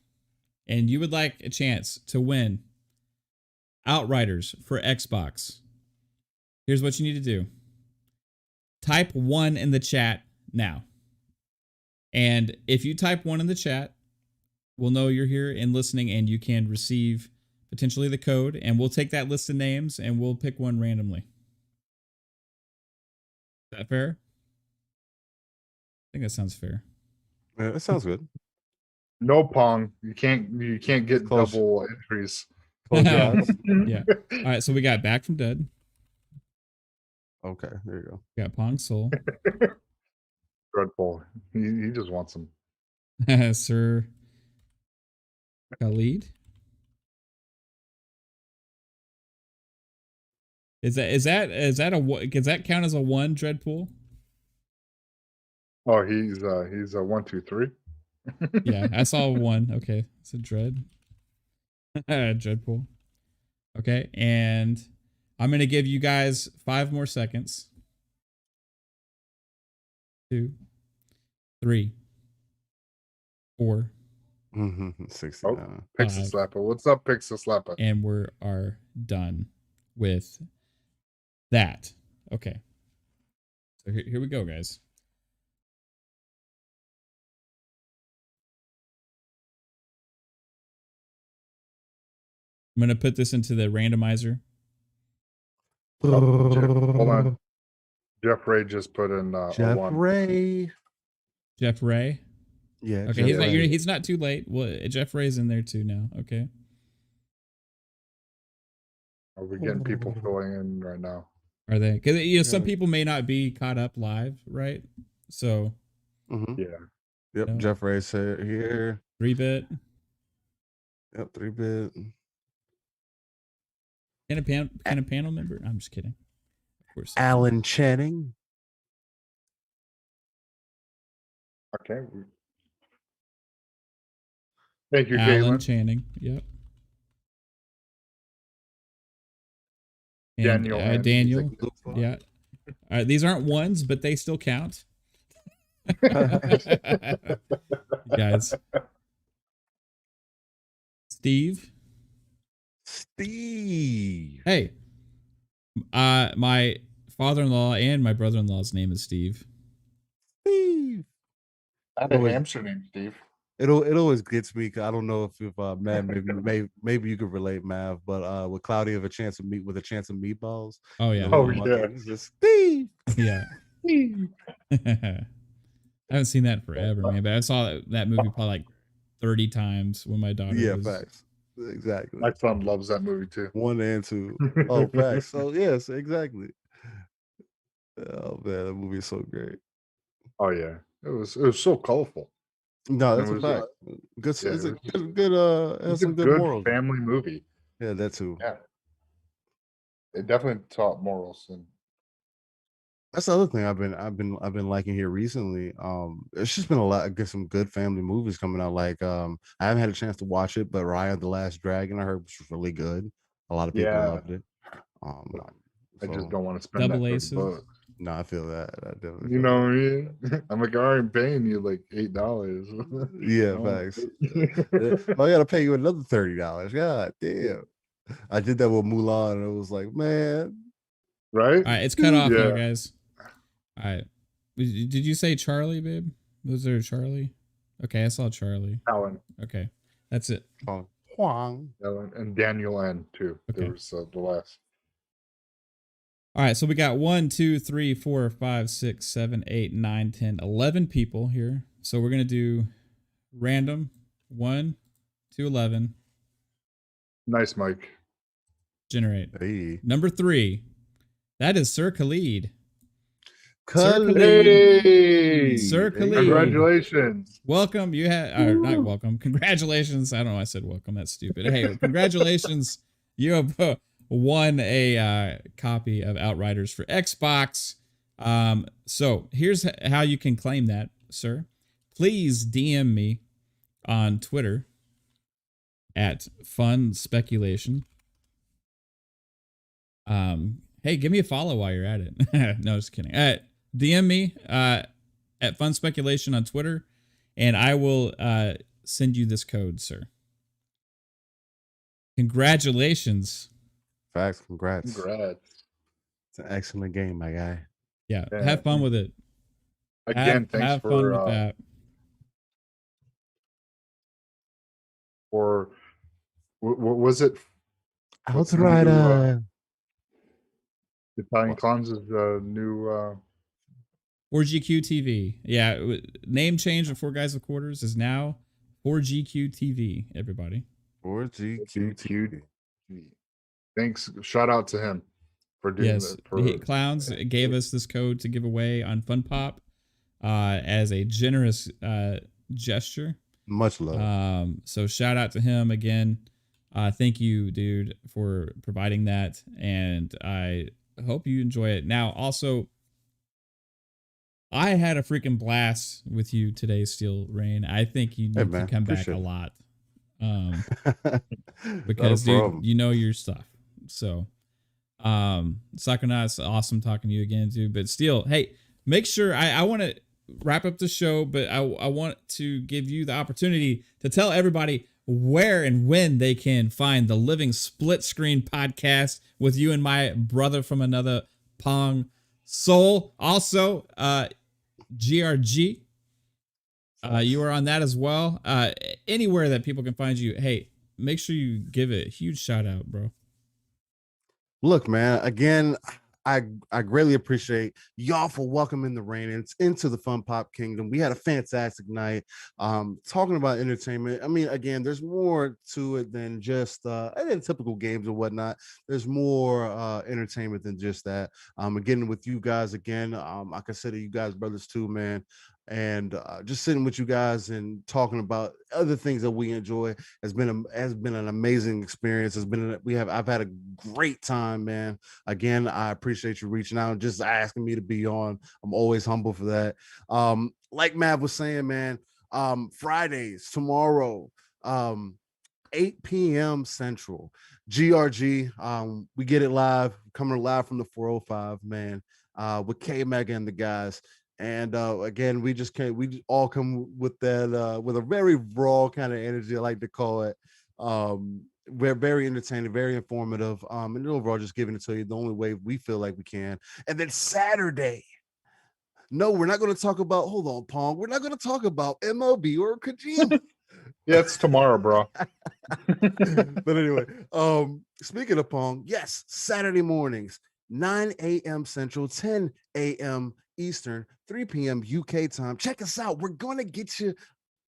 Speaker 4: and you would like a chance to win Outriders for Xbox, here's what you need to do. Type 1 in the chat now. And if you type 1 in the chat, we'll know you're here and listening, and you can receive potentially the code, and we'll take that list of names and we'll pick one randomly. Is that fair? I think that sounds fair.
Speaker 2: Yeah, that sounds good.
Speaker 3: No Pong. You can't get
Speaker 2: Close.
Speaker 3: double entries.
Speaker 2: Close your eyes.
Speaker 4: Yeah. All right, so we got Back from Dead.
Speaker 2: Okay, there you go.
Speaker 4: We got Pong Soul.
Speaker 3: Dreadful. He just wants them.
Speaker 4: Sir Khalid. Is that does that count as a one, Dreadpool?
Speaker 3: Oh, he's a 1, 2, 3.
Speaker 4: Yeah, I saw one. Okay, it's a Dread. Dreadpool. Okay, and I'm gonna give you guys 5 more seconds. 2, 3, 4.
Speaker 2: 69.
Speaker 3: Pixel Slapper. What's up, Pixel Slapper?
Speaker 4: And we are done with that. Okay. So here we go, guys. I'm going to put this into the randomizer.
Speaker 3: Oh, hold on. Jeff Ray just put in a
Speaker 2: Jeff
Speaker 3: 1.
Speaker 2: Ray.
Speaker 4: Jeff Ray.
Speaker 2: Yeah.
Speaker 4: Okay,
Speaker 2: Jeff Ray.
Speaker 4: he's not too late. Well, Jeff Ray's in there too now. Okay.
Speaker 3: Are we getting people filling in right now?
Speaker 4: Are they? Because some people may not be caught up live, right? So.
Speaker 2: Mm-hmm.
Speaker 3: Yeah.
Speaker 2: Yep.
Speaker 4: No.
Speaker 2: Jeff Ray said here.
Speaker 4: 3-bit.
Speaker 2: Yep. 3-bit.
Speaker 4: Kind of panel member? I'm just kidding. Of course.
Speaker 2: Alan Channing.
Speaker 3: Okay. Thank you,
Speaker 4: Alan
Speaker 3: Caitlin.
Speaker 4: Channing. Yep. And,
Speaker 3: Daniel. and
Speaker 4: Daniel.
Speaker 3: Music.
Speaker 4: Yeah. All right, these aren't ones, but they still count. Guys. Steve. Hey. My father-in-law and my brother-in-law's name is Steve.
Speaker 2: Steve.
Speaker 3: I have a hamster named Steve.
Speaker 2: It always gets me. 'Cause I don't know if Mav maybe you could relate, Mav, but with Cloudy with a chance of meatballs.
Speaker 4: Oh yeah.
Speaker 3: Oh yeah.
Speaker 2: Steve.
Speaker 4: Yeah. I haven't seen that forever, man. But I saw that movie probably like 30 times when my daughter was.
Speaker 2: Facts. Exactly.
Speaker 3: My son loves that movie too.
Speaker 2: 1 and 2. Oh, facts. So yes, exactly. Oh man, that movie is so great.
Speaker 3: Oh yeah. It was so colorful.
Speaker 2: No, that's
Speaker 3: It
Speaker 2: a
Speaker 3: was,
Speaker 2: fact. Good.
Speaker 3: yeah,
Speaker 2: It's
Speaker 3: it
Speaker 2: a
Speaker 3: was just-
Speaker 2: good. It has
Speaker 3: It's a
Speaker 2: some good
Speaker 3: good
Speaker 2: morals.
Speaker 3: family movie.
Speaker 2: Yeah, that too.
Speaker 3: Yeah. It definitely taught morals and
Speaker 2: That's the other thing I've been liking here recently. It's just been some good family movies coming out. Like I haven't had a chance to watch it, but Raya the Last Dragon I heard was really good. A lot of people
Speaker 3: Yeah.
Speaker 2: loved it.
Speaker 3: I just
Speaker 2: So,
Speaker 3: don't want to spend
Speaker 4: Double
Speaker 3: that
Speaker 4: aces.
Speaker 3: $30.
Speaker 2: no, I feel that. I definitely
Speaker 3: You
Speaker 2: feel
Speaker 3: know what I mean? I'm like, I ain't paying you like $8.
Speaker 2: that. Yeah,
Speaker 3: No.
Speaker 2: facts. I gotta pay you another $30. God damn. I did that with Mulan, and it was like, man.
Speaker 3: Right?
Speaker 4: All right, it's cut off
Speaker 3: Yeah.
Speaker 4: now, guys. All right. Did you say Charlie, babe? Was there a Charlie? Okay, I saw Charlie.
Speaker 3: Alan,
Speaker 4: Okay, that's it.
Speaker 2: Huang.
Speaker 3: and Daniel N too.
Speaker 4: Okay.
Speaker 3: There was the last.
Speaker 4: All right, so we got 1, 2, 3, 4, 5, 6, 7, 8, 9, 10, 11 people here. So we're gonna do random 1 to 11.
Speaker 3: Nice, Mike.
Speaker 4: Generate.
Speaker 2: Hey.
Speaker 4: Number 3. That is Sir Khalid.
Speaker 3: Hey,
Speaker 4: Sir Khalid.
Speaker 3: Congratulations.
Speaker 4: Welcome. You had not welcome. Congratulations. I don't know why I said welcome. That's stupid. Hey, congratulations. You have won a copy of Outriders for Xbox. So here's how you can claim that, sir. Please DM me on Twitter at Fun Speculation. Hey, give me a follow while you're at it. No, just kidding. DM me at Fun Speculation on Twitter, and I will send you this code, sir. Congratulations.
Speaker 2: Facts. Congrats.
Speaker 3: Congrats.
Speaker 2: It's an excellent game, my guy.
Speaker 4: Yeah,
Speaker 3: Yeah.
Speaker 4: have fun with it.
Speaker 3: Again, thanks
Speaker 4: have fun
Speaker 3: for
Speaker 4: with that.
Speaker 3: what was it? What's the new,
Speaker 2: Outrider.
Speaker 3: Italian Clowns is new.
Speaker 4: Or GQ TV. Yeah, name change of Four Guys with Quarters is now 4GQ TV. Everybody.
Speaker 2: Or GQT.
Speaker 3: Thanks. Shout out to him for doing
Speaker 4: Yes,
Speaker 3: that.
Speaker 4: the Clowns gave us this code to give away on FunPop as a generous gesture.
Speaker 2: Much love.
Speaker 4: So shout out to him again. Thank you, dude, for providing that, and I hope you enjoy it. Now, also, I had a freaking blast with you today, Steel Rain. I think you need to come back a lot, because dude, you know your stuff. So, Psychonauts, awesome talking to you again, dude. But Steel, hey, make sure I want to wrap up the show, but I want to give you the opportunity to tell everybody where and when they can find the Living Split Screen podcast with you and my brother from another Pong Soul. Also, GRG, you are on that as well. Anywhere that people can find you, hey, make sure you give it a huge shout out, bro.
Speaker 2: Look, man, again, I greatly appreciate y'all for welcoming the Rain into the FunPop Kingdom. We had a fantastic night talking about entertainment. I mean, again, there's more to it than just typical games and whatnot. There's more entertainment than just that. Again, with you guys again, I consider you guys brothers too, man. And just sitting with you guys and talking about other things that we enjoy has been an amazing experience. I've had a great time, man. Again, I appreciate you reaching out and just asking me to be on. I'm always humble for that. Like Matt was saying, man, Fridays tomorrow, 8 p.m. Central, GRG. We get it live, coming live from the 405, man, with K Mega and the guys. And again, we all come with that with a very raw kind of energy, I like to call it. We're very entertaining, very informative, and overall just giving it to you the only way we feel like we can. And then Saturday, no, we're not going to talk about, hold on, Pong, we're not going to talk about MLB or Kojima.
Speaker 3: Yeah, it's tomorrow, bro.
Speaker 2: But anyway, speaking of Pong, yes, Saturday mornings, 9 a.m. Central, 10 a.m. Eastern, 3 p.m. UK time. Check us out. We're going to get you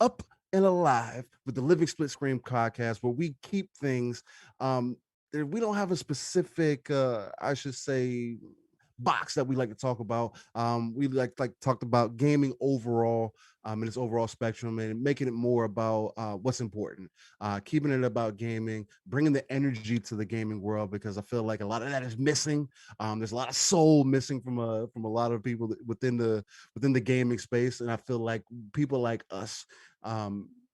Speaker 2: up and alive with the Living Split Screen podcast, where we keep things. We don't have a specific, I should say, box that we like to talk about. We like talked about gaming overall, in its overall spectrum, and making it more about what's important, keeping it about gaming, bringing the energy to the gaming world, because I feel like a lot of that is missing. There's a lot of soul missing from a lot of people within the gaming space, and I feel like people like us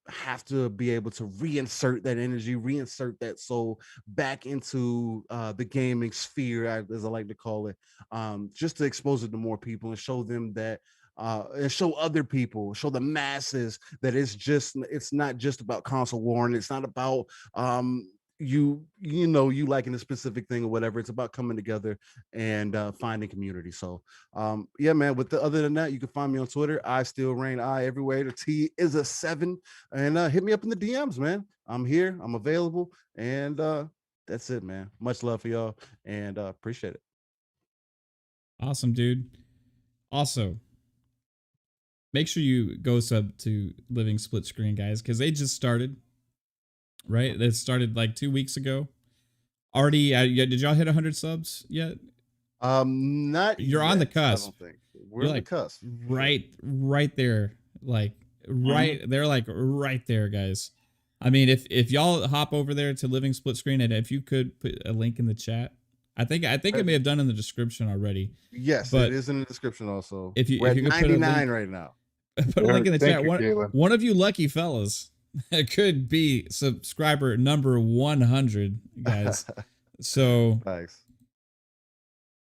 Speaker 2: have to be able to reinsert that energy, reinsert that soul back into the gaming sphere, as I like to call it, just to expose it to more people and show them that, and show other people, show the masses that it's not just about console war, and it's not about you liking a specific thing or whatever. It's about coming together and finding community. So yeah, man, other than that, you can find me on Twitter, I still reign, everywhere. The T is a 7, and hit me up in the DMs, man. I'm here, I'm available, and that's it, man. Much love for y'all, and appreciate it.
Speaker 4: Awesome, dude. Also, make sure you go sub to Living Split Screen, guys, because they just started. Right, that started like 2 weeks ago. Already, did y'all hit 100 subs yet?
Speaker 2: Not.
Speaker 4: You're
Speaker 2: yet,
Speaker 4: on the cusp.
Speaker 2: I don't think. We're on the cusp.
Speaker 4: Right there, like right. They're like right there, guys. I mean, if y'all hop over there to Living Split Screen, and if you could put a link in the chat, I think it may have done in the description already.
Speaker 2: Yes,
Speaker 4: but
Speaker 2: it is in the description also.
Speaker 4: We're
Speaker 2: at
Speaker 4: could
Speaker 2: 99 right now.
Speaker 4: Put a link in the chat.
Speaker 3: You,
Speaker 4: one of you lucky fellas could be subscriber number 100, guys. So
Speaker 2: thanks.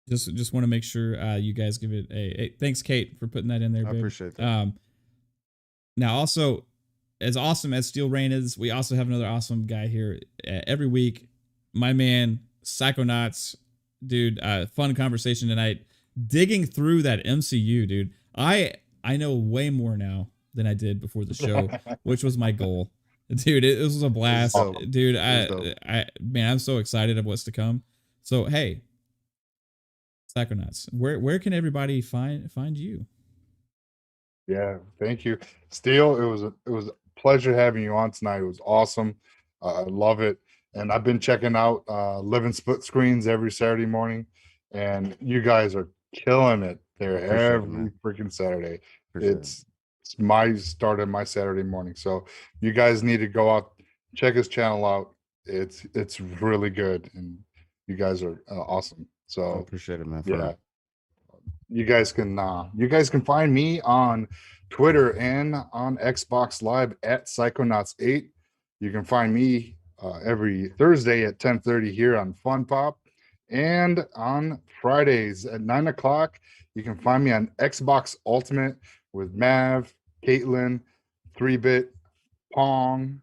Speaker 4: Just want to make sure you guys give it a thanks, Kate, for putting that in there.
Speaker 2: I
Speaker 4: babe.
Speaker 2: appreciate that.
Speaker 4: Now, also, as awesome as Steel Rain is, we also have another awesome guy here every week. My man, Psychonauts, dude. Fun conversation tonight, digging through that MCU, dude. I know way more now than I did before the show, which was my goal. Dude, it was a blast.
Speaker 2: dope.
Speaker 4: Dude,
Speaker 2: It was
Speaker 4: man, I'm so excited of what's to come. So hey, Psychonauts, where can everybody find you?
Speaker 3: Yeah, thank you, Steele. It was a pleasure having you on tonight. It was awesome. I love it, and I've been checking out Living Split Screens every Saturday morning, and you guys are killing it there
Speaker 2: Appreciate it,
Speaker 3: every
Speaker 2: man.
Speaker 3: freaking Saturday.
Speaker 2: Appreciate it.
Speaker 3: It's my start of my Saturday morning, so you guys need to go out, check his channel out. It's really good, and you guys are awesome.
Speaker 2: I
Speaker 3: So
Speaker 2: appreciate it, man. For
Speaker 3: yeah,
Speaker 2: real.
Speaker 3: you guys can find me on Twitter and on Xbox Live at Psychonauts8. You can find me every Thursday at 10:30 here on FunPop, and on Fridays at 9 o'clock. You can find me on Xbox Ultimate with Mav, Caitlin, 3-Bit, Pong,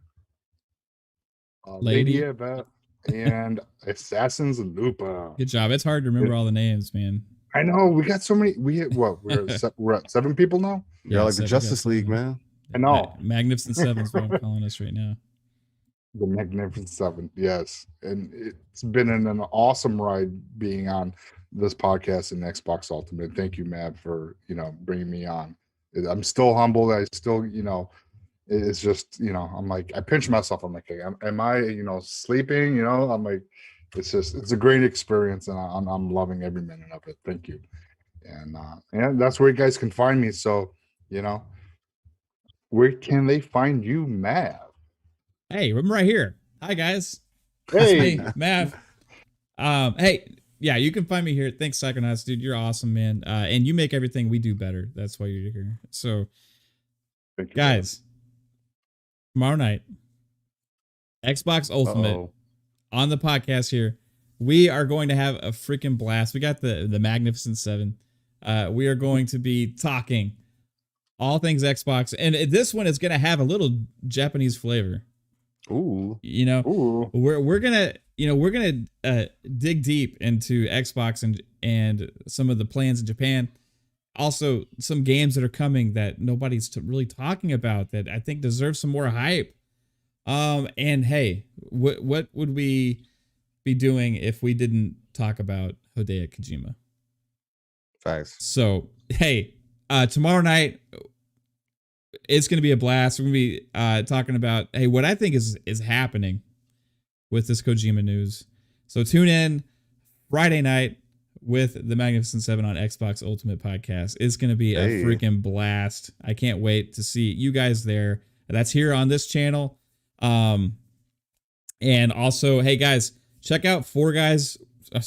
Speaker 4: Lady.
Speaker 3: Lady Eva, and Assassins Lupa.
Speaker 4: Good job. It's hard to remember all the names, man.
Speaker 3: I know we got so many. We're at 7 people now.
Speaker 2: You're like the
Speaker 4: 7
Speaker 2: Justice
Speaker 4: guys.
Speaker 2: League, man.
Speaker 3: I know.
Speaker 4: Magnificent Seven's what I'm calling us right now.
Speaker 3: The Magnificent Seven, yes, and it's been an awesome ride being on this podcast and Xbox Ultimate. Thank you, Matt, for bringing me on. I'm still humbled. I still, it's just, I'm like, I pinch myself. I'm like, hey, am I, sleeping? I'm like, it's a great experience, and I'm loving every minute of it. Thank you, and that's where you guys can find me. So, where can they find you, Matt?
Speaker 4: Hey, I'm right here. Hi guys.
Speaker 3: Hey,
Speaker 4: Mav. Hey, yeah, you can find me here. Thanks, Psychonauts, dude. You're awesome, man. And you make everything we do better. That's why you're here. So,
Speaker 3: thank you,
Speaker 4: guys, tomorrow night, Xbox Ultimate
Speaker 2: Uh-oh.
Speaker 4: on the podcast here. We are going to have a freaking blast. We got the Magnificent Seven. We are going to be talking all things Xbox, and this one is going to have a little Japanese flavor.
Speaker 2: Ooh.
Speaker 3: Ooh.
Speaker 4: We're gonna dig deep into Xbox and some of the plans in Japan. Also, some games that are coming that nobody's really talking about that I think deserve some more hype. And hey, what would we be doing if we didn't talk about Hideo Kojima?
Speaker 2: Facts.
Speaker 4: So hey, tomorrow night, it's going to be a blast. We're going to be talking about, hey, what I think is happening with this Kojima news. So tune in Friday night with the Magnificent Seven on Xbox Ultimate Podcast. It's going to be a freaking blast. I can't wait to see you guys there. That's here on this channel. And also, hey guys, check out it's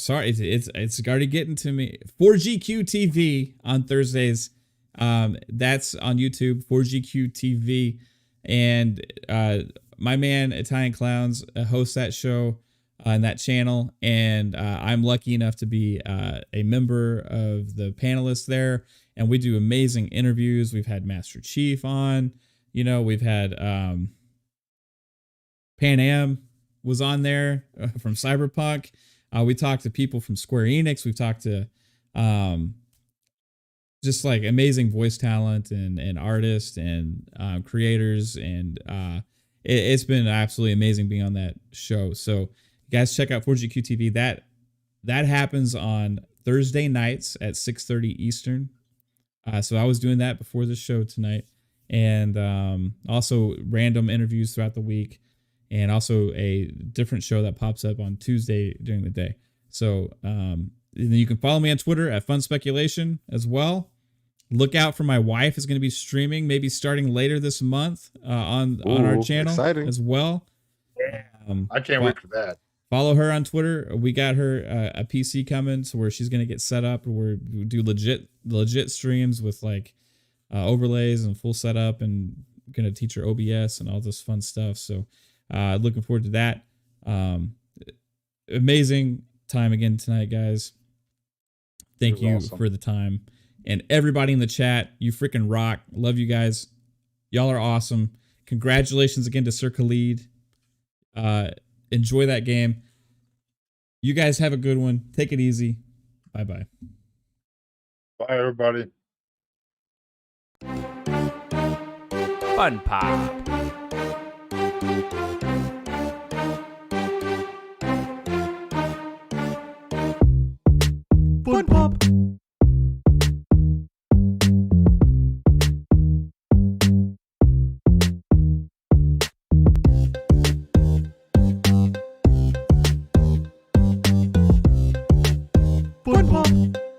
Speaker 4: already getting to me. 4GQ TV on Thursdays. That's on YouTube, 4GQ TV, and my man Italian Clowns hosts that show on that channel, and I'm lucky enough to be a member of the panelists there, and we do amazing interviews. We've had Master Chief on, we've had Pan Am was on there from Cyberpunk. We talked to people from Square Enix. We've talked to just like amazing voice talent and artists and creators. And it's been absolutely amazing being on that show. So guys, check out 4GQ TV. That happens on Thursday nights at 6:30 Eastern. So I was doing that before the show tonight, and also random interviews throughout the week, and also a different show that pops up on Tuesday during the day. So and then you can follow me on Twitter at Fun Speculation as well. Look out for my wife is going to be streaming, maybe starting later this month on our channel as well.
Speaker 3: I can't wait for that.
Speaker 4: Follow her on Twitter. We got her a PC coming, so where she's going to get set up. We do legit streams with like overlays and full setup, and going to teach her OBS and all this fun stuff. So looking forward to that. Amazing time again tonight, guys. Thank you for the time. And everybody in the chat, you freaking rock. Love you guys. Y'all are awesome. Congratulations again to Sir Khalid. Enjoy that game. You guys have a good one. Take it easy. Bye-bye.
Speaker 3: Bye, everybody.
Speaker 8: FunPop.
Speaker 2: FunPop. FunPop.